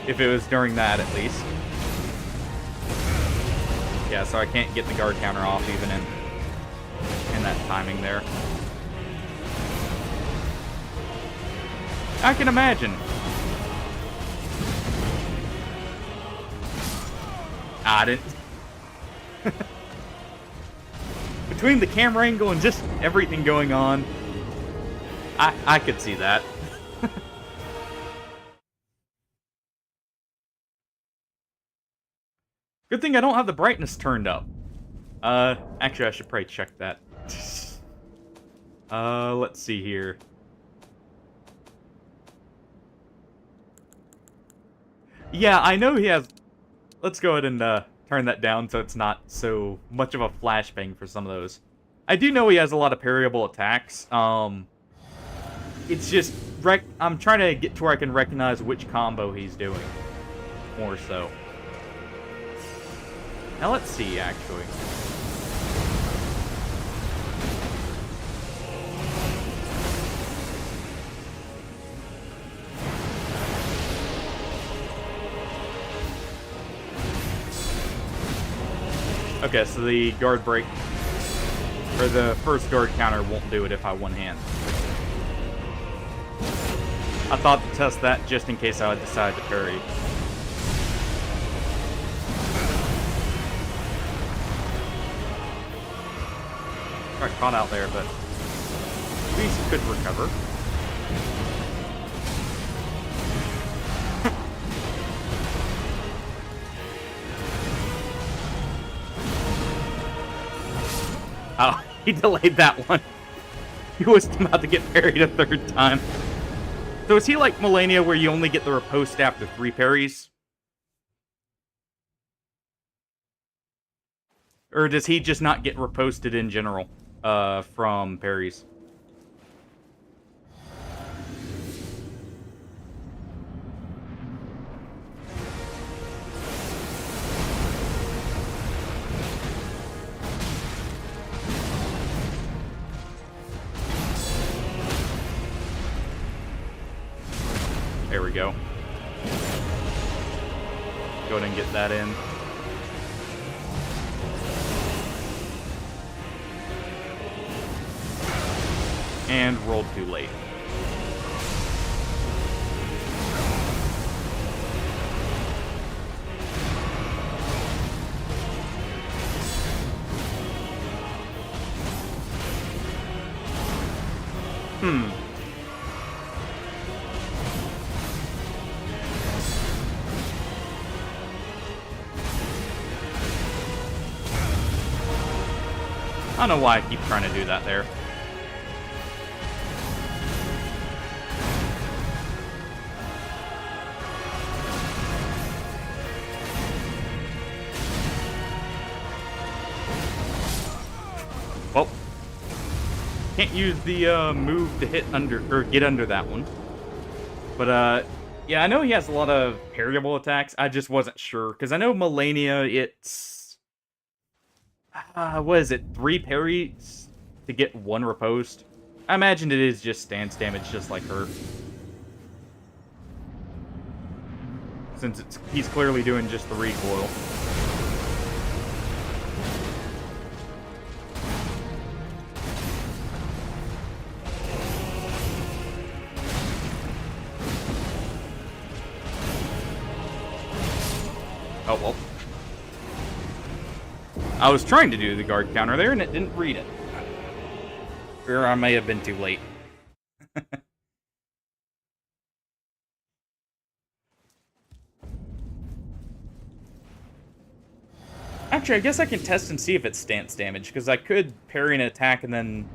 [SPEAKER 1] If it was during that, at least. Yeah, so I can't get the guard counter off even in. And that timing there. I can imagine. I didn't. Between the camera angle and just everything going on, I could see that. Good thing I don't have the brightness turned up. Actually, I should probably check that. Let's see here. Yeah, I know he has... Let's go ahead and, turn that down so it's not so much of a flashbang for some of those. I do know he has a lot of parryable attacks. It's just... I'm trying to get to where I can recognize which combo he's doing. More so. Now let's see, actually. Okay, so the guard break, or the first guard counter won't do it if I one-hand. I thought to test that just in case I would decide to parry. Got caught out there, but at least could recover. Oh, he delayed that one. He was about to get parried a third time. So is he like Melania where you only get the riposte after 3 parries? Or does he just not get riposted in general from parries? There we go. Go ahead and get that in. And rolled too late. I don't know why I keep trying to do that there. Well, can't use the move to hit under or get under that one. But yeah, I know he has a lot of parryable attacks. I just wasn't sure because I know Melania, it's what is it? 3 parries to get 1 riposte. I imagine it is just stance damage, just like her. Since he's clearly doing just the recoil. Oh, well. I was trying to do the guard counter there, and it didn't read it. Or I may have been too late. Actually, I guess I can test and see if it's stance damage, because I could parry an attack and then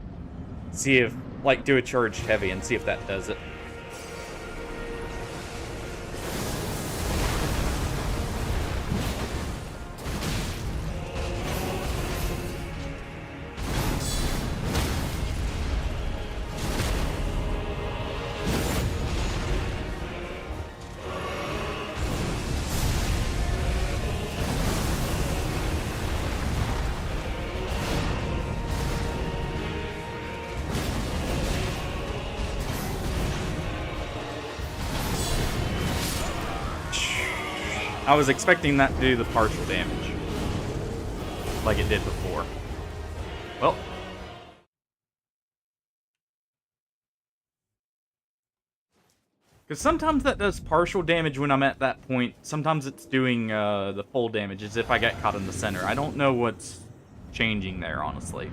[SPEAKER 1] see if, like, do a charged heavy and see if that does it. I was expecting that to do the partial damage, like it did before. Well, Because sometimes that does partial damage when I'm at that point. Sometimes it's doing the full damage, as if I got caught in the center. I don't know what's changing there, honestly.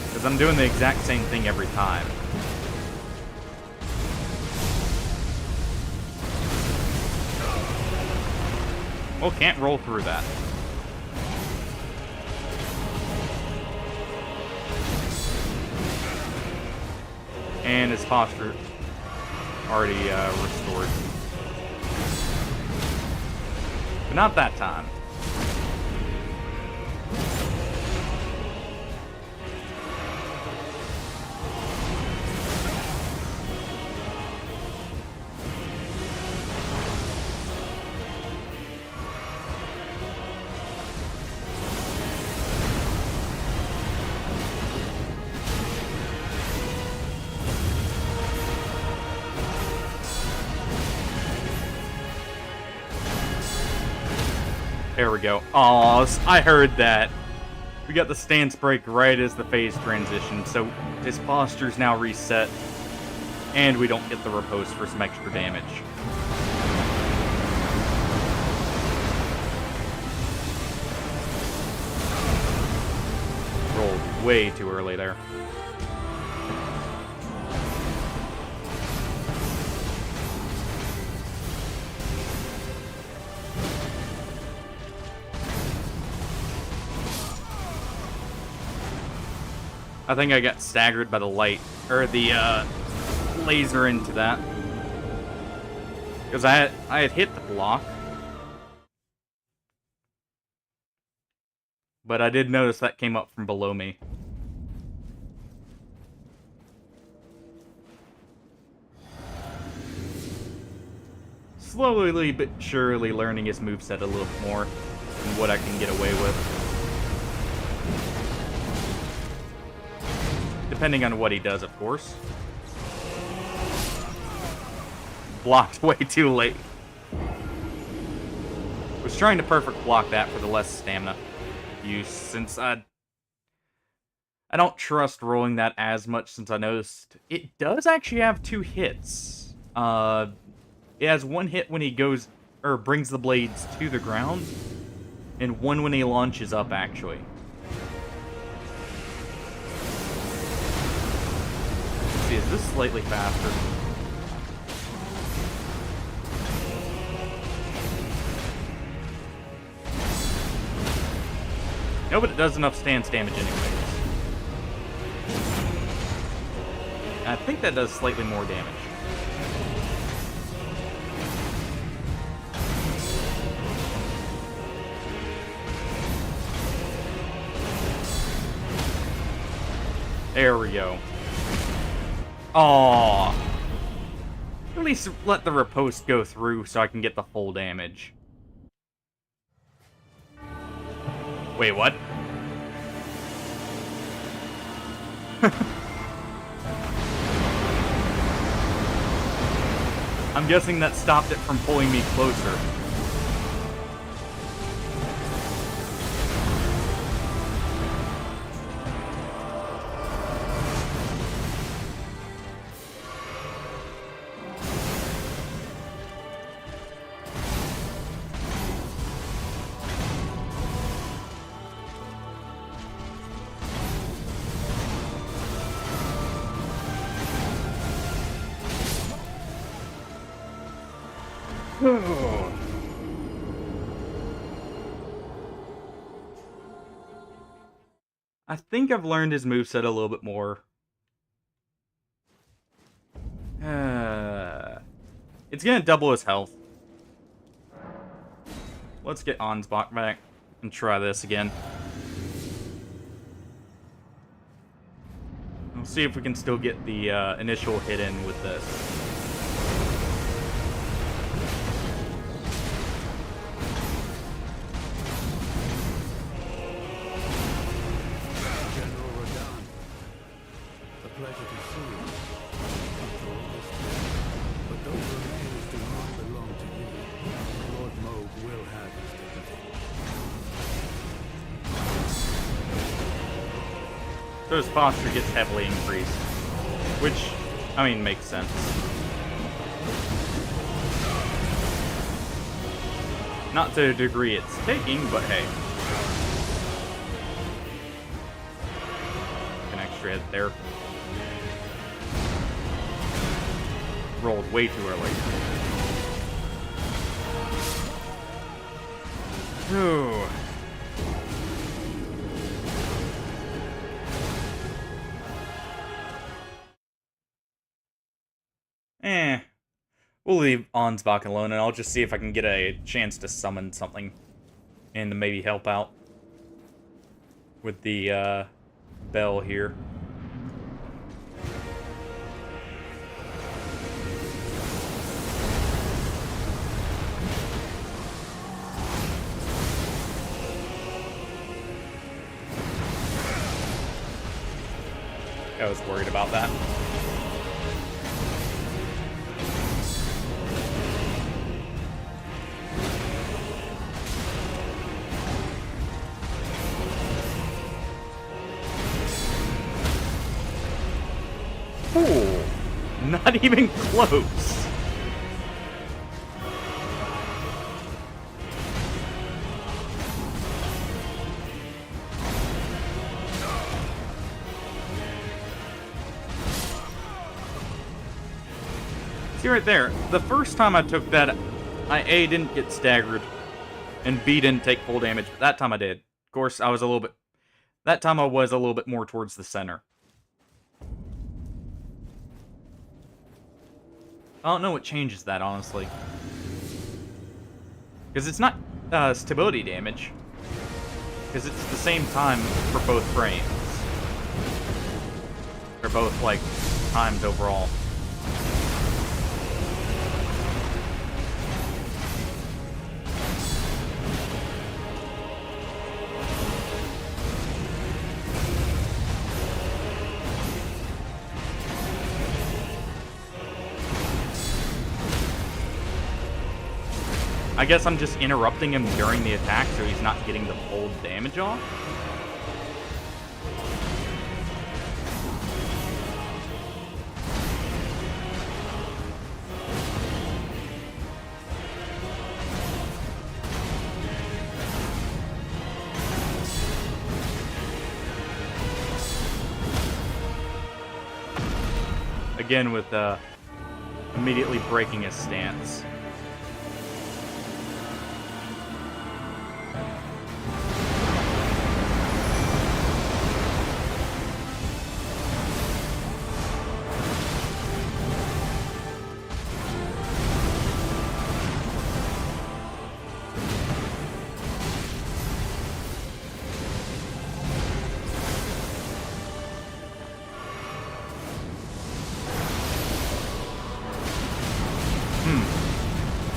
[SPEAKER 1] Because I'm doing the exact same thing every time. Well, can't roll through that. And his posture already restored. But not that time. There we go. Aw, I heard that. We got the stance break right as the phase transition, so his posture's now reset, and we don't get the riposte for some extra damage. Rolled way too early there. I think I got staggered by the light, or the laser into that. Because I had hit the block. But I did notice that came up from below me. Slowly but surely learning his moveset a little bit more and what I can get away with. Depending on what he does, of course. Blocked way too late. Was trying to perfect block that for the less stamina use, since I don't trust rolling that as much, since I noticed it does actually have 2 hits. It has 1 hit when he goes, or brings the blades to the ground, and 1 when he launches up, actually. Is this slightly faster? No, but it does enough stance damage anyways. I think that does slightly more damage. There we go. Aww. At least let the riposte go through so I can get the full damage. Wait, what? I'm guessing that stopped it from pulling me closer. I think I've learned his moveset a little bit more. It's gonna double his health. Let's get Ansbach back and try this again. We'll see if we can still get the initial hit in with this. So his posture gets heavily increased, which I mean, makes sense. Not to the degree it's taking, but hey. An extra hit there. Rolled way too early. Ooh. We'll leave Ansbach alone, and I'll just see if I can get a chance to summon something and to maybe help out with the bell here. I was worried about that. Ooh, not even close. See right there, the first time I took that, I A, didn't get staggered, and B, didn't take full damage, but that time I did. Of course, I was a little bit, that time I was a little bit more towards the center. I don't know what changes that, honestly. Because it's not stability damage. Because it's the same time for both frames. They're both, like, timed overall. I guess I'm just interrupting him during the attack so he's not getting the full damage off. Again with immediately breaking his stance.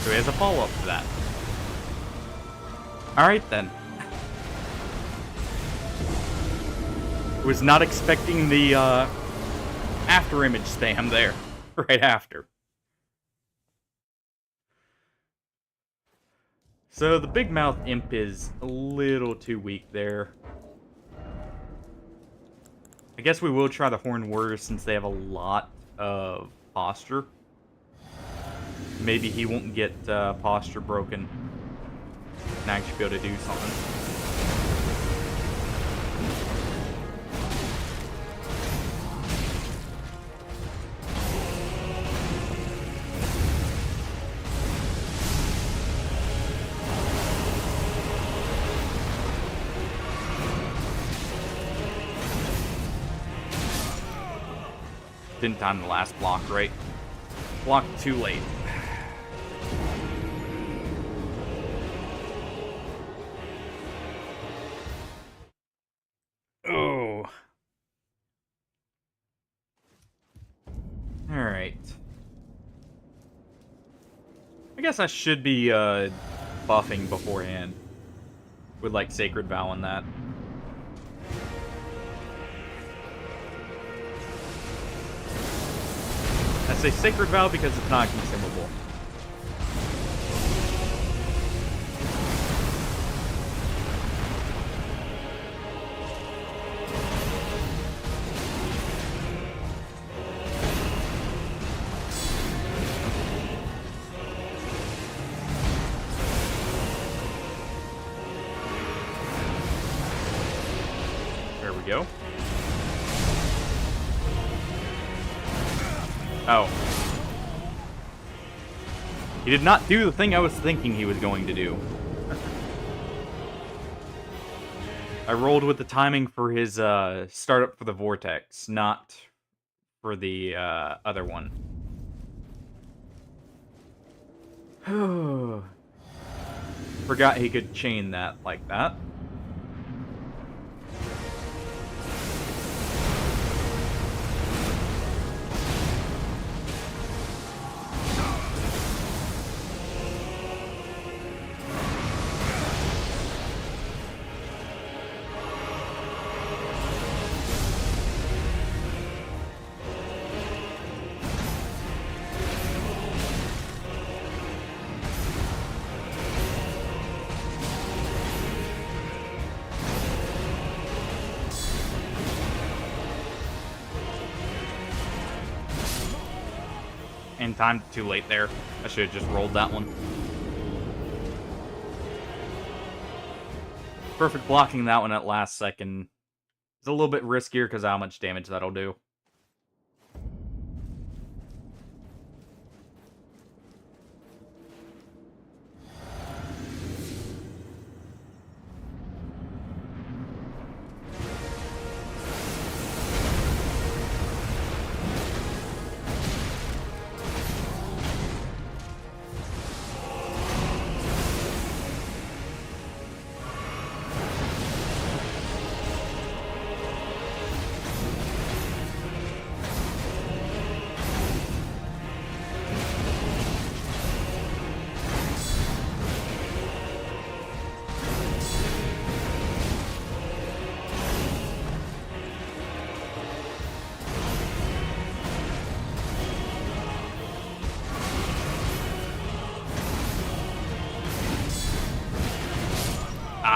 [SPEAKER 1] So he has a follow-up to that. Alright then. Was not expecting the after image spam there. Right after. So the big mouth imp is a little too weak there. I guess we will try the horned warrior since they have a lot of posture. Maybe he won't get posture broken and actually be able to do something. Didn't time the last block right. Blocked too late. Oh. Alright. I guess I should be buffing beforehand. With like Sacred Vow and that. I say Sacred Vow because it's not consumable. we go. Oh. He did not do the thing I was thinking he was going to do. I rolled with the timing for his startup for the vortex, not for the other one. Forgot he could chain that like that. And time too late there. I should have just rolled that one. Perfect blocking that one at last second. It's a little bit riskier because of how much damage that'll do.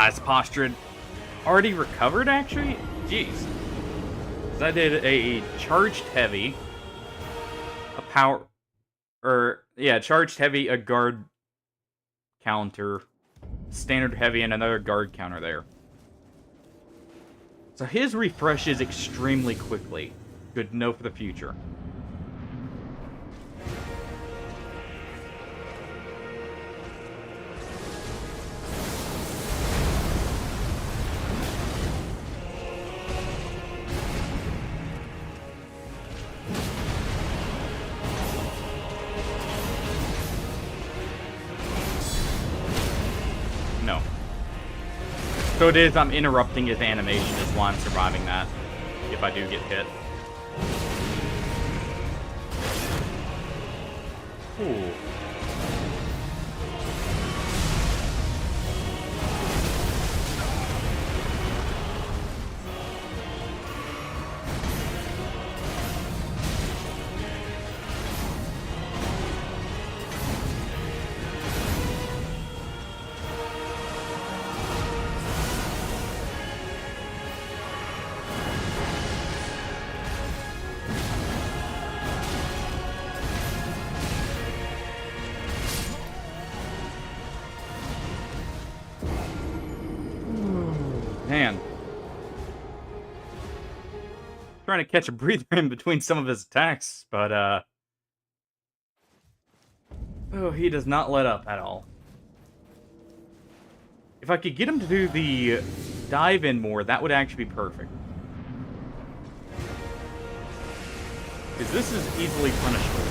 [SPEAKER 1] It's postured. Already recovered, actually? Jeez. 'Cause I did a charged heavy, a power... charged heavy, a guard counter, standard heavy, and another guard counter there. So his refreshes extremely quickly. Good to know for the future. So it is, I'm interrupting his animation is why I'm surviving that, if I do get hit. Ooh. Man. Trying to catch a breather in between some of his attacks, but, oh, he does not let up at all. If I could get him to do the dive in more, that would actually be perfect. Because this is easily punishable.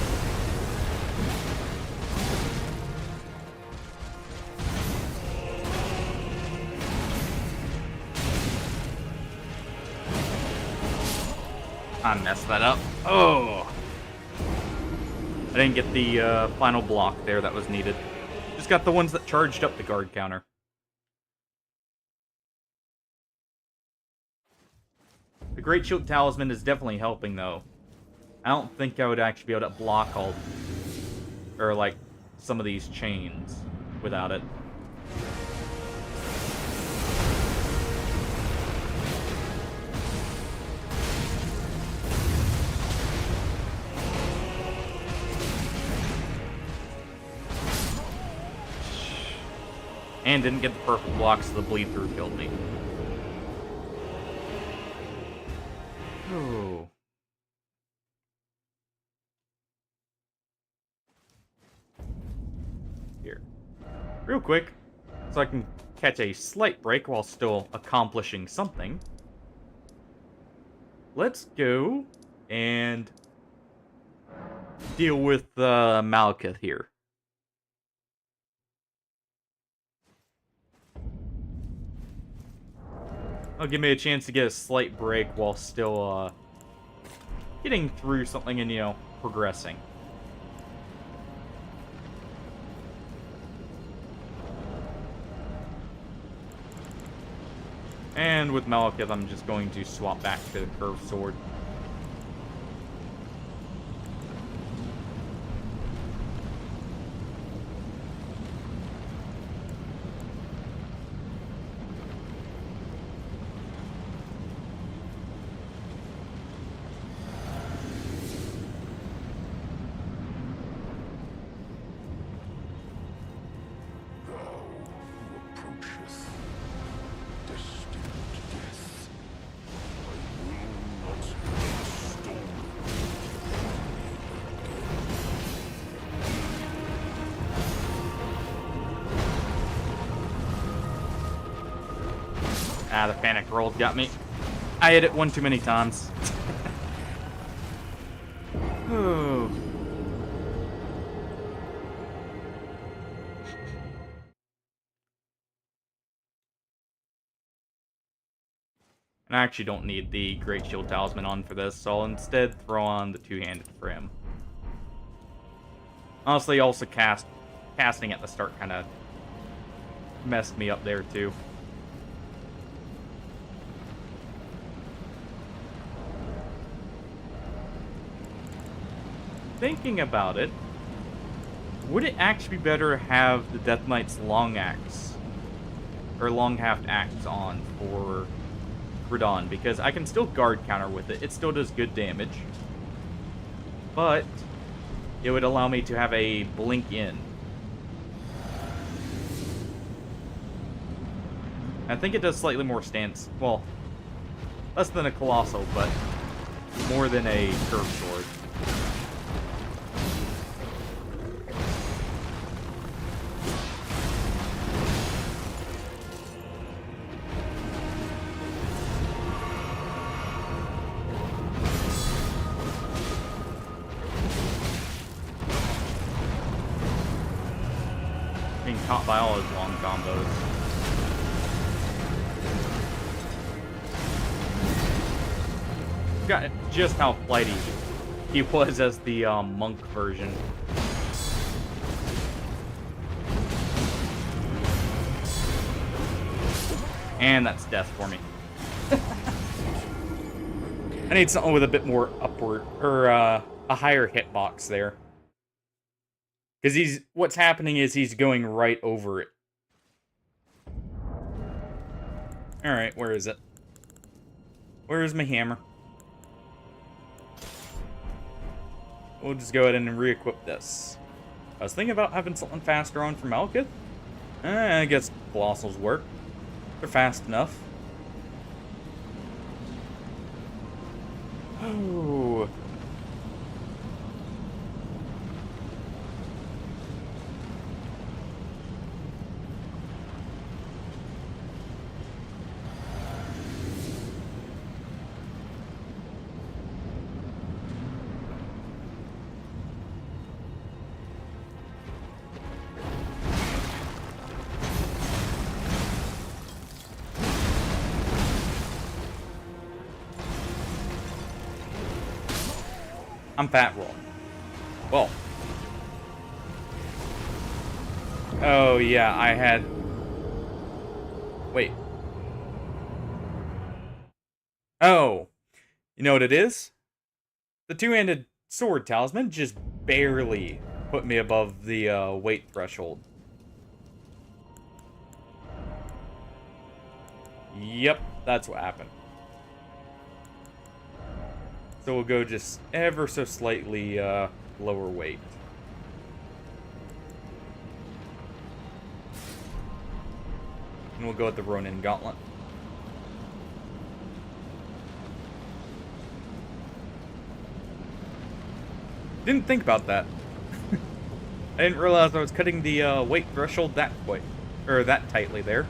[SPEAKER 1] I messed that up. Oh! I didn't get the final block there that was needed. Just got the ones that charged up the guard counter. The Great Shield Talisman is definitely helping, though. I don't think I would actually be able to block all... or, like, some of these chains without it. And didn't get the perfect block, so the bleed through killed me. Oh. Here. Real quick, so I can catch a slight break while still accomplishing something. Let's go and deal with Malekith here. It'll give me a chance to get a slight break while still getting through something and, progressing. And with Malekith, I'm just going to swap back to the curved sword. Ah, the panic rolls got me. I hit it one too many times. Ooh. And I actually don't need the Great Shield Talisman on for this, so I'll instead throw on the two-handed for him. Honestly, also casting at the start kind of messed me up there too. Thinking about it, would it actually be better to have the Death Knight's long axe or long-haft axe on for Radon? Because I can still guard counter with it. It still does good damage, but it would allow me to have a blink in. I think it does slightly more stance. Well, less than a Colossal, but more than a curved sword. Being caught by all his long combos. Forgot just how flighty he was as the monk version. And that's death for me. I need something with a bit more upward, or a higher hitbox there. Because what's happening is he's going right over it. Alright, where is it? Where is my hammer? We'll just go ahead and re-equip this. I was thinking about having something faster on for Malekith. I guess Colossals work. They're fast enough. Oh. I'm fat roll. Well. Oh, yeah, I had... Wait. Oh. You know what it is? The two-handed sword talisman just barely put me above the weight threshold. Yep, that's what happened. So we'll go just ever so slightly lower weight. And we'll go with the Ronin Gauntlet. Didn't think about that. I didn't realize I was cutting the weight threshold that quick, or that tightly there.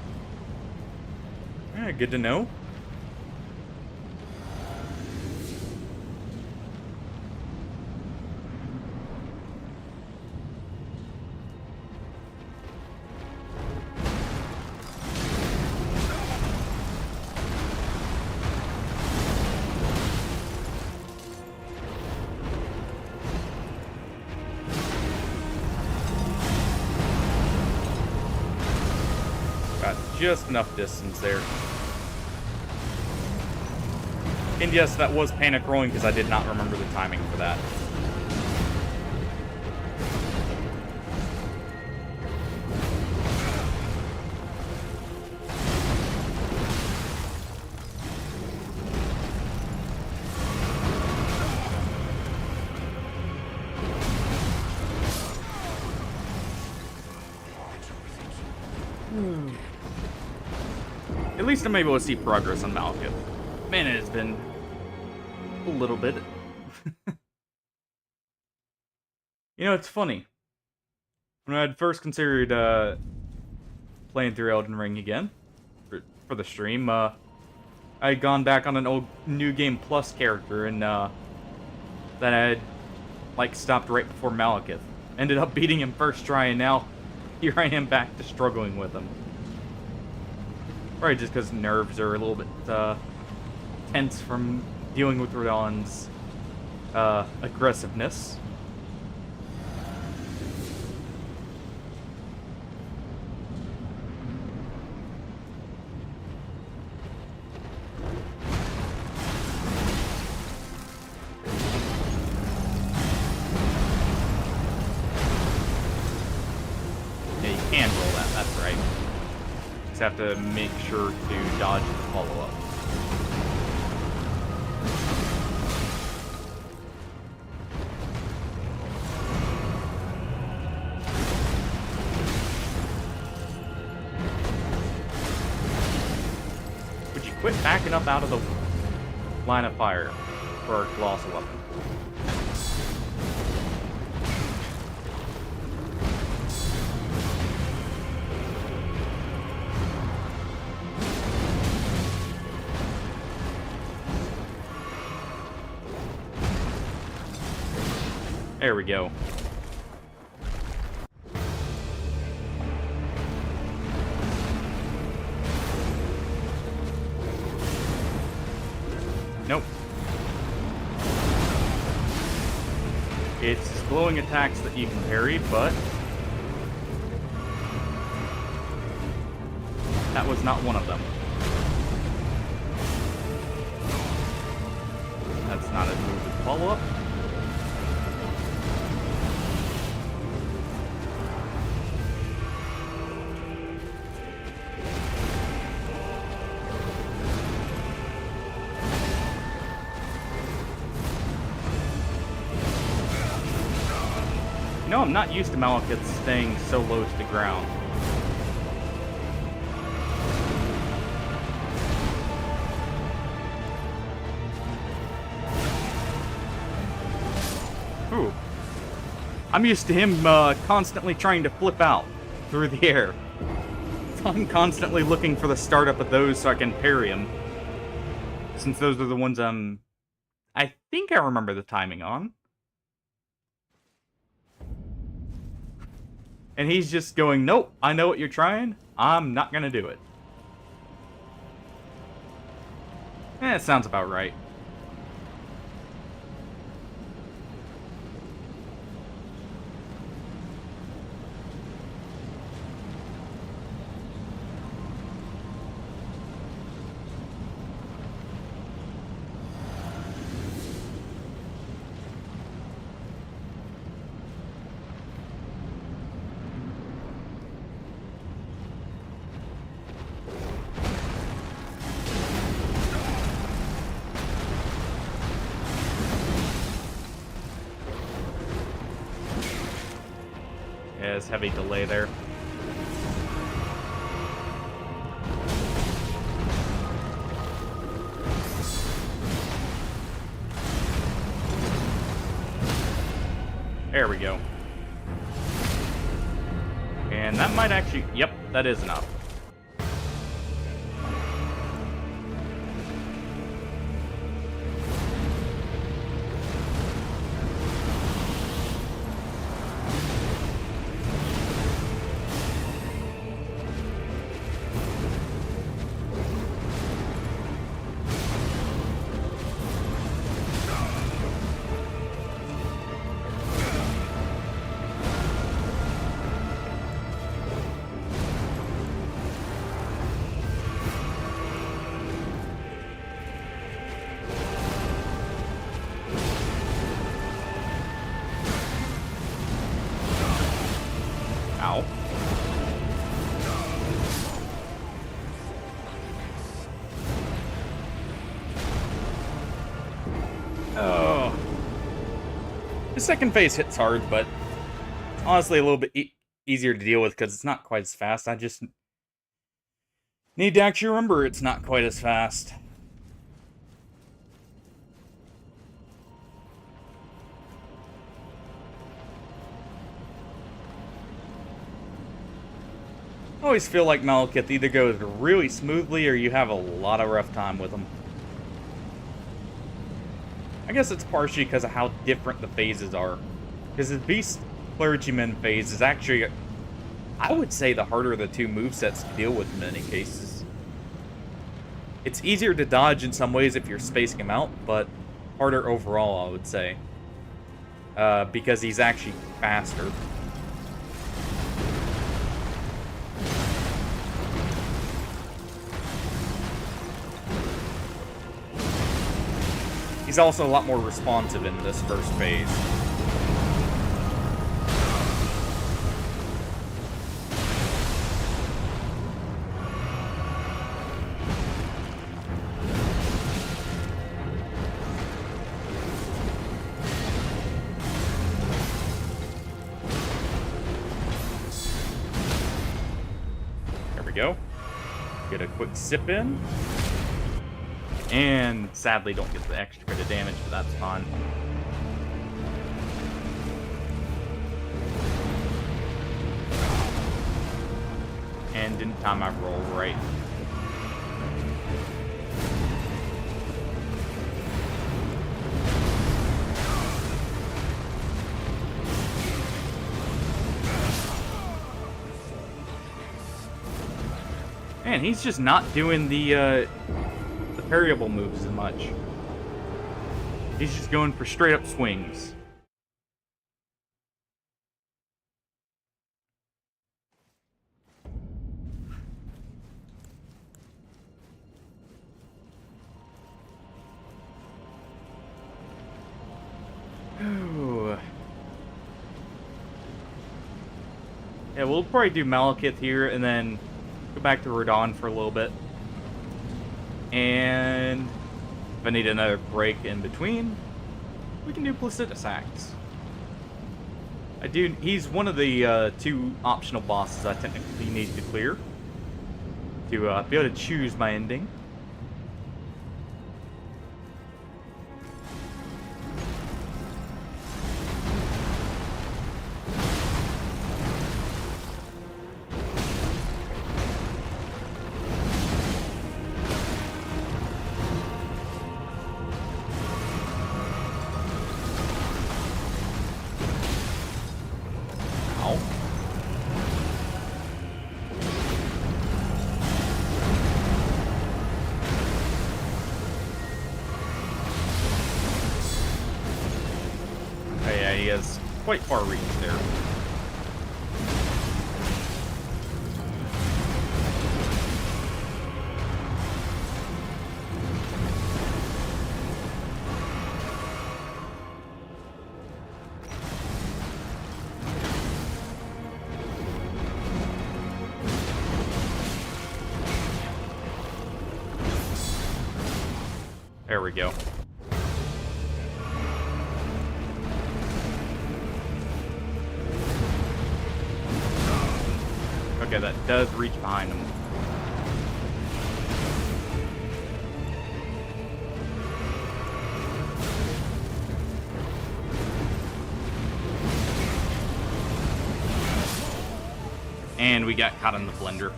[SPEAKER 1] Yeah, good to know. Just enough distance there. And yes, that was panic rolling because I did not remember the timing for that. At least I'm able to see progress on Malekith. Man, it has been a little bit. You know, it's funny. When I had first considered playing through Elden Ring again for the stream, I had gone back on an old New Game Plus character, and that I had like stopped right before Malekith. Ended up beating him first try, and now here I am back to struggling with him. Probably just because nerves are a little bit tense from dealing with Radahn's aggressiveness. Yeah, you can roll that, that's right. Just have to make sure to dodge the follow-up. Would you quit backing up out of the line of fire for a colossal weapon? There we go. Nope. It's glowing attacks that you can parry, but that was not one of them. That's not a move with follow-up. You know, I'm not used to Malekith staying so low to the ground. Ooh. I'm used to him constantly trying to flip out through the air. So I'm constantly looking for the startup of those so I can parry him. Since those are the ones I think I remember the timing on. And he's just going, nope, I know what you're trying. I'm not gonna do it. It sounds about right. Yeah, there's heavy delay there. we go. And that might actually... Yep, that is enough. Ow. Oh. The second phase hits hard, but honestly a little bit easier to deal with because it's not quite as fast. I just need to actually remember it's not quite as fast. I always feel like Malekith either goes really smoothly or you have a lot of rough time with him. I guess it's partially because of how different the phases are. Because the Beast Clergyman phase is actually, I would say, the harder of the two movesets to deal with in many cases. It's easier to dodge in some ways if you're spacing him out, but harder overall, I would say. Because he's actually faster. He's also a lot more responsive in this first phase. There we go. Get a quick sip in. And sadly don't get the extra crit of damage, but that's fine. And didn't time my roll right. Man, he's just not doing the variable moves as much. He's just going for straight up swings. Ooh. Yeah, we'll probably do Malekith here and then go back to Radahn for a little bit. And if I need another break in between, we can do Placidus Axe. He's one of the two optional bosses I technically need to clear to be able to choose my ending. He has quite far reach there. There we go. Okay, that does reach behind him. And we got caught in the blender.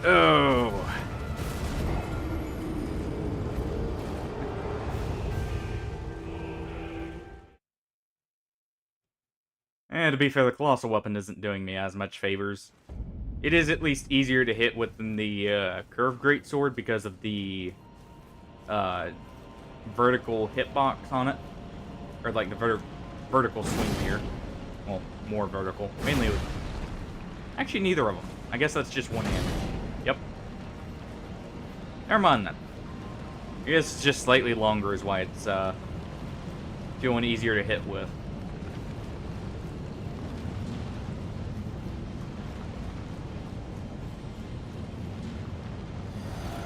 [SPEAKER 1] Oh. And to be fair, the Colossal Weapon isn't doing me as much favors. It is at least easier to hit with than the Curved Greatsword because of the vertical hitbox on it. Or like the vertical swing here. Well, more vertical. Mainly with... Actually, neither of them. I guess that's just one hand. Yep. Never mind then. I guess it's just slightly longer is why it's feeling easier to hit with.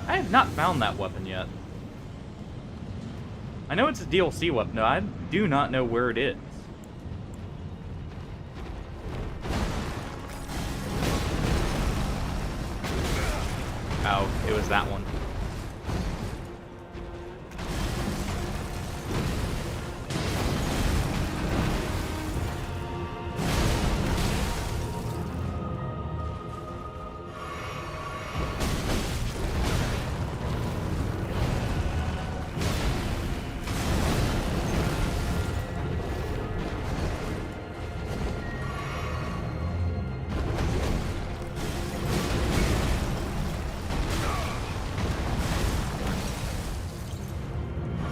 [SPEAKER 1] I have not found that weapon yet. I know it's a DLC weapon, though. I do not know where it is. Oh, it was that one.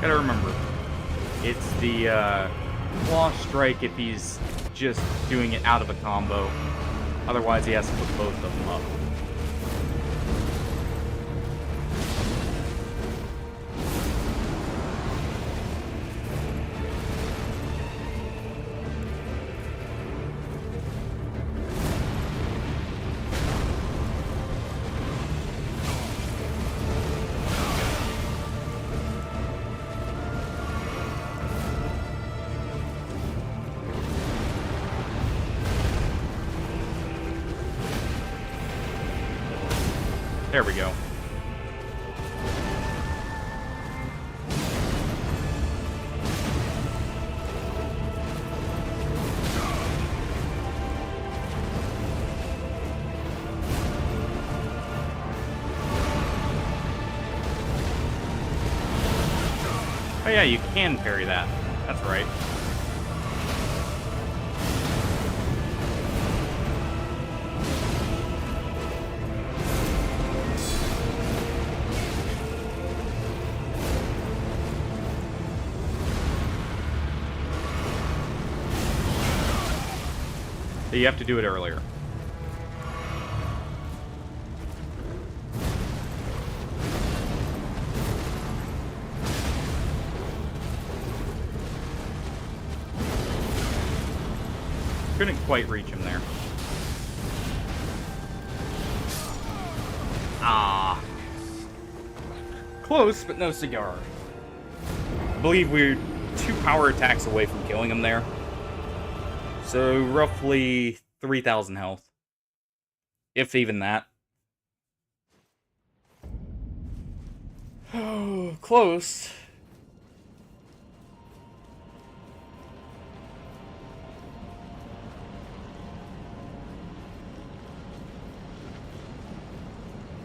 [SPEAKER 1] Gotta remember, it's the Claw Strike if he's just doing it out of a combo. Otherwise, he has to put both of them up. There we go. Oh yeah, you can parry that. That's right. You have to do it earlier. Couldn't quite reach him there. Ah. Close, but no cigar. I believe we're 2 power attacks away from killing him there. So, roughly 3,000 health. If even that. Oh, close.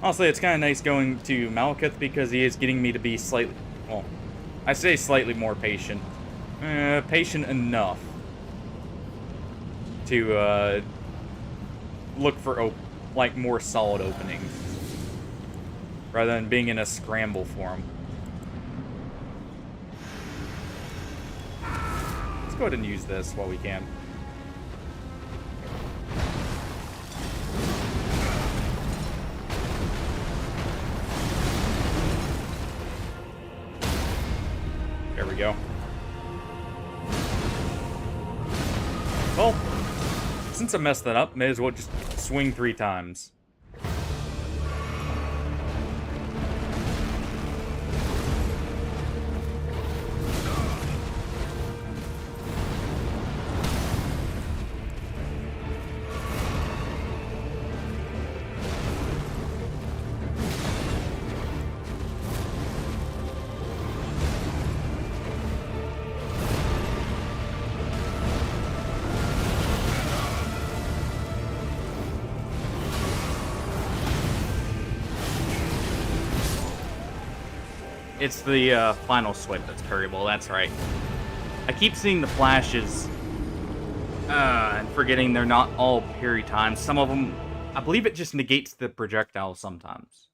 [SPEAKER 1] Honestly, it's kind of nice going to Malekith because he is getting me to be slightly... Well, I say slightly more patient. Patient enough to look for like more solid openings rather than being in a scramble for them. Let's go ahead and use this while we can. There we go. Well, since I messed that up, may as well just swing 3 times. It's the final swipe that's parryable, that's right. I keep seeing the flashes and forgetting they're not all parry times. Some of them, I believe it just negates the projectile sometimes.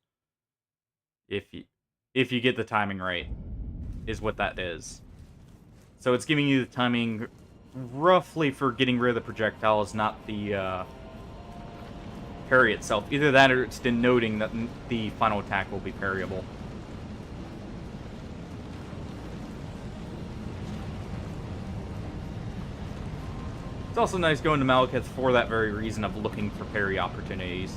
[SPEAKER 1] If you get the timing right, is what that is. So it's giving you the timing roughly for getting rid of the projectiles, not the parry itself. Either that or it's denoting that the final attack will be parryable. It's also nice going to Malekith for that very reason of looking for parry opportunities.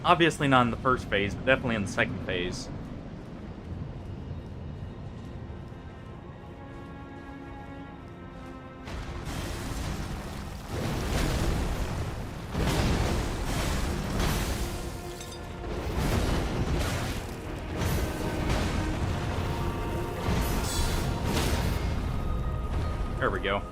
[SPEAKER 1] Obviously not in the first phase, but definitely in the second phase. There we go.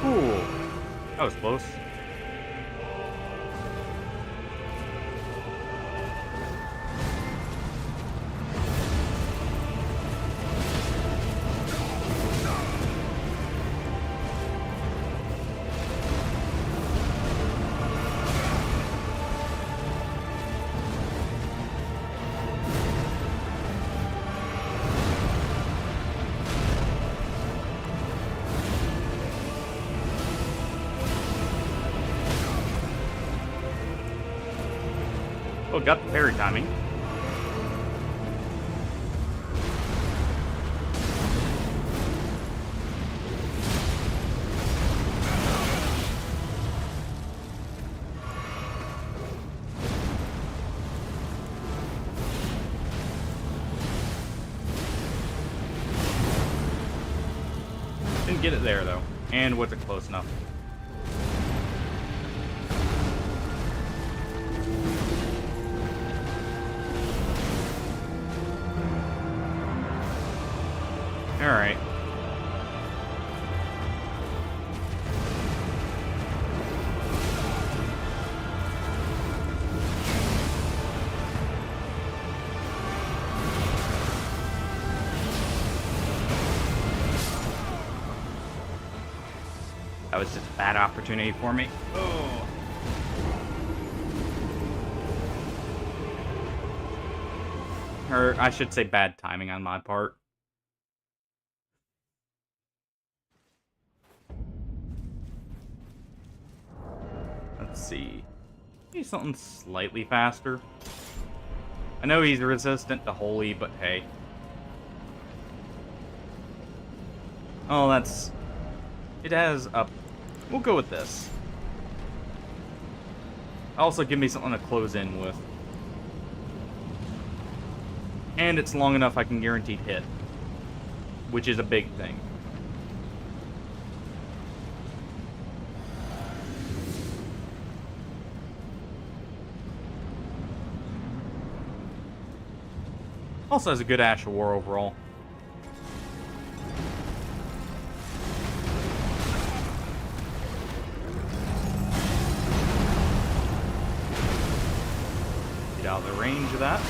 [SPEAKER 1] Ooh, that was close. Oh, got the parry timing. Didn't get it there, though. And wasn't close enough. Alright. That was just a bad opportunity for me. Oh. Or I should say bad timing on my part. Let's see. Maybe something slightly faster. I know he's resistant to holy, but hey. Oh, that's... It has a... We'll go with this. Also, give me something to close in with. And it's long enough I can guaranteed hit. Which is a big thing. Also has a good Ash of War overall. Get out of the range of that.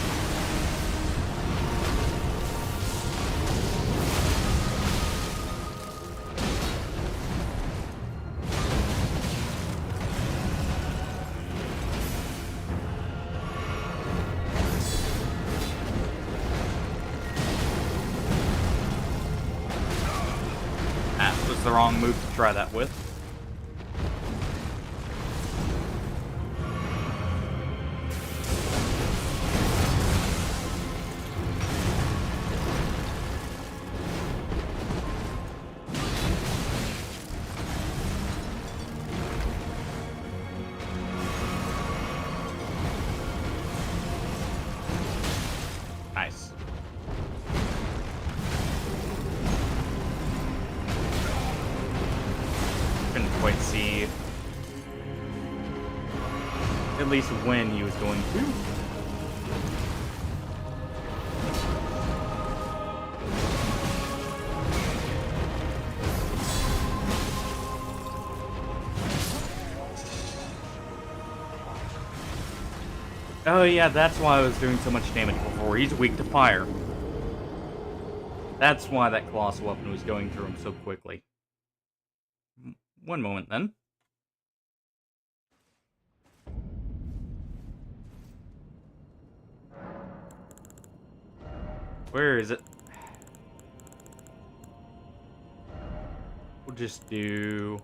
[SPEAKER 1] The wrong move to try that with. quite see at least when he was going to. Oh yeah, that's why I was doing so much damage before. He's weak to fire. That's why that colossal weapon was going through him so quickly. One moment then. Where is it? We'll just do...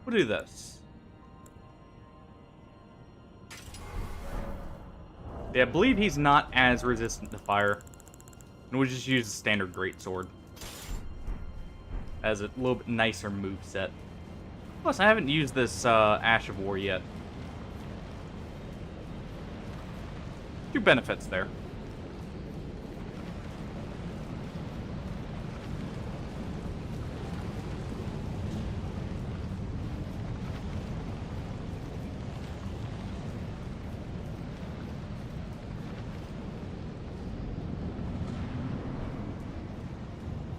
[SPEAKER 1] We'll do this. Yeah, I believe he's not as resistant to fire. And we'll just use the standard greatsword as a little bit nicer moveset. Plus, I haven't used this Ash of War yet. Two benefits there.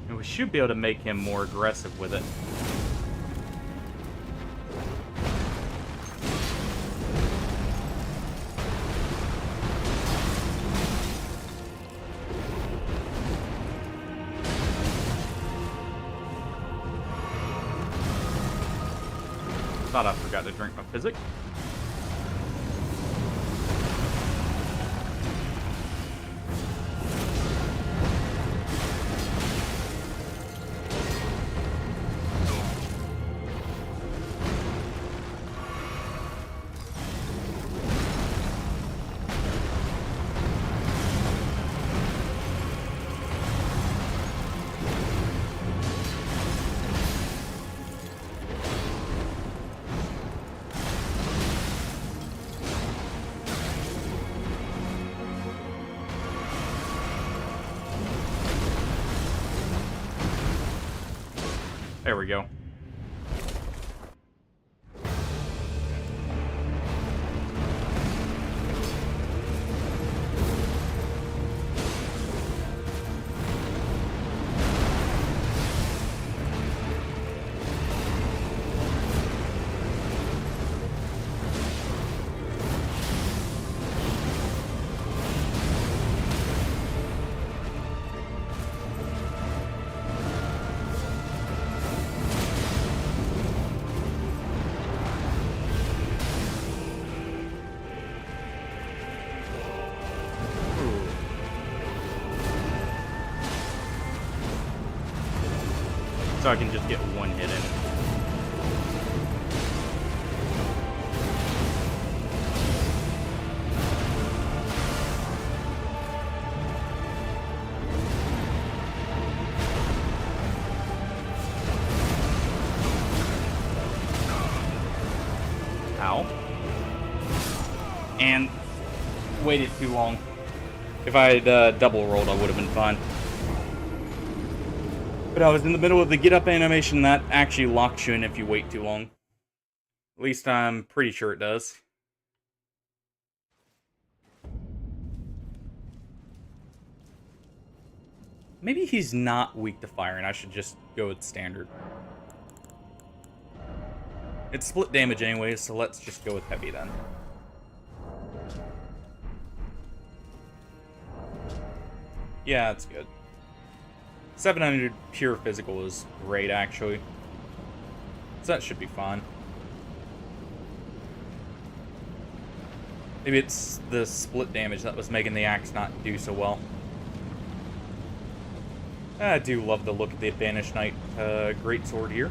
[SPEAKER 1] And we should be able to make him more aggressive with it. Thought I forgot to drink my physic. There we go. So I can just get one hit in. Ow. And waited too long. If I had double rolled, I would have been fine. But I was in the middle of the get up animation that actually locks you in if you wait too long. At least I'm pretty sure it does. Maybe he's not weak to fire and I should just go with standard. It's split damage anyways, so let's just go with heavy then. Yeah, that's good. 700 pure physical is great, actually. So that should be fine. Maybe it's the split damage that was making the axe not do so well. I do love the look of the Banished Knight greatsword here.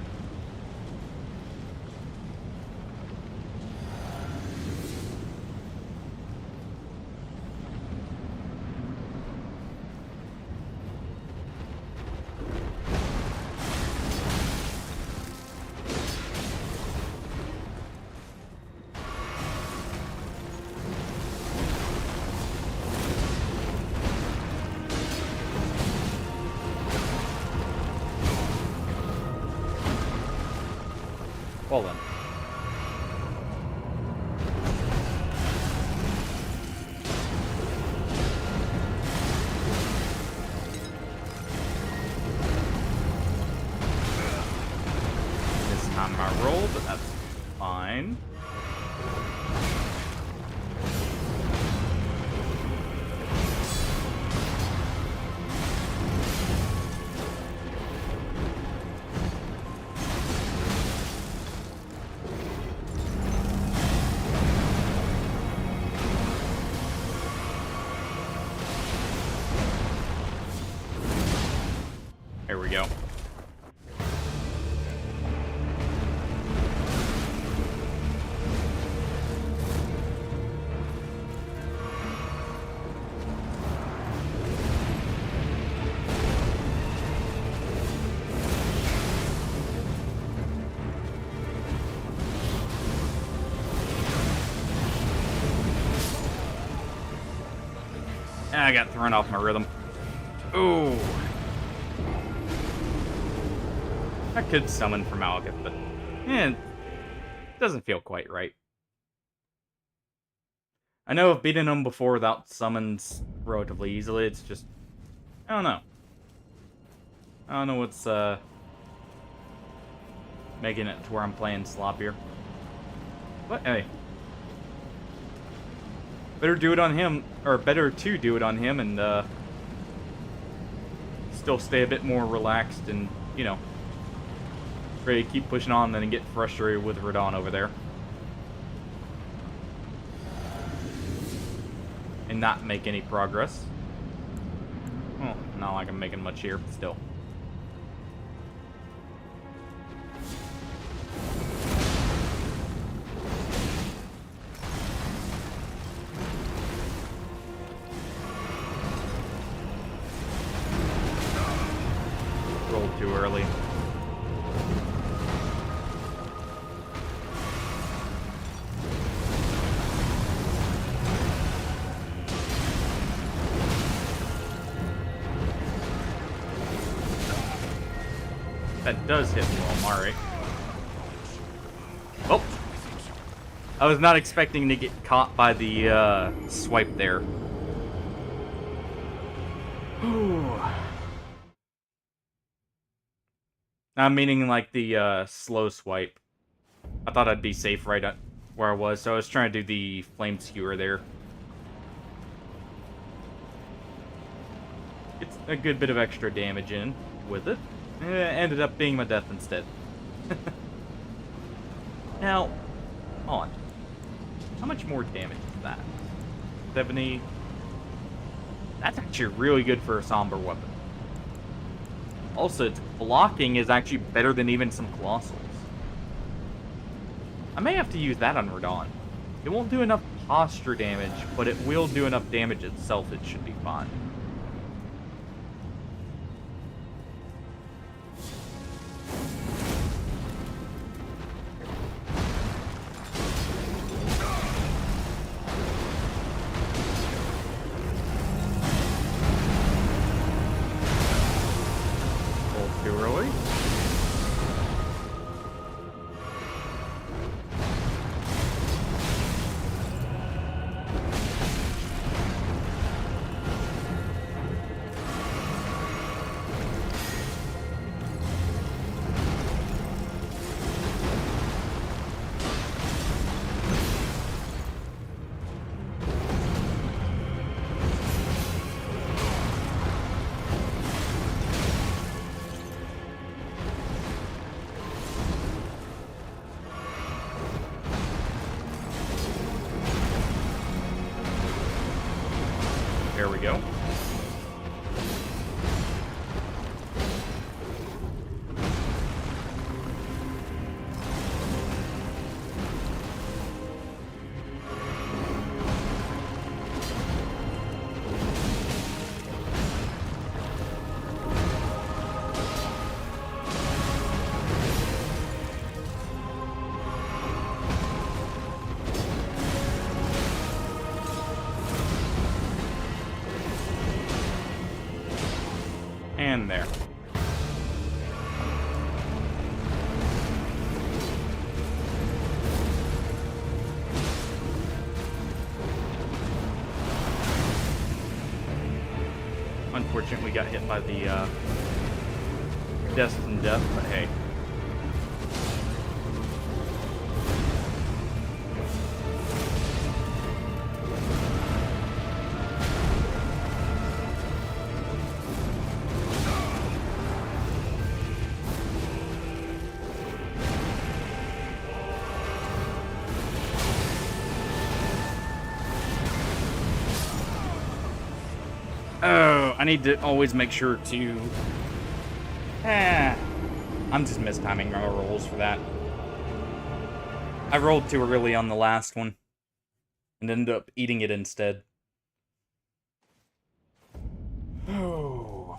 [SPEAKER 1] fallen. This time I rolled, but that's fine. There we go. I got thrown off my rhythm. Ooh. I could summon from Malekith, but it doesn't feel quite right. I know I've beaten him before without summons relatively easily. It's just, I don't know. I don't know what's making it to where I'm playing sloppier. But hey, better do it on him, or better to do it on him, and still stay a bit more relaxed and, you know, ready to keep pushing on than get frustrated with Radon over there. And not make any progress. Well, not like I'm making much here, but still. Rolled too early. That does hit me well, alright. Oh! I was not expecting to get caught by the swipe there. I'm meaning like the slow swipe. I thought I'd be safe right at where I was, so I was trying to do the flame skewer there. It's a good bit of extra damage in with it. It ended up being my death instead. Now, on. How much more damage is that? 70. That's actually really good for a somber weapon. Also, its blocking is actually better than even some Colossals. I may have to use that on Radon. It won't do enough posture damage, but it will do enough damage itself. It should be fine. Too early. There we go. And there. Unfortunately, we got hit by the Destined Death, but hey. Oh, I need to always make sure to... I'm just mistiming my rolls for that. I rolled too early on the last one, and ended up eating it instead. Oh.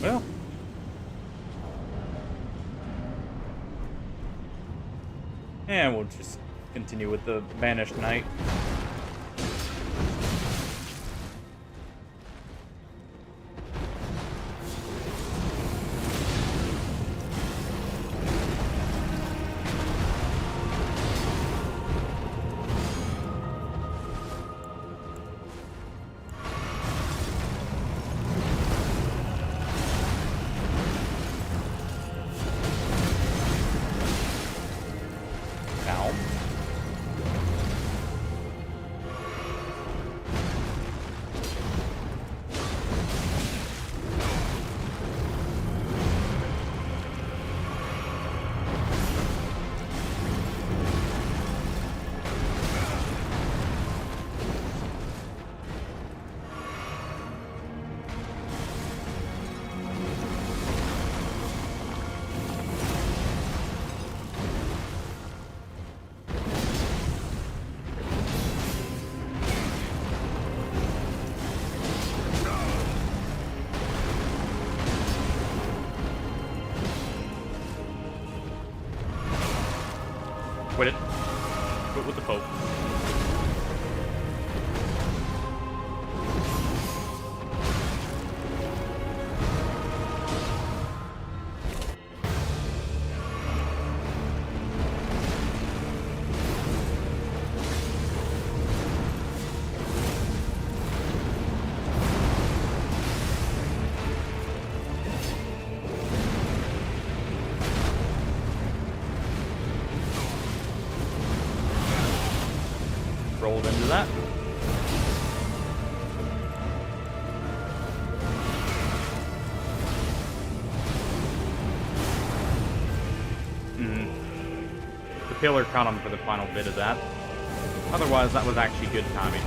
[SPEAKER 1] Well. And we'll just continue with the Banished Knight. Quit it. Quit with the poke. Rolled into that. The pillar caught him for the final bit of that. Otherwise, that was actually good timing.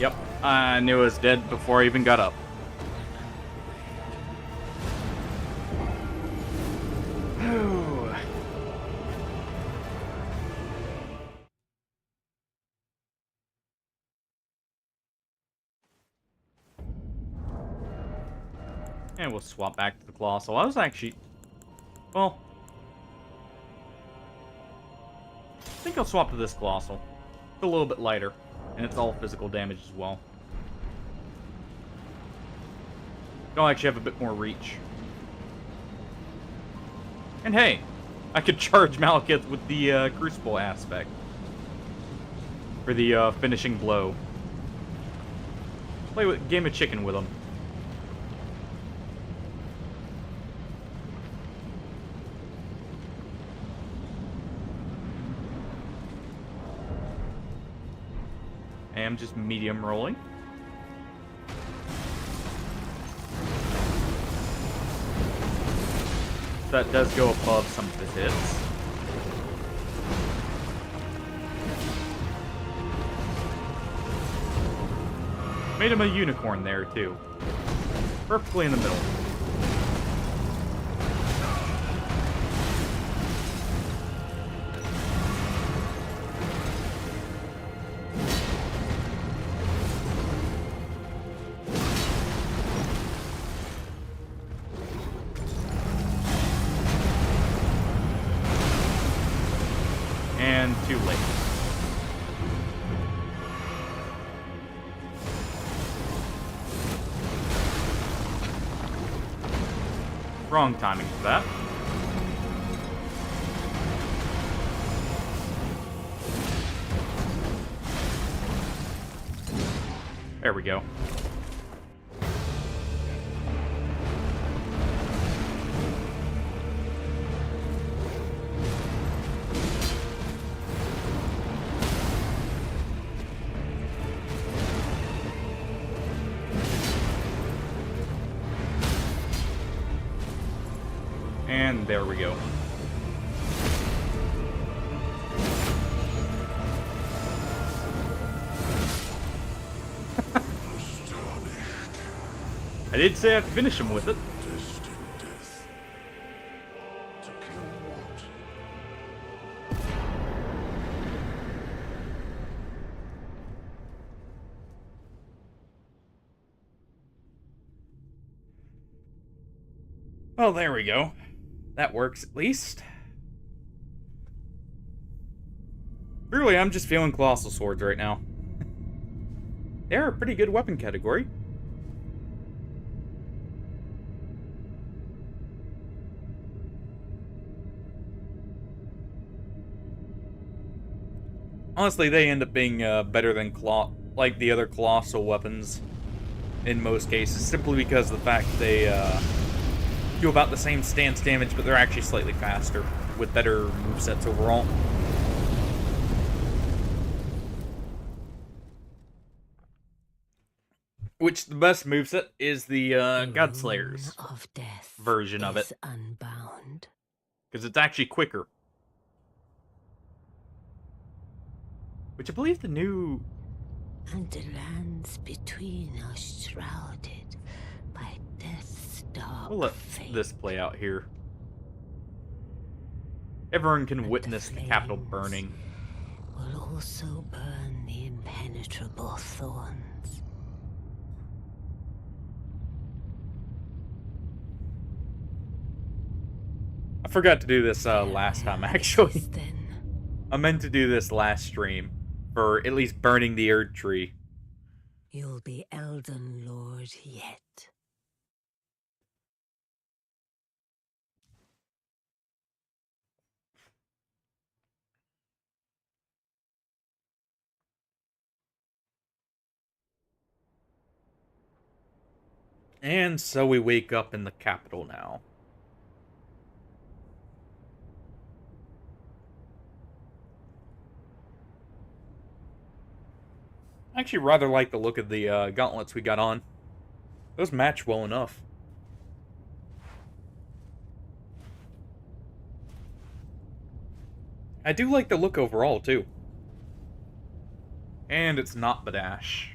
[SPEAKER 1] Yep, I knew I was dead before I even got up. And we'll swap back to the Colossal. I was actually... Well... I think I'll swap to this Colossal. It's a little bit lighter. And it's all physical damage as well. I'll actually have a bit more reach. And hey! I could charge Malekith with the Crucible aspect. For the finishing blow. Play with game of chicken with him. I am just medium rolling. That does go above some of his hits. Made him a unicorn there, too. Perfectly in the middle. And too late. Wrong timing for that. There we go. And there we go. I did say I'd finish him with it. Well, there we go. That works at least. Really, I'm just feeling Colossal Swords right now. They're a pretty good weapon category. Honestly, they end up being better than like the other Colossal weapons in most cases, simply because of the fact they do about the same stance damage, but they're actually slightly faster, with better movesets overall. Which the best moveset is the Godslayer's
[SPEAKER 4] of death
[SPEAKER 1] version of it.
[SPEAKER 4] Unbound.
[SPEAKER 1] Because it's actually quicker. Which I believe the new...
[SPEAKER 4] And the lands between are shrouded by death's dark
[SPEAKER 1] We'll let
[SPEAKER 4] fate.
[SPEAKER 1] this play out here. Everyone can
[SPEAKER 4] And
[SPEAKER 1] witness the capital
[SPEAKER 4] flames
[SPEAKER 1] burning.
[SPEAKER 4] will also burn the impenetrable thorns.
[SPEAKER 1] I forgot to do this last time, actually.
[SPEAKER 4] Then
[SPEAKER 1] I meant to do this last stream, for at least burning the Erd Tree.
[SPEAKER 4] you'll be Elden Lord yet.
[SPEAKER 1] And so we wake up in the capital now. I actually rather like the look of the gauntlets we got on. Those match well enough. I do like the look overall, too. And it's not Badash.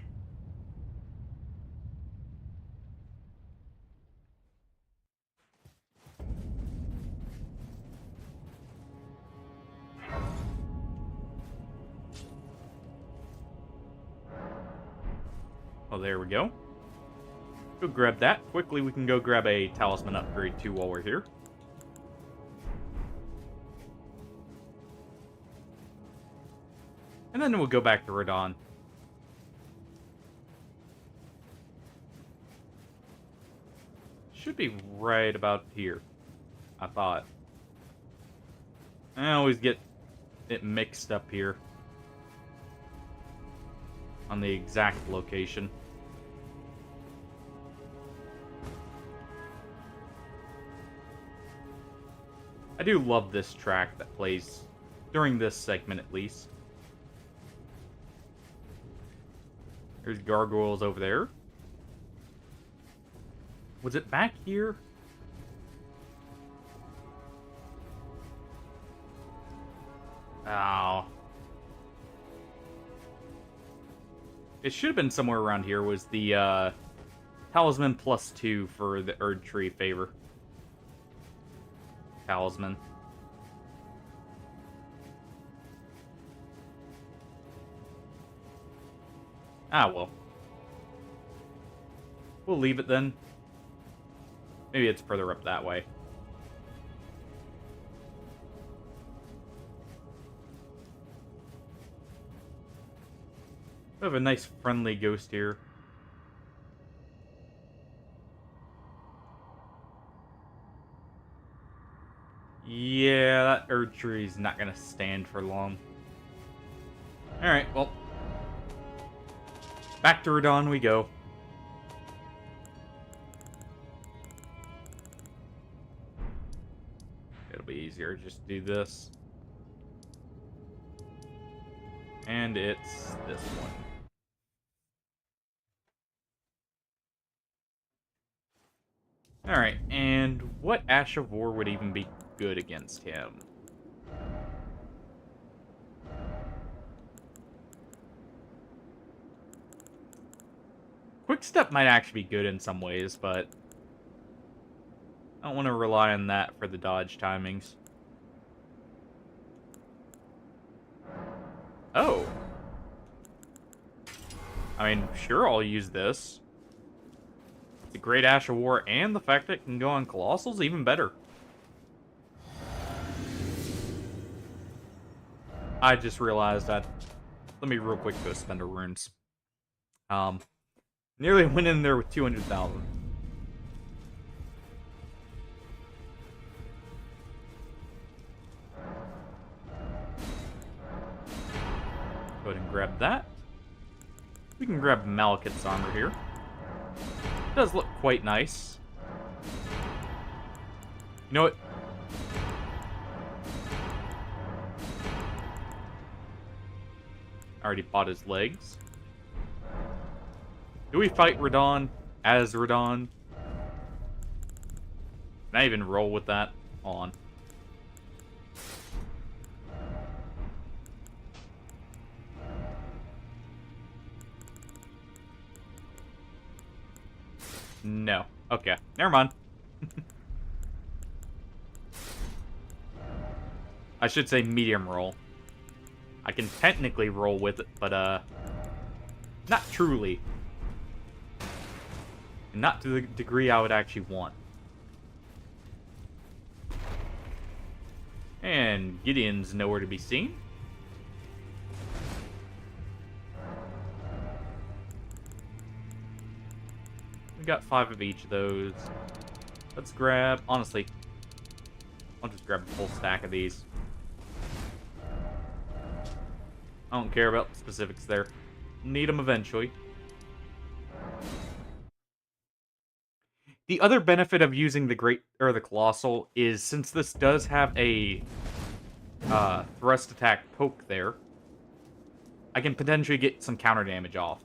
[SPEAKER 1] Oh, there we go. Go grab that. Quickly, we can go grab a talisman upgrade, too, while we're here. And then we'll go back to Radon. Should be right about here, I thought. I always get it mixed up here on the exact location. I do love this track that plays during this segment, at least. There's gargoyles over there. Was it back here? Oh. It should have been somewhere around here, was the talisman +2 for the Erd Tree favor. Talisman. Ah, well. We'll leave it then. Maybe it's further up that way. We have a nice friendly ghost here. Yeah, that Erd tree is not gonna stand for long. Alright, well. Back to Radon we go. It'll be easier to just do this. And it's this one. Alright, and what Ash of War would even be good against him? Quick Step might actually be good in some ways, but I don't want to rely on that for the dodge timings. Oh. I mean, sure, I'll use this. The Great Ash of War and the fact that it can go on Colossals, even better. I just realized that. Let me real quick go spend a runes. Nearly went in there with 200,000. Go ahead and grab that. We can grab Malekith's armor here. It does look quite nice. You know what? I already bought his legs. Do we fight Radon as Radon? Can I even roll with that? Hold on. No. Okay. Never mind. I should say medium roll. I can technically roll with it, but, not truly. Not to the degree I would actually want. And Gideon's nowhere to be seen. We got 5 of each of those. Let's grab... Honestly, I'll just grab a full stack of these. I don't care about the specifics there. Need them eventually. The other benefit of using the Colossal is since this does have a thrust attack poke there, I can potentially get some counter damage off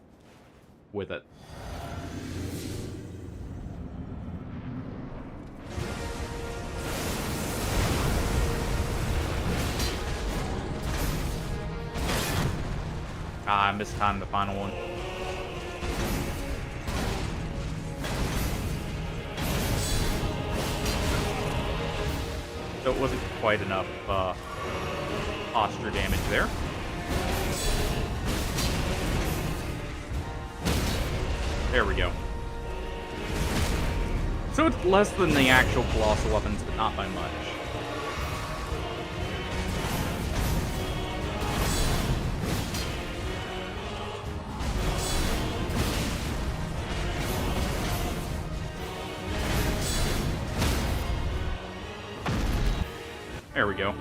[SPEAKER 1] with it. I mistimed the final one. So it wasn't quite enough posture damage there. There we go. So it's less than the actual Colossal weapons, but not by much. There we go.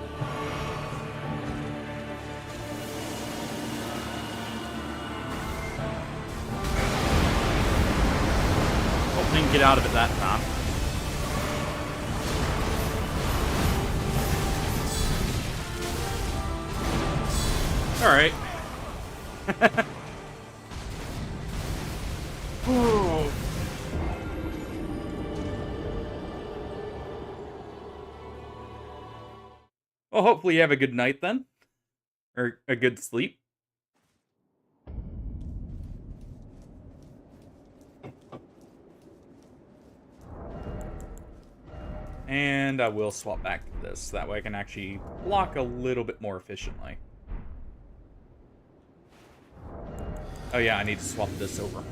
[SPEAKER 1] Oh, didn't get out of it that time. Alright. Ooh. Well, hopefully you have a good night then. Or a good sleep. And I will swap back to this. That way I can actually block a little bit more efficiently. Oh yeah, I need to swap this over.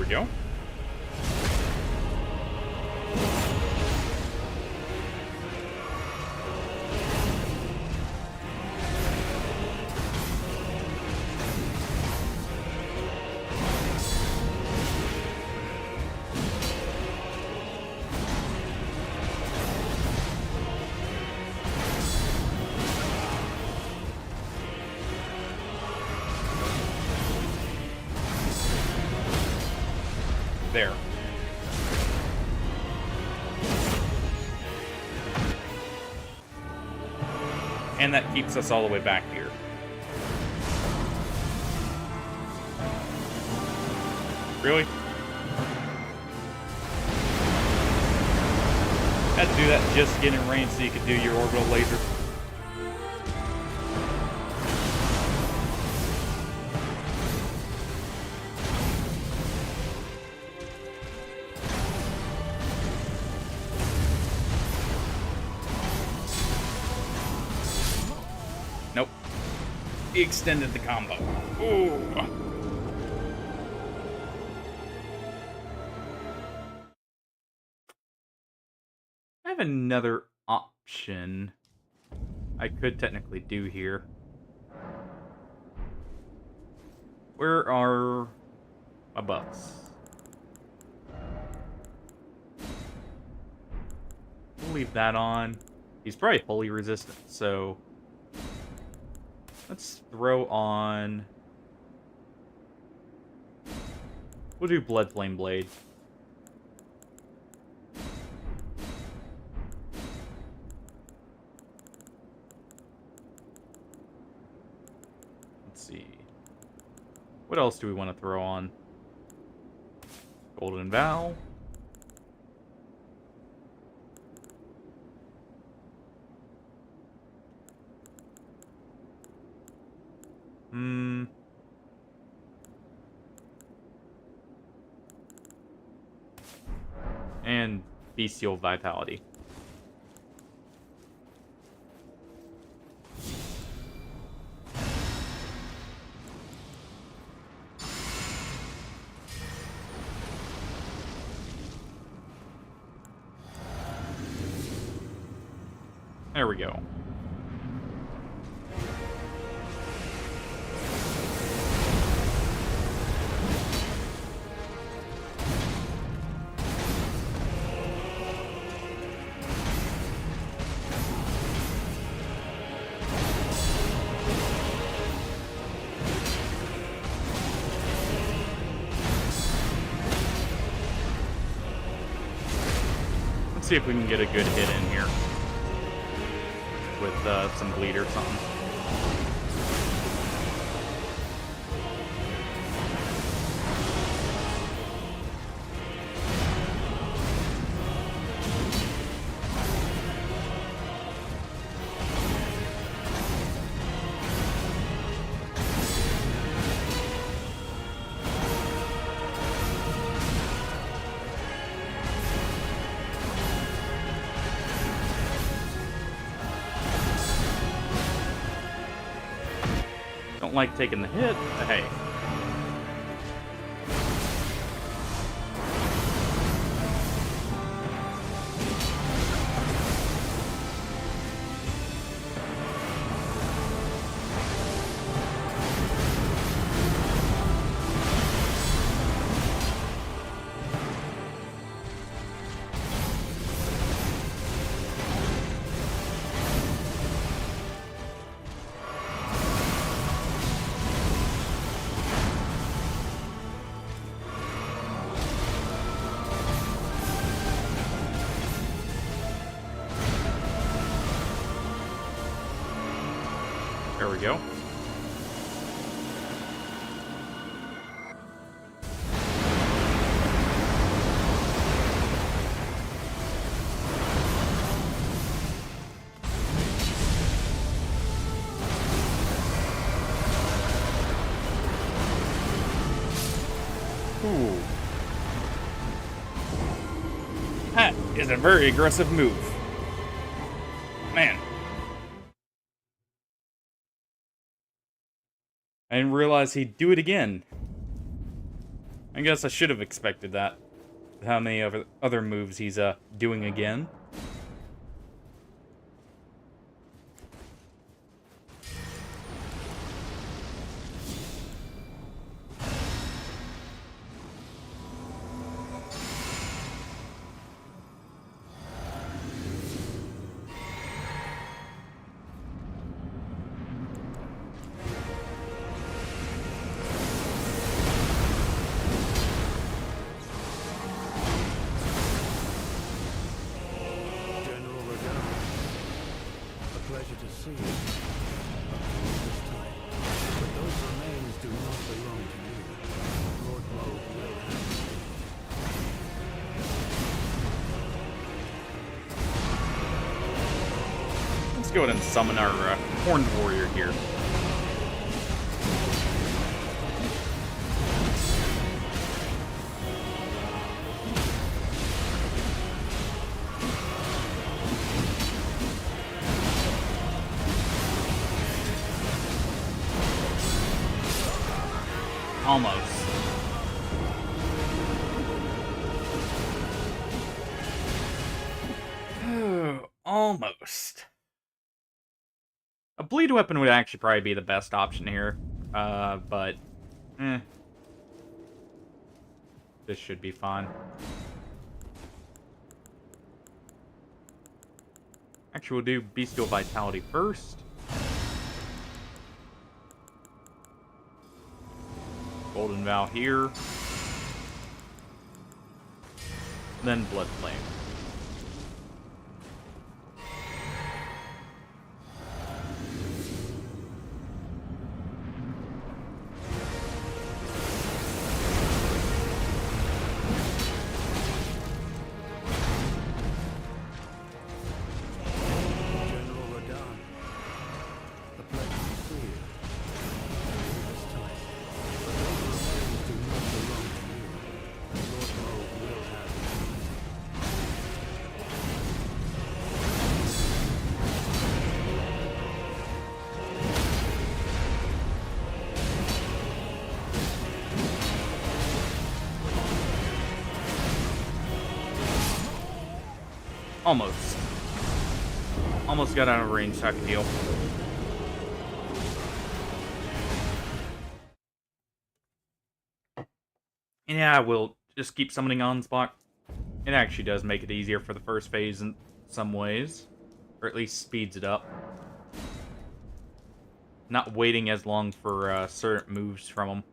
[SPEAKER 1] we go. There. And that keeps us all the way back here. Really? Had to do that just to get in range so you could do your orbital laser. Nope. He extended the combo. Ooh. I have another option I could technically do here. Where are my buffs? We'll leave that on. He's probably fully resistant, so let's throw on. We'll do Blood Flame Blade. Let's see. What else do we want to throw on? Golden Vow. And Bestial Vitality. There we go. Let's see if we can get a good hit in here with some bleed or something. Don't like taking the hit, but hey. There we go. Ooh. That is a very aggressive move. Man. I didn't realize he'd do it again. I guess I should have expected that. How many other moves he's doing again. Let's go ahead and summon our Horned Warrior here. Almost. Almost. A bleed weapon would actually probably be the best option here. But this should be fine. Actually, we'll do Bestial Vitality first. Golden Vow here. Then Blood Flame. Almost. Almost got out of range so I could heal. Yeah, we'll just keep summoning on spot. It actually does make it easier for the first phase in some ways. Or at least speeds it up. Not waiting as long for certain moves from them.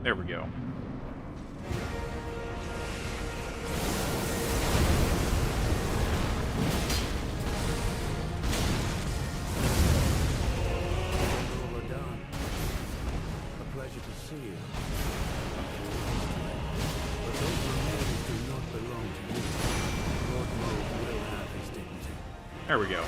[SPEAKER 1] There we go.
[SPEAKER 3] A pleasure to see you. But those remains do not belong to you. Lord Mo will have his dignity.
[SPEAKER 1] There we go.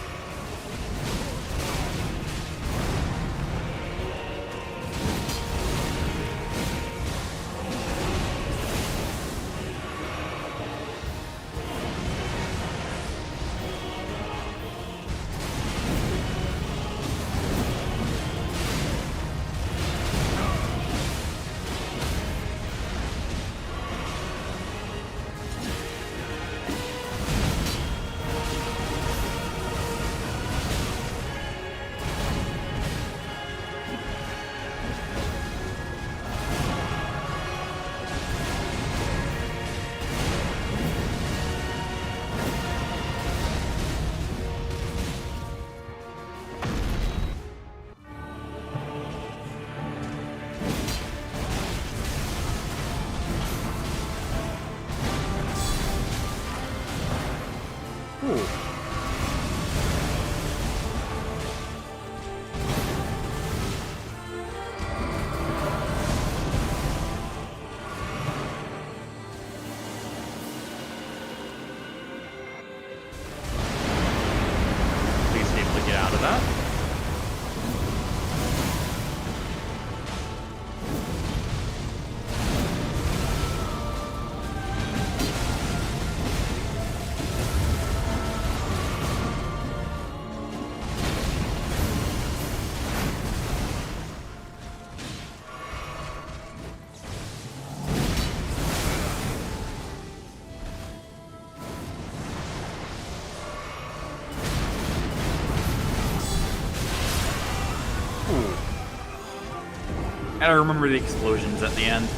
[SPEAKER 1] And I remember the explosions at the end.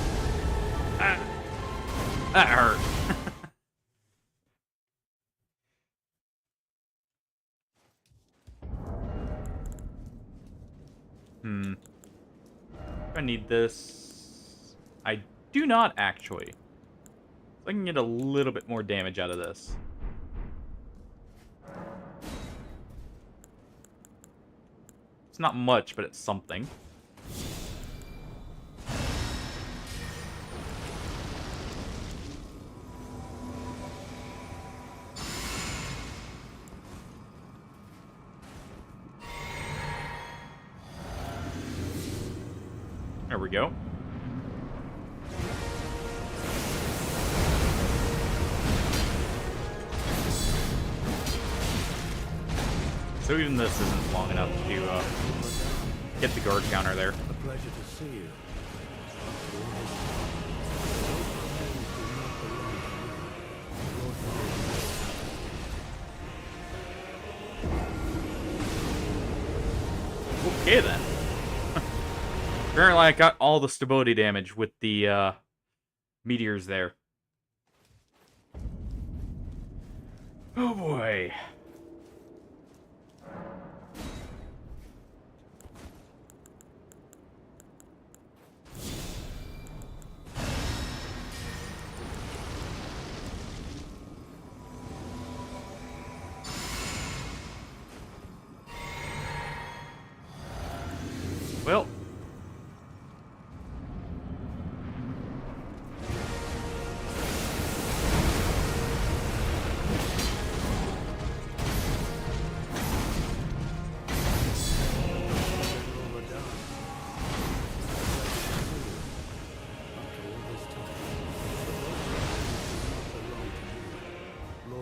[SPEAKER 1] Ah, that hurt. Do I need this? I do not, actually. So I can get a little bit more damage out of this. It's not much, but it's something. There we go. So even this isn't long enough to get the guard counter there.
[SPEAKER 3] A pleasure to see you.
[SPEAKER 1] Okay then. Apparently I got all the stability damage with the meteors there. Oh boy. Well,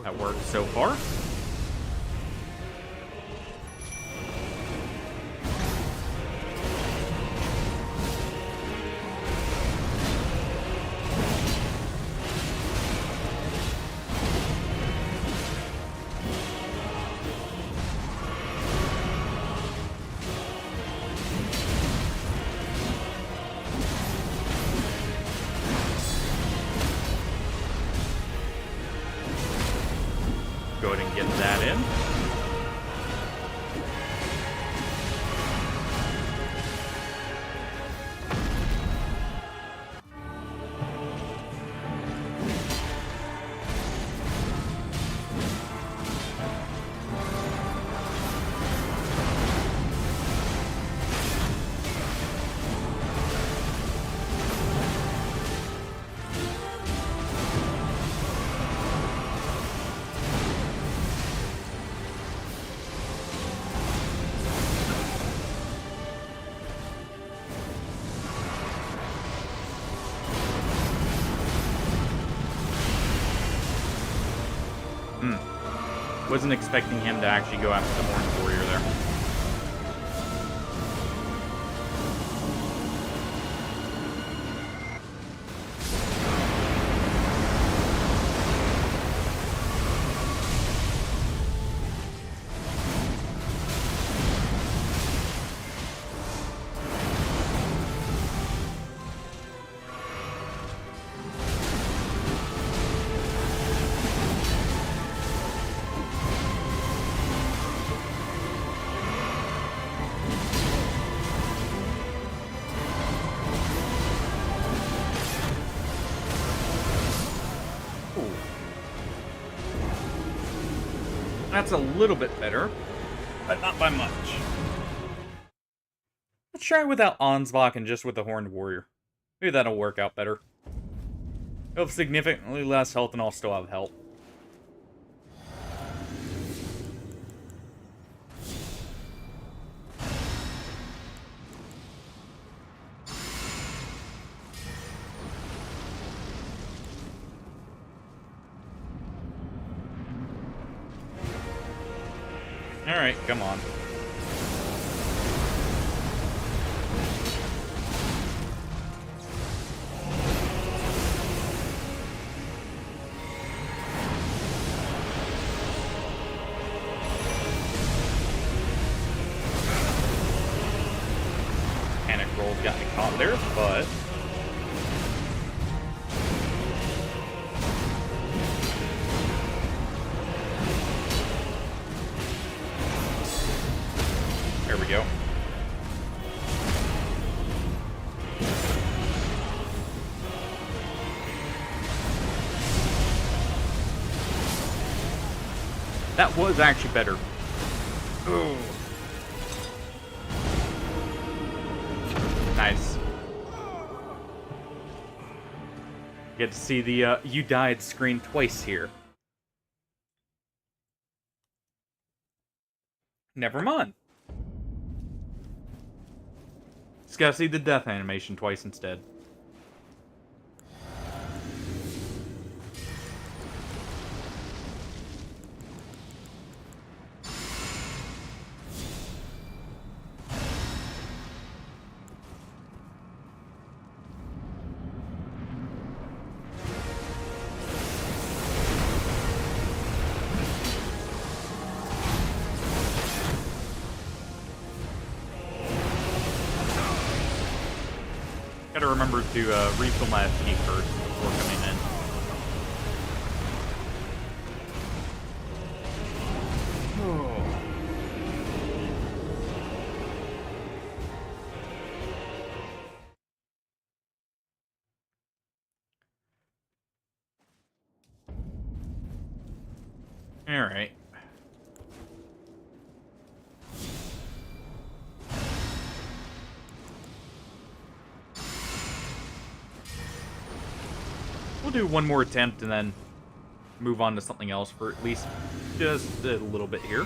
[SPEAKER 1] that worked so far. Go ahead and get that in. Wasn't expecting him to actually go after the Horned Warrior there. That's a little bit better, but not by much. Let's try it without Ansbach and just with the Horned Warrior. Maybe that'll work out better. He'll have significantly less health and I'll still have help. Alright, come on. Panic roll got me on there, but there we go. That was actually better. Ooh. Nice. Get to see the you died screen twice here. Never mind. Just gotta see the death animation twice instead. Gotta remember to refill my FP first before coming in. Alright. We'll do one more attempt and then move on to something else for at least just a little bit here.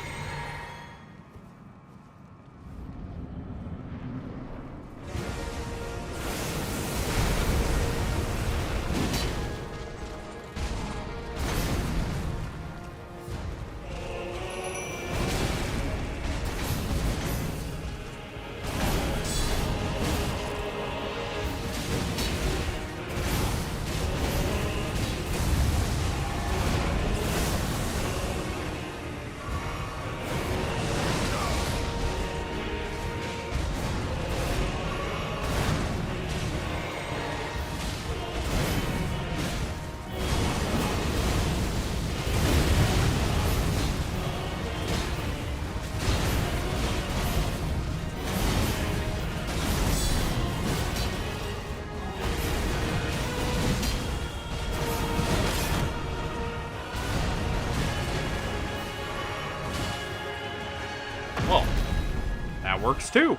[SPEAKER 1] Well, that works too.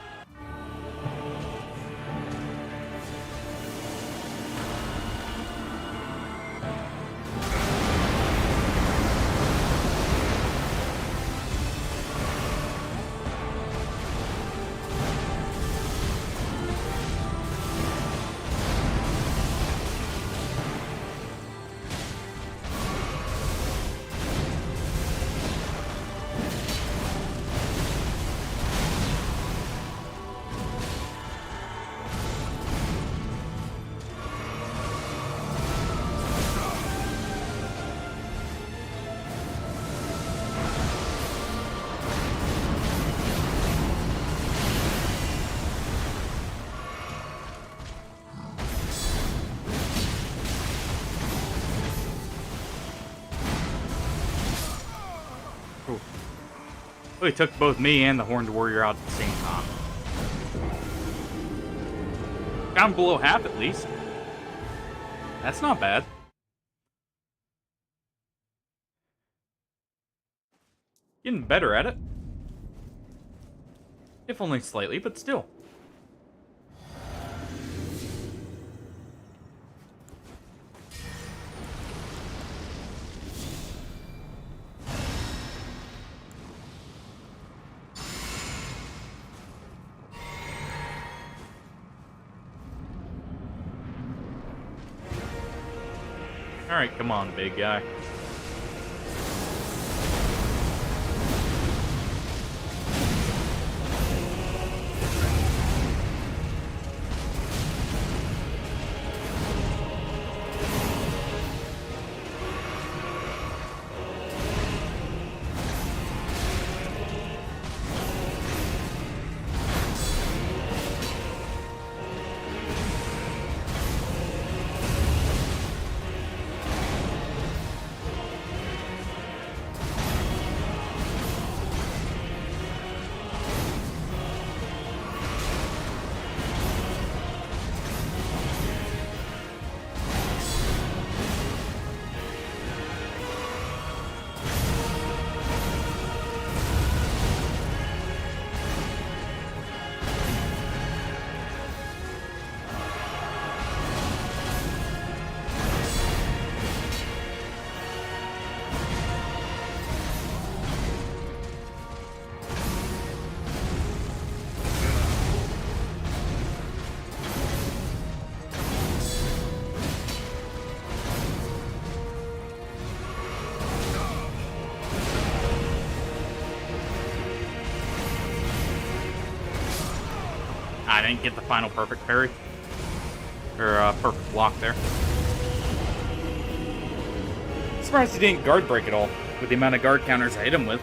[SPEAKER 1] Well, he took both me and the Horned Warrior out at the same time. Down below half at least. That's not bad. Getting better at it. If only slightly, but still. Alright, come on, big guy. didn't get the final perfect parry. Or perfect block there. Surprised he didn't guard break at all with the amount of guard counters I hit him with.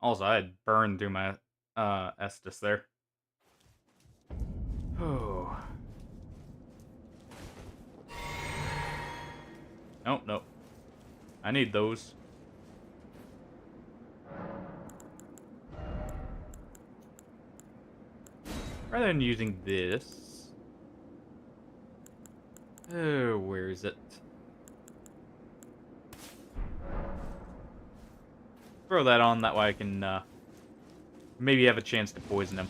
[SPEAKER 1] Also, I had burned through my Estus there. Oh. Nope, nope. I need those. Rather than using this... Oh, where is it? Throw that on, that way I can maybe have a chance to poison him.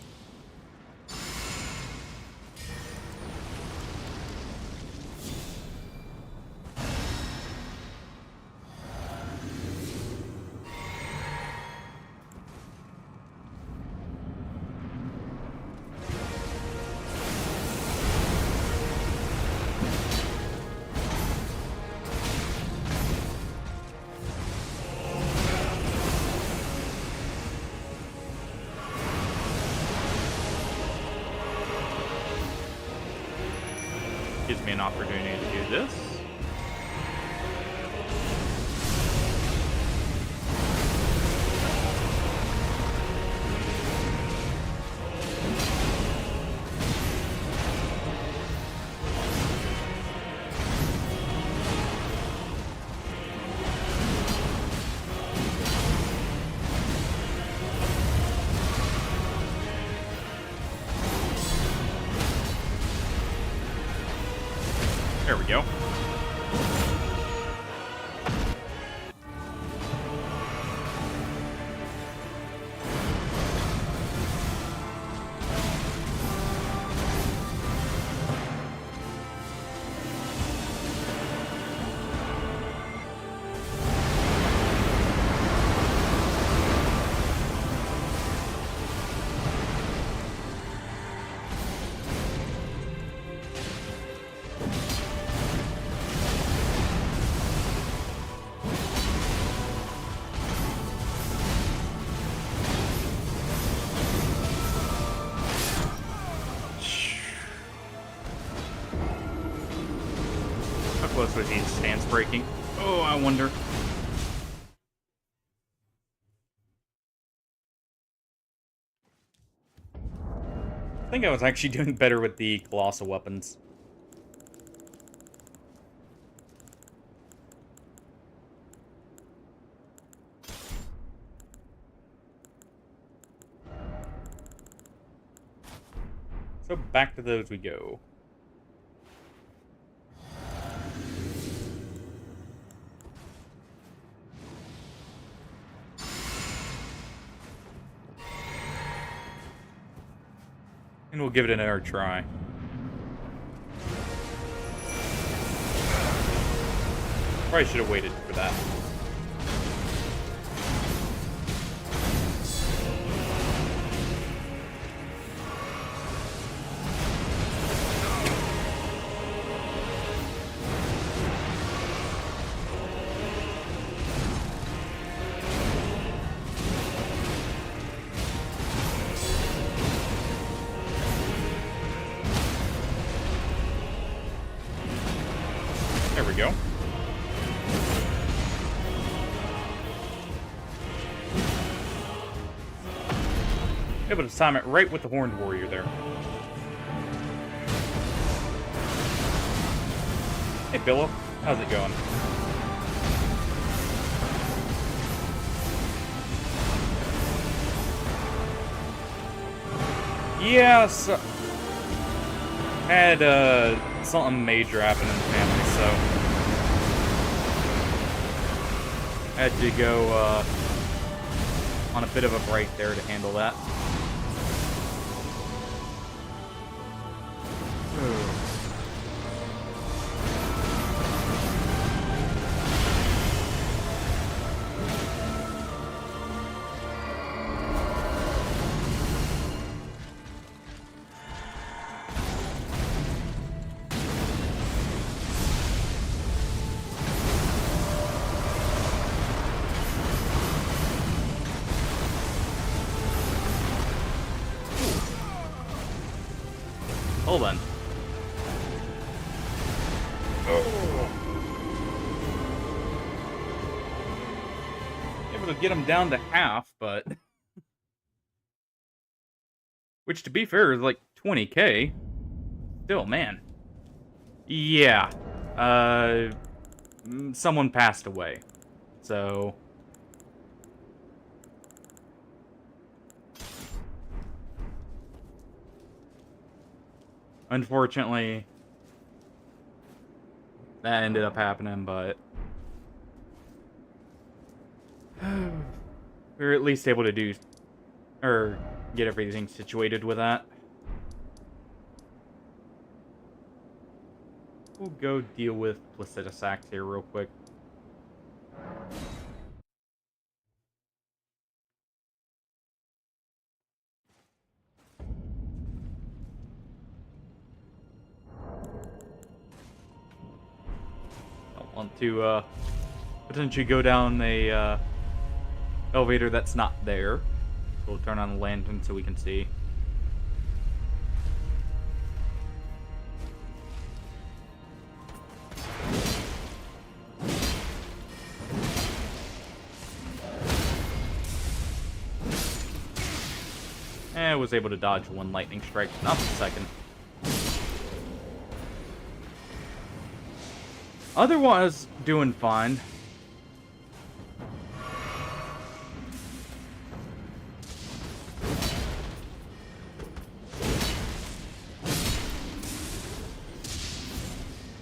[SPEAKER 1] Gives me an opportunity to do this. There we go. How close was he to stance breaking? Oh, I wonder. I think I was actually doing better with the colossal weapons. So back to those we go. And we'll give it another try. Probably should have waited for that. There we go. Able to time it right with the Horned Warrior there. Hey, Billo. How's it going? Yes. Had something major happen in the family, so had to go on a bit of a break there to handle that. Hold on. Able to get him down to half, but which, to be fair, is like 20k. Still, man. Yeah. Someone passed away. So unfortunately, that ended up happening, but we were at least able to do, or get everything situated with that. We'll go deal with Placidusax here real quick. Don't want to potentially go down a elevator that's not there. So we'll turn on the lantern so we can see. I was able to dodge one lightning strike, not the second. Otherwise, doing fine.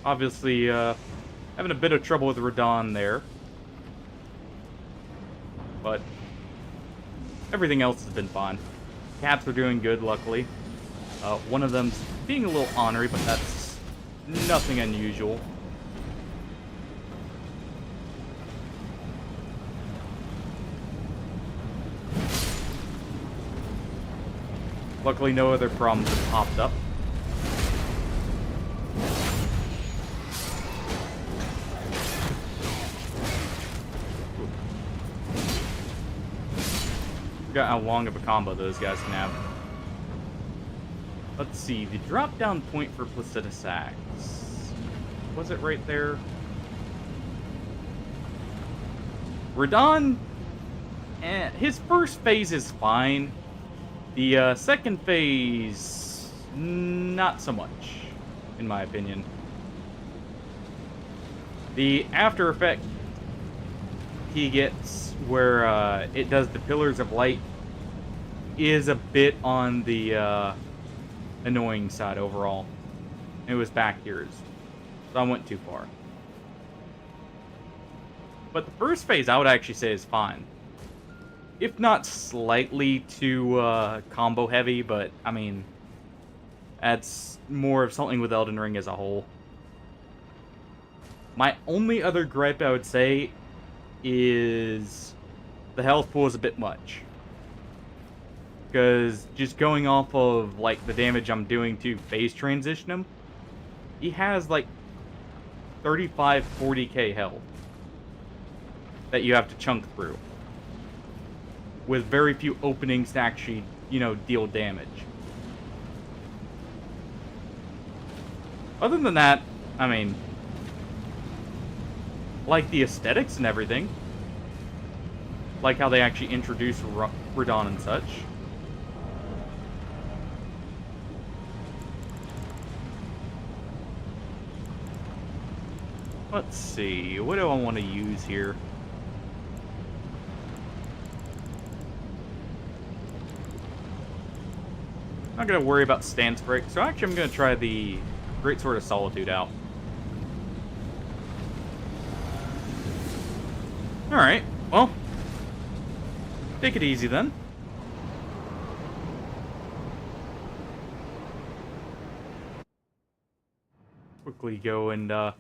[SPEAKER 1] Obviously, having a bit of trouble with Radon there. But everything else has been fine. Cats are doing good, luckily. One of them's being a little ornery, but that's nothing unusual. Luckily, no other problems have popped up. Forgot how long of a combo those guys can have. Let's see, the drop down point for Placidusax. Was it right there? Radon, his first phase is fine. The second phase, not so much, in my opinion. The after effect he gets, where it does the Pillars of Light, is a bit on the annoying side overall. It was back years, so I went too far. But the first phase I would actually say is fine. If not slightly too combo heavy, but I mean, that's more of something with Elden Ring as a whole. My only other gripe I would say is the health pool is a bit much. Because just going off of like the damage I'm doing to phase transition him, he has like 35-40k health that you have to chunk through, with very few openings to actually, you know, deal damage. Other than that, I mean, like the aesthetics and everything. Like how they actually introduce Radon and such. Let's see, what do I want to use here? I'm not going to worry about stance break, so actually I'm going to try the Great Sword of Solitude out. Alright, well, take it easy then. Quickly go and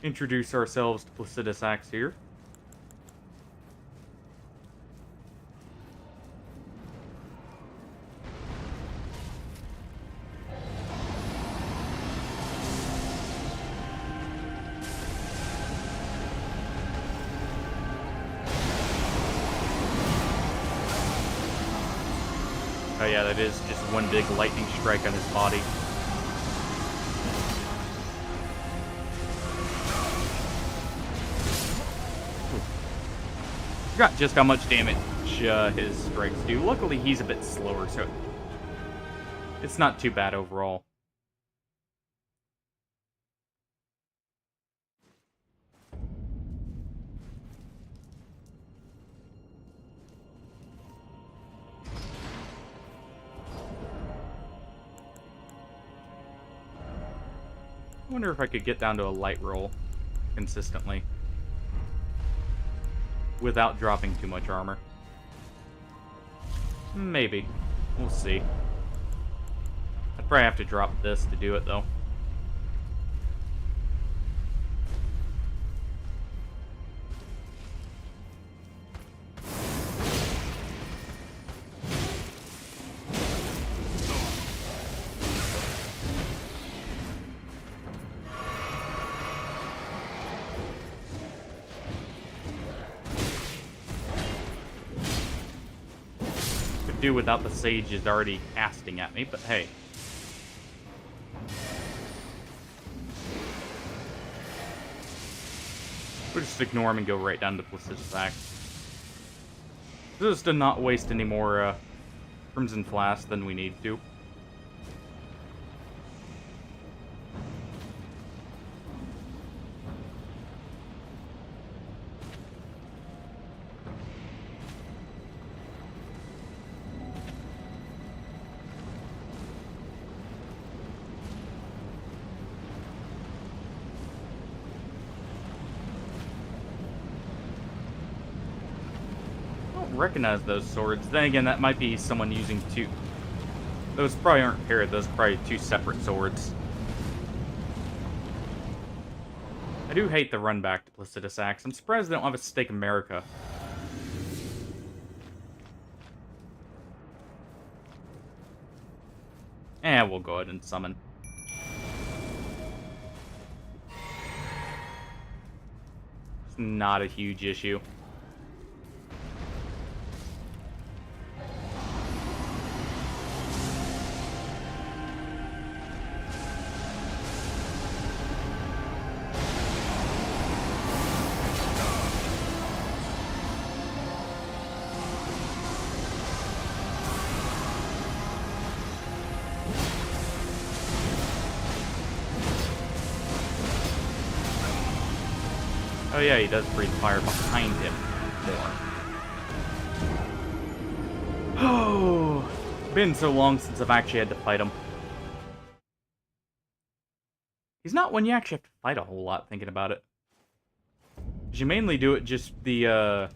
[SPEAKER 1] introduce ourselves to Placidusax here. Oh yeah, that is just one big lightning strike on his body. Forgot just how much damage his strikes do. Luckily, he's a bit slower, so it's not too bad overall. I wonder if I could get down to a light roll consistently without dropping too much armor. Maybe. We'll see. I'd probably have to drop this to do it, though. Do without the sages already casting at me, but hey. We'll just ignore him and go right down to Placidus Axe. Just to not waste any more Crimson Flask than we need to. Recognize those swords. Then again, that might be someone using two. Those probably aren't paired. Those are probably two separate swords. I do hate the run back to Placidus Axe. I'm surprised they don't have a Stake America. We'll go ahead and summon. It's not a huge issue. Oh yeah, he does breathe fire behind him more. Oh, been so long since I've actually had to fight him. He's not one you actually have to fight a whole lot, thinking about it. 'Cause you mainly do it just the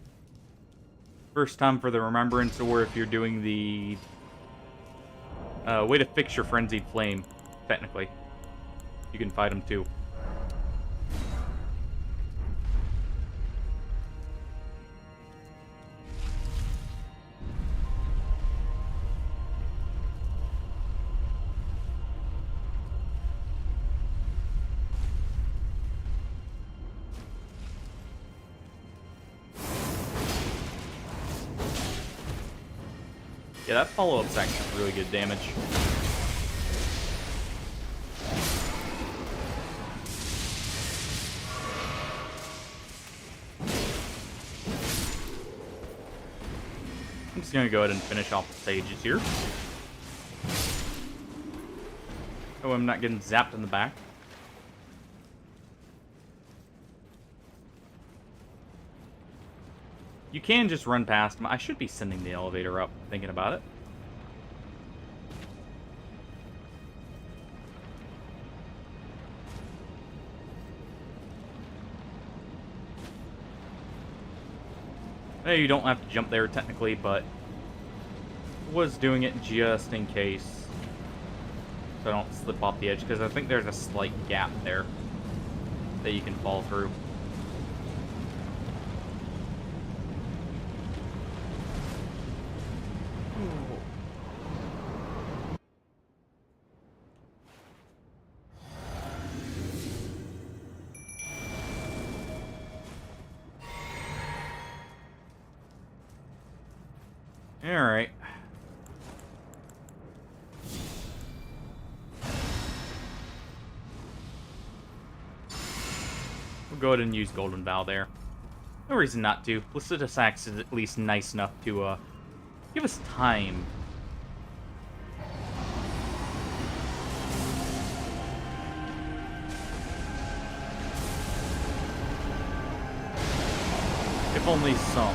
[SPEAKER 1] first time for the Remembrance, or if you're doing the way to fix your Frenzied Flame, technically. You can fight him too. Yeah, that follow-up's actually really good damage. I'm just gonna go ahead and finish off the sages here. Oh, I'm not getting zapped in the back. You can just run past him. I should be sending the elevator up, thinking about it. Hey, you don't have to jump there technically, but I was doing it just in case, so I don't slip off the edge, because I think there's a slight gap there that you can fall through. Alright. We'll go ahead and use Golden Vow there. No reason not to. Placidus Axe is at least nice enough to, give us time. If only some.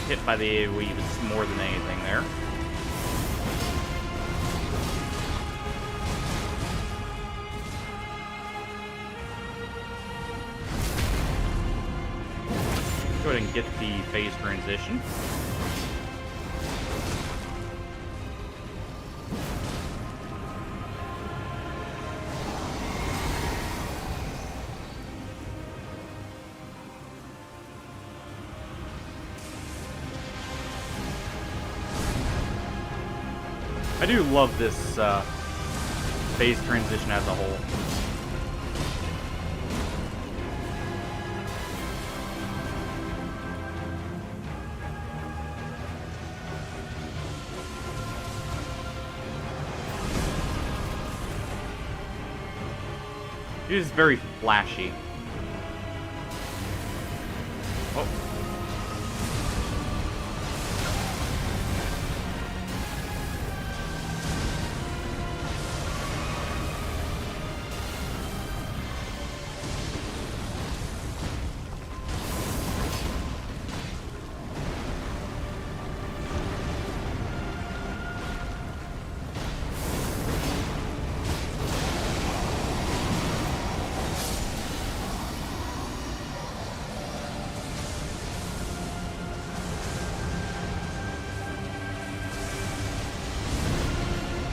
[SPEAKER 1] Hit by the AoE was more than anything there. Go ahead and get the phase transition. I do love this phase transition as a whole. It is very flashy. Oh.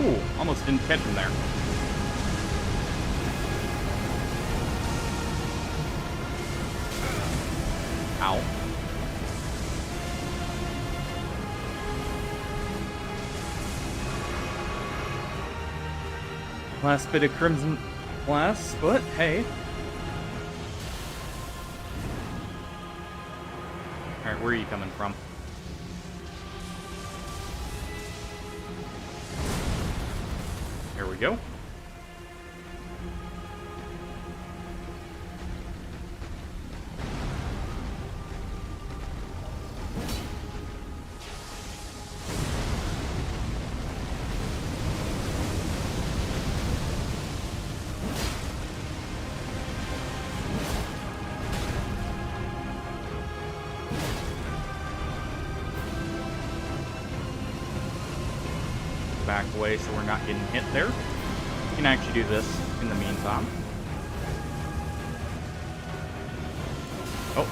[SPEAKER 1] Ooh, almost didn't catch him there. Ow. Last bit of Crimson Blast, but hey. Alright, where are you coming from? Here we go. Back away so we're not getting hit there. We can actually do this in the meantime. Oh.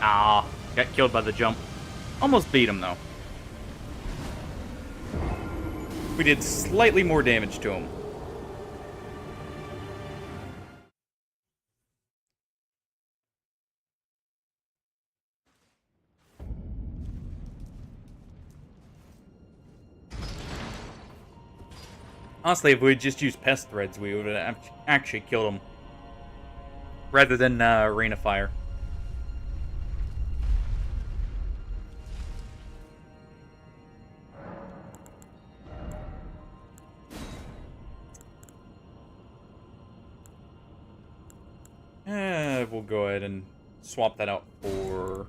[SPEAKER 1] Ah, got killed by the jump. Almost beat him though. We did slightly more damage to him. Honestly, if we had just used pest threads, we would have actually killed him. Rather than Rain of Fire. We'll go ahead and swap that out for...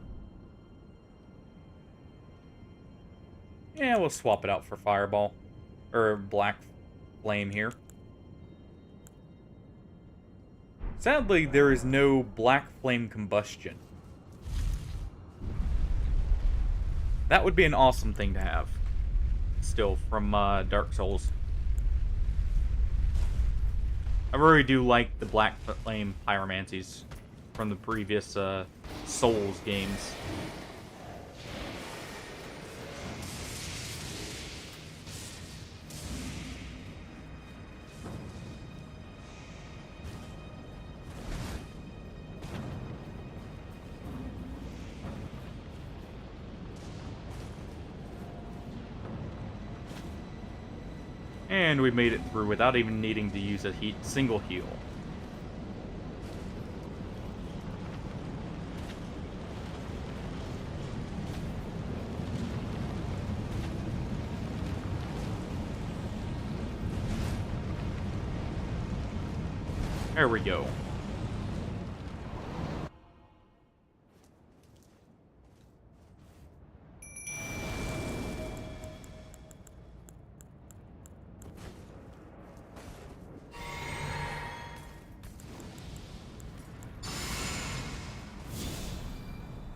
[SPEAKER 1] Yeah, we'll swap it out for Fireball. Or Black Flame here. Sadly, there is no Black Flame Combustion. That would be an awesome thing to have. Still, from Dark Souls. I really do like the Black Flame Pyromancies from the previous Souls games. And we made it through without even needing to use a single heal. There we go.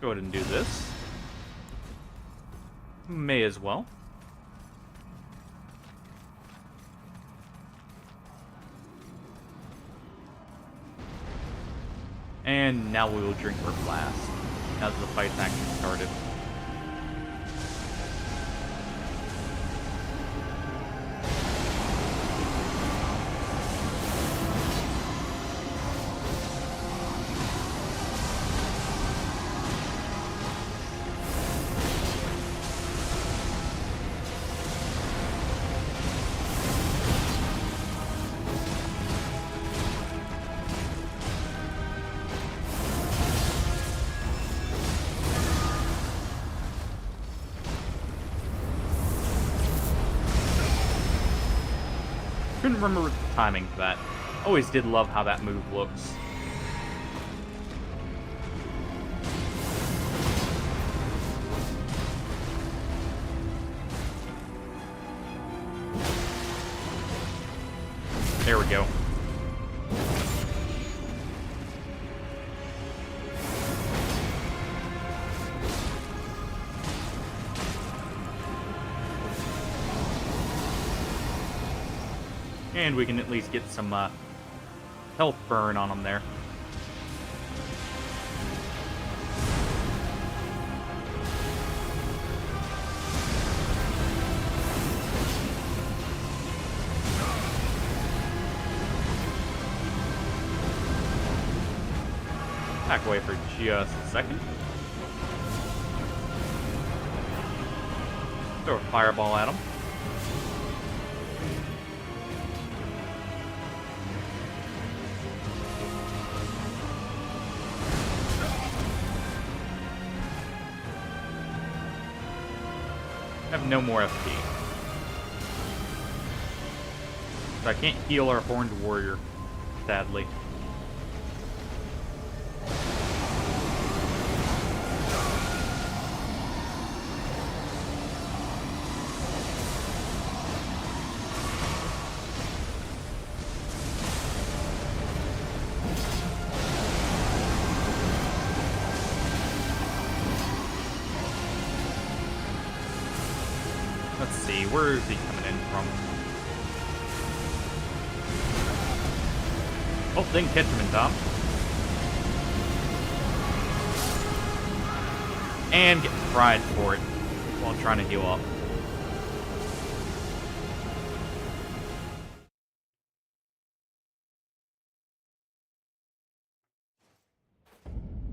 [SPEAKER 1] Go ahead and do this. May as well. And now we will drink our flask, as the fight's actually started. Couldn't remember the timing for that. Always did love how that move looks. There we go. And we can at least get some health burn on them there. Back away for just a second. Throw a fireball at him. I have no more FP. So I can't heal our Horned Warrior, sadly. Let's see, where is he coming in from? Oh, didn't catch him in time. And get fried for it while trying to heal up.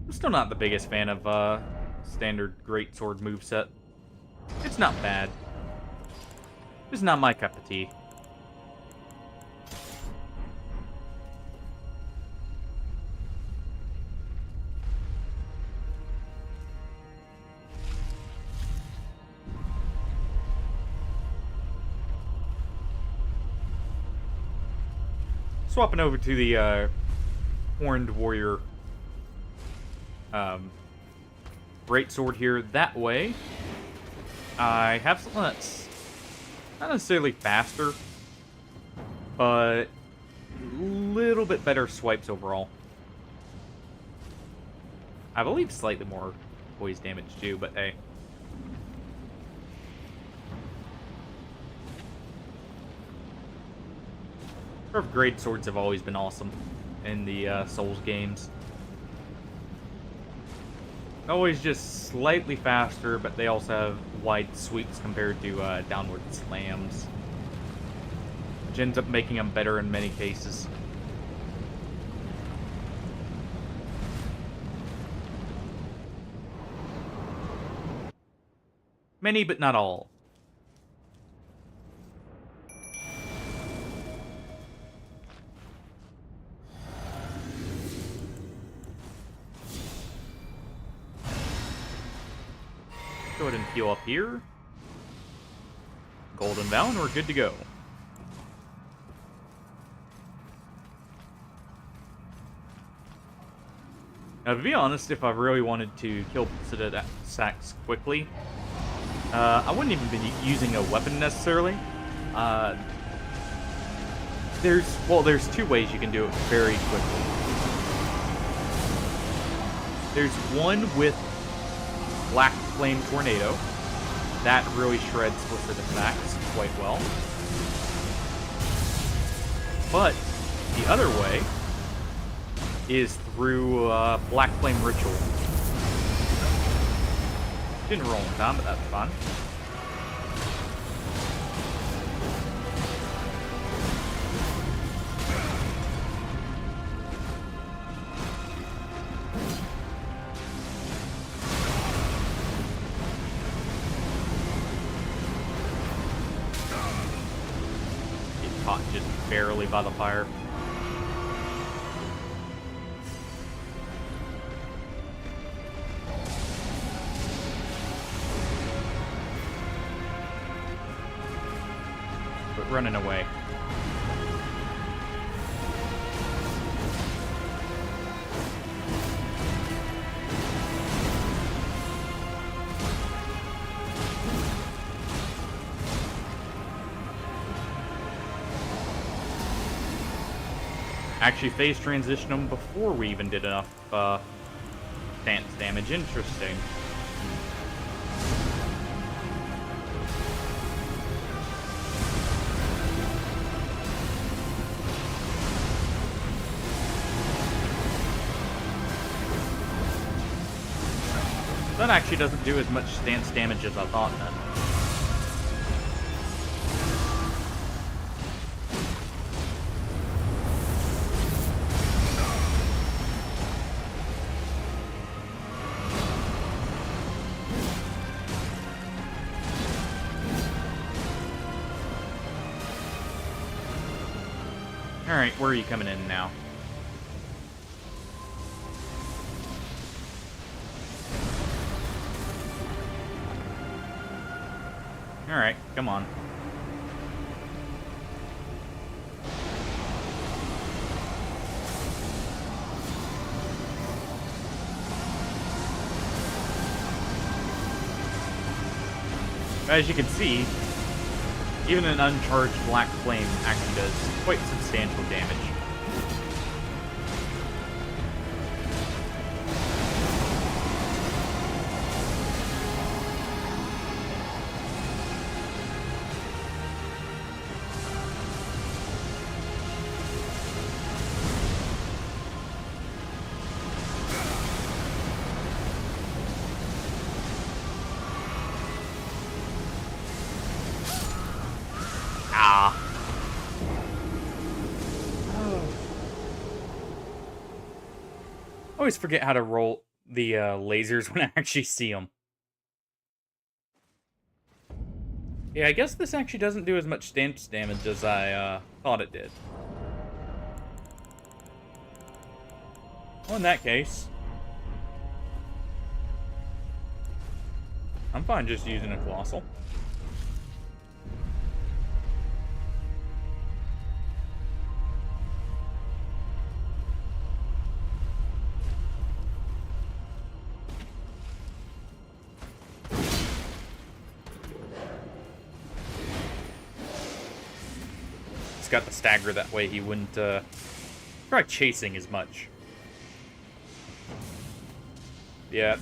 [SPEAKER 1] I'm still not the biggest fan of standard greatsword moveset. It's not bad. It's not my cup of tea. Swapping over to the Horned Warrior greatsword here. That way, I have something that's not necessarily faster, but a little bit better swipes overall. I believe slightly more poise damage too, but hey. Great swords have always been awesome in the Souls games. Always just slightly faster, but they also have wide sweeps compared to downward slams, which ends up making them better in many cases. Many, but not all. Go ahead and heal up here. Golden Bow, and we're good to go. Now, to be honest, if I really wanted to kill Sacks quickly, I wouldn't even be using a weapon necessarily. There's two ways you can do it very quickly. There's one with Black Flame Tornado. That really shreds Blizzard attacks quite well. But the other way is through Black Flame Ritual. Didn't roll in time, but that's fun. Get caught just barely by the fire. Running away. Actually phase transition them before we even did enough stance damage. Interesting. That actually doesn't do as much stance damage as I thought then. Alright, where are you coming in now? Alright, come on. As you can see, even an uncharged Black Flame actually does quite substantial damage. I always forget how to roll the lasers when I actually see them. Yeah, I guess this actually doesn't do as much stance damage as I thought it did. Well, in that case, I'm fine just using a Colossal. just got the stagger that way he wouldn't try chasing as much. Yeah.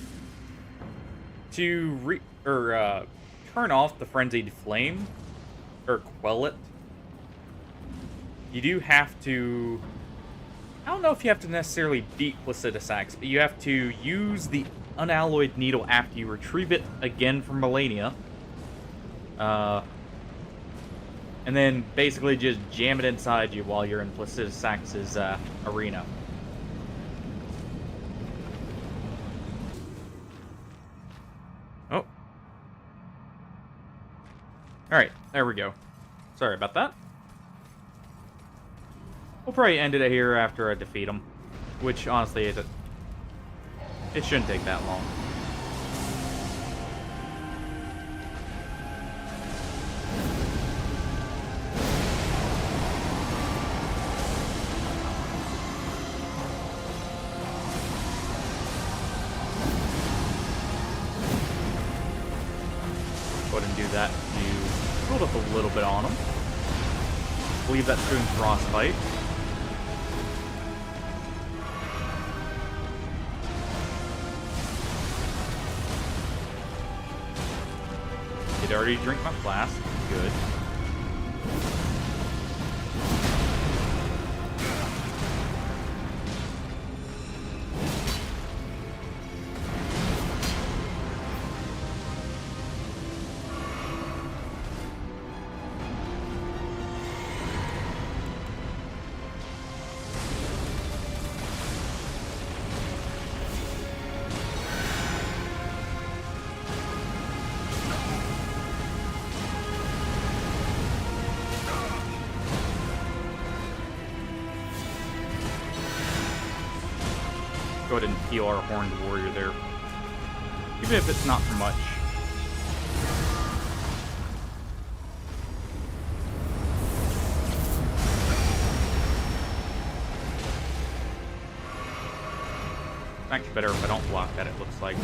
[SPEAKER 1] To turn off the frenzied flame or quell it, you do have to. I don't know if you have to necessarily beat Placidus Axe, but you have to use the unalloyed needle after you retrieve it again from Melania. And then basically just jam it inside you while you're in Placidus Axe's arena. Oh. Alright, there we go. Sorry about that. We'll probably end it here after I defeat him. Which, honestly, it shouldn't take that long. Go ahead and do that. You build up a little bit on him. Leave that Spoon's Frostbite. Did already drink my flask. Good. Go ahead and heal our Horned Warrior there. Even if it's not for much. It's actually better if I don't block that, it looks like.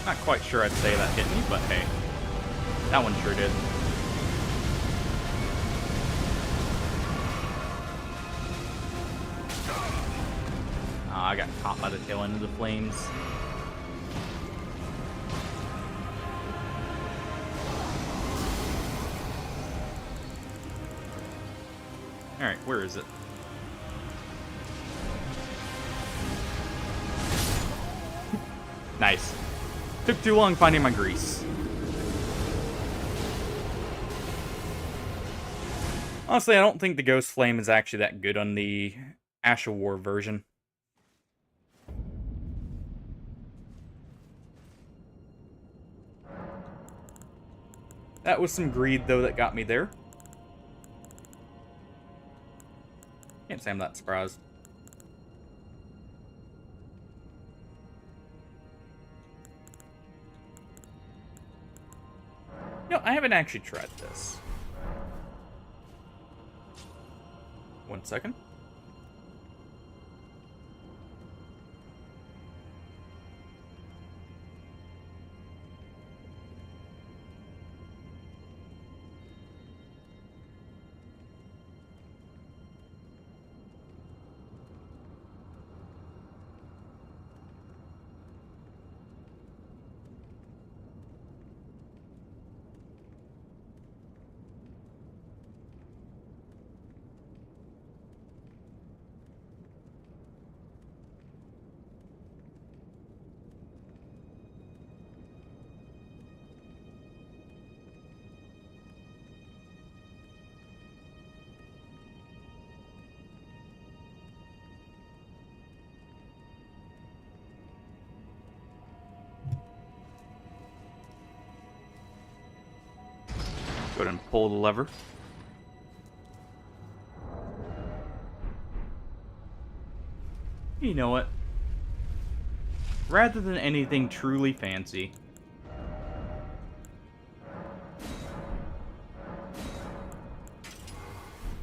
[SPEAKER 1] Not quite sure I'd say that hit me, but hey. That one sure did. I got caught by the tail end of the flames. Alright, where is it? Nice. Took too long finding my grease. Honestly, I don't think the Ghost Flame is actually that good on the Ash of War version. That was some greed, though, that got me there. Can't say I'm that surprised. No, I haven't actually tried this. 1 second. Go ahead and pull the lever. You know what? rather than anything truly fancy.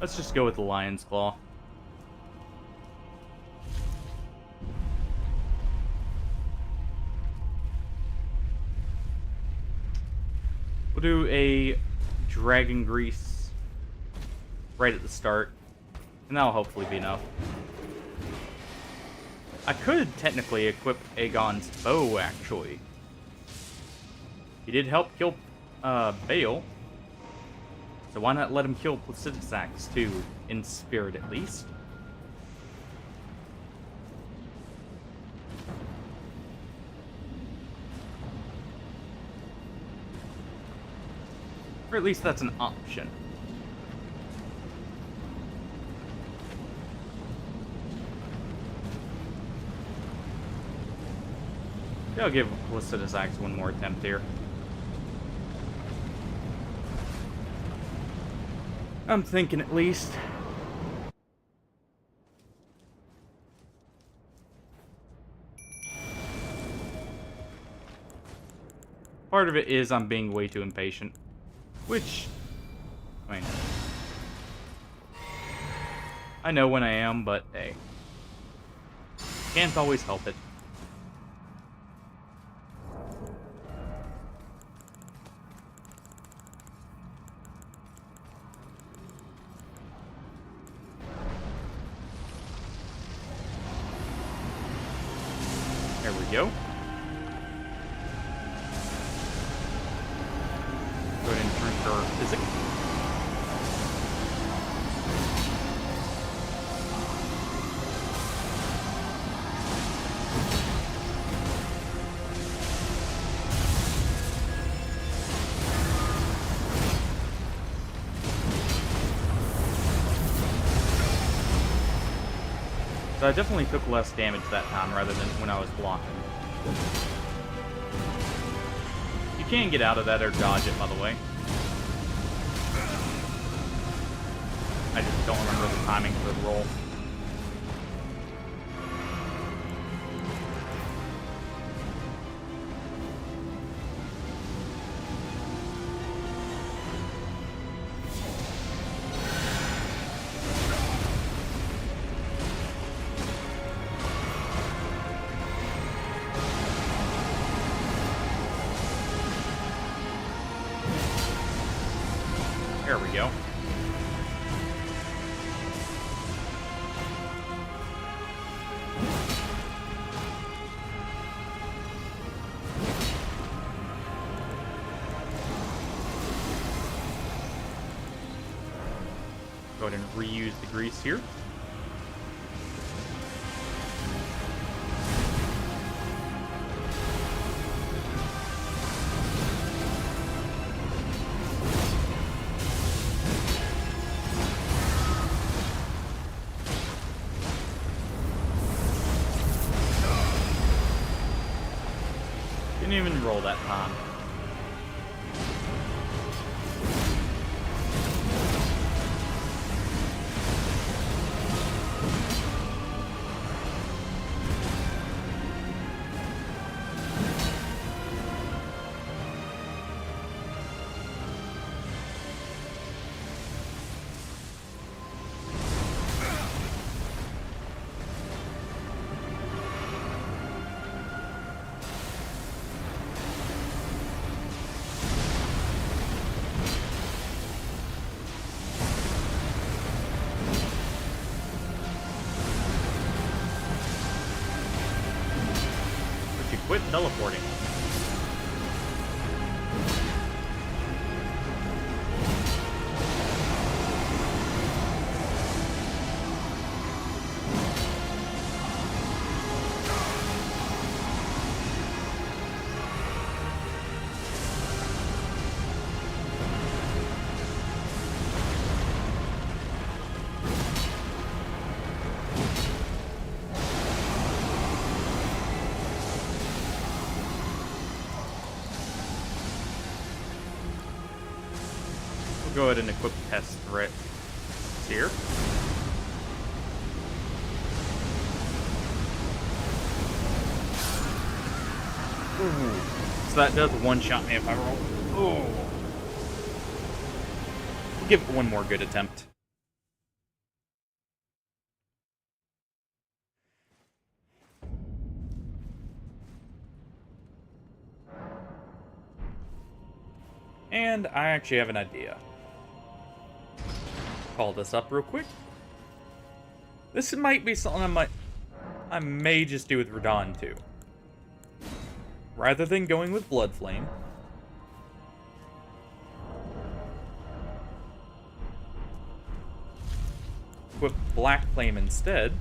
[SPEAKER 1] Let's just go with the Lion's Claw. We'll do a Dragon Grease right at the start, and that'll hopefully be enough. I could technically equip Aegon's bow, actually. He did help kill Bale, so why not let him kill Placidusax too, in spirit at least? Or at least that's an option. I'll give Placidusax one more attempt here. I'm thinking at least. Part of it is I'm being way too impatient. Which, I mean, I know when I am, but hey, can't always help it. There we go. Go ahead and drink our physics. So I definitely took less damage that time rather than when I was blocking. You can get out of that or dodge it, by the way. I just don't remember the timing for the roll. There we go. Go ahead and reuse the grease here. Didn't even roll that time. Quit teleporting. Go ahead and equip test threat here. Ooh. So that does one-shot me if I roll. Ooh. We'll give it one more good attempt. And I actually have an idea. Call this up real quick. This might be something I may just do with Radon too. Rather than going with Blood Flame, equip Black Flame instead.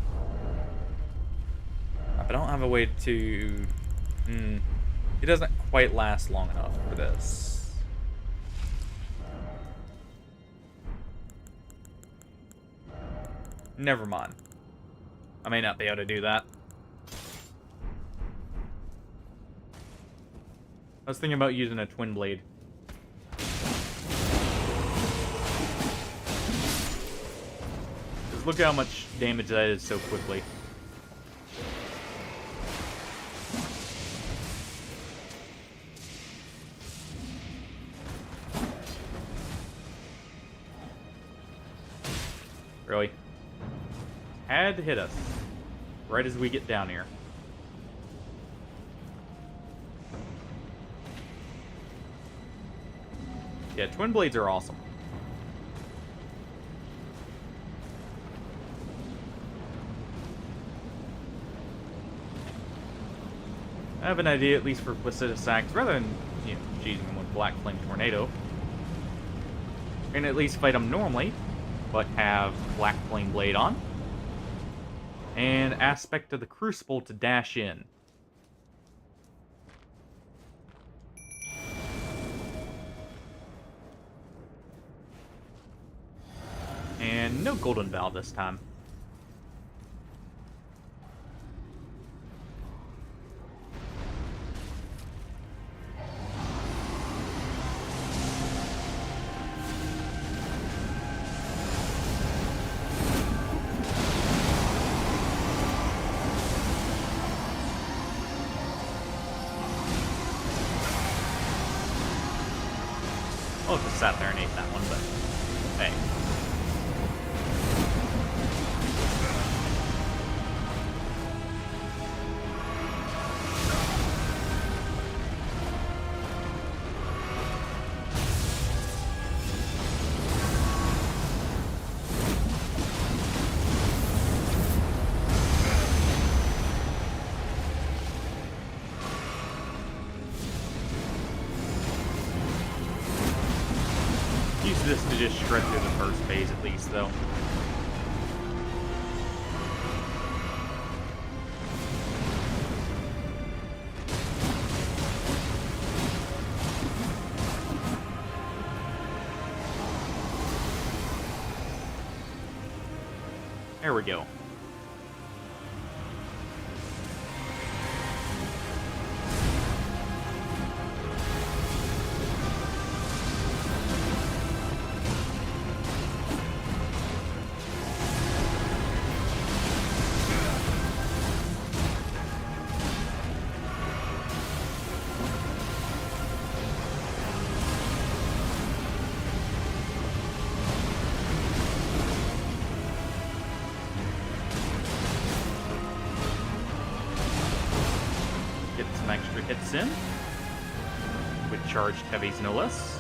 [SPEAKER 1] But I don't have a way to... it doesn't quite last long enough for this. Never mind. I may not be able to do that. I was thinking about using a Twin Blade. Just look at how much damage that is so quickly. Really? Had to hit us. Right as we get down here. Yeah, Twin Blades are awesome. I have an idea, at least for Placidus Axe, rather than, cheesing them with Black Flame Tornado. And at least fight them normally, but have Black Flame Blade on. And Aspect of the Crucible to dash in. And no Golden Vow this time. Well, if I sat there and ate that one, but hey. Use this to just shred through the first phase at least, though. There we go. Get some extra hits in. With charged heavies, no less.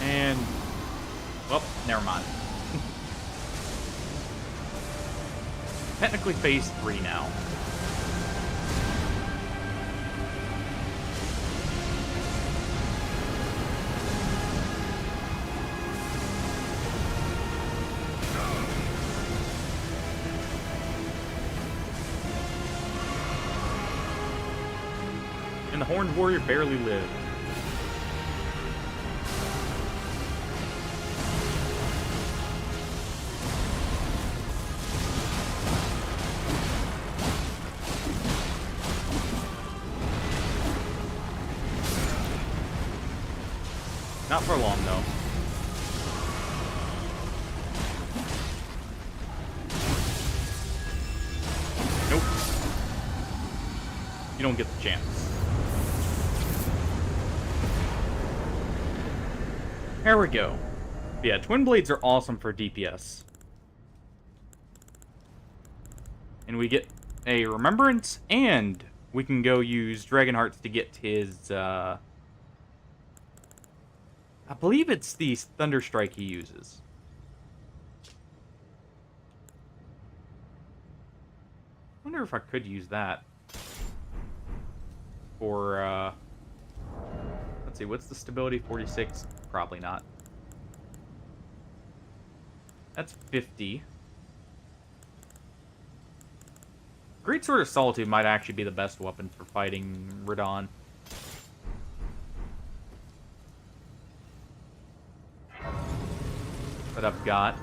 [SPEAKER 1] And... well, never mind. Technically phase 3 now. And the Horned Warrior barely lived. Not for long, though. Nope. You don't get the chance. There we go. Yeah, Twin Blades are awesome for DPS. And we get a Remembrance, and we can go use Dragon Hearts to get his, I believe it's the Thunderstrike he uses. I wonder if I could use that. For, let's see, what's the stability? 46? Probably not. That's 50. Great Sword of Solitude might actually be the best weapon for fighting Radon. But I've got.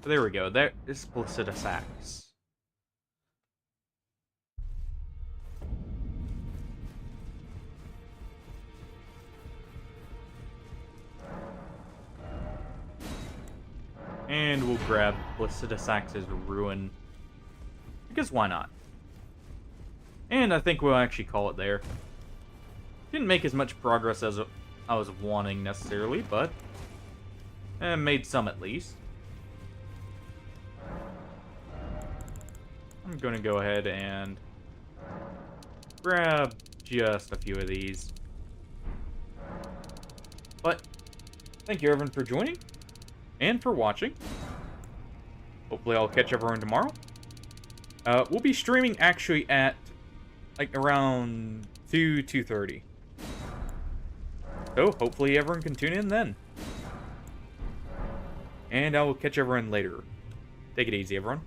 [SPEAKER 1] There we go. There is Placidus Axe. And we'll grab Placidus Axe's Ruin. Because why not? And I think we'll actually call it there. Didn't make as much progress as I was wanting necessarily, but made some at least. I'm going to go ahead and grab just a few of these. But thank you everyone for joining and for watching. Hopefully I'll catch everyone tomorrow. We'll be streaming actually at like around 2:30. So hopefully everyone can tune in then. And I will catch everyone later. Take it easy, everyone.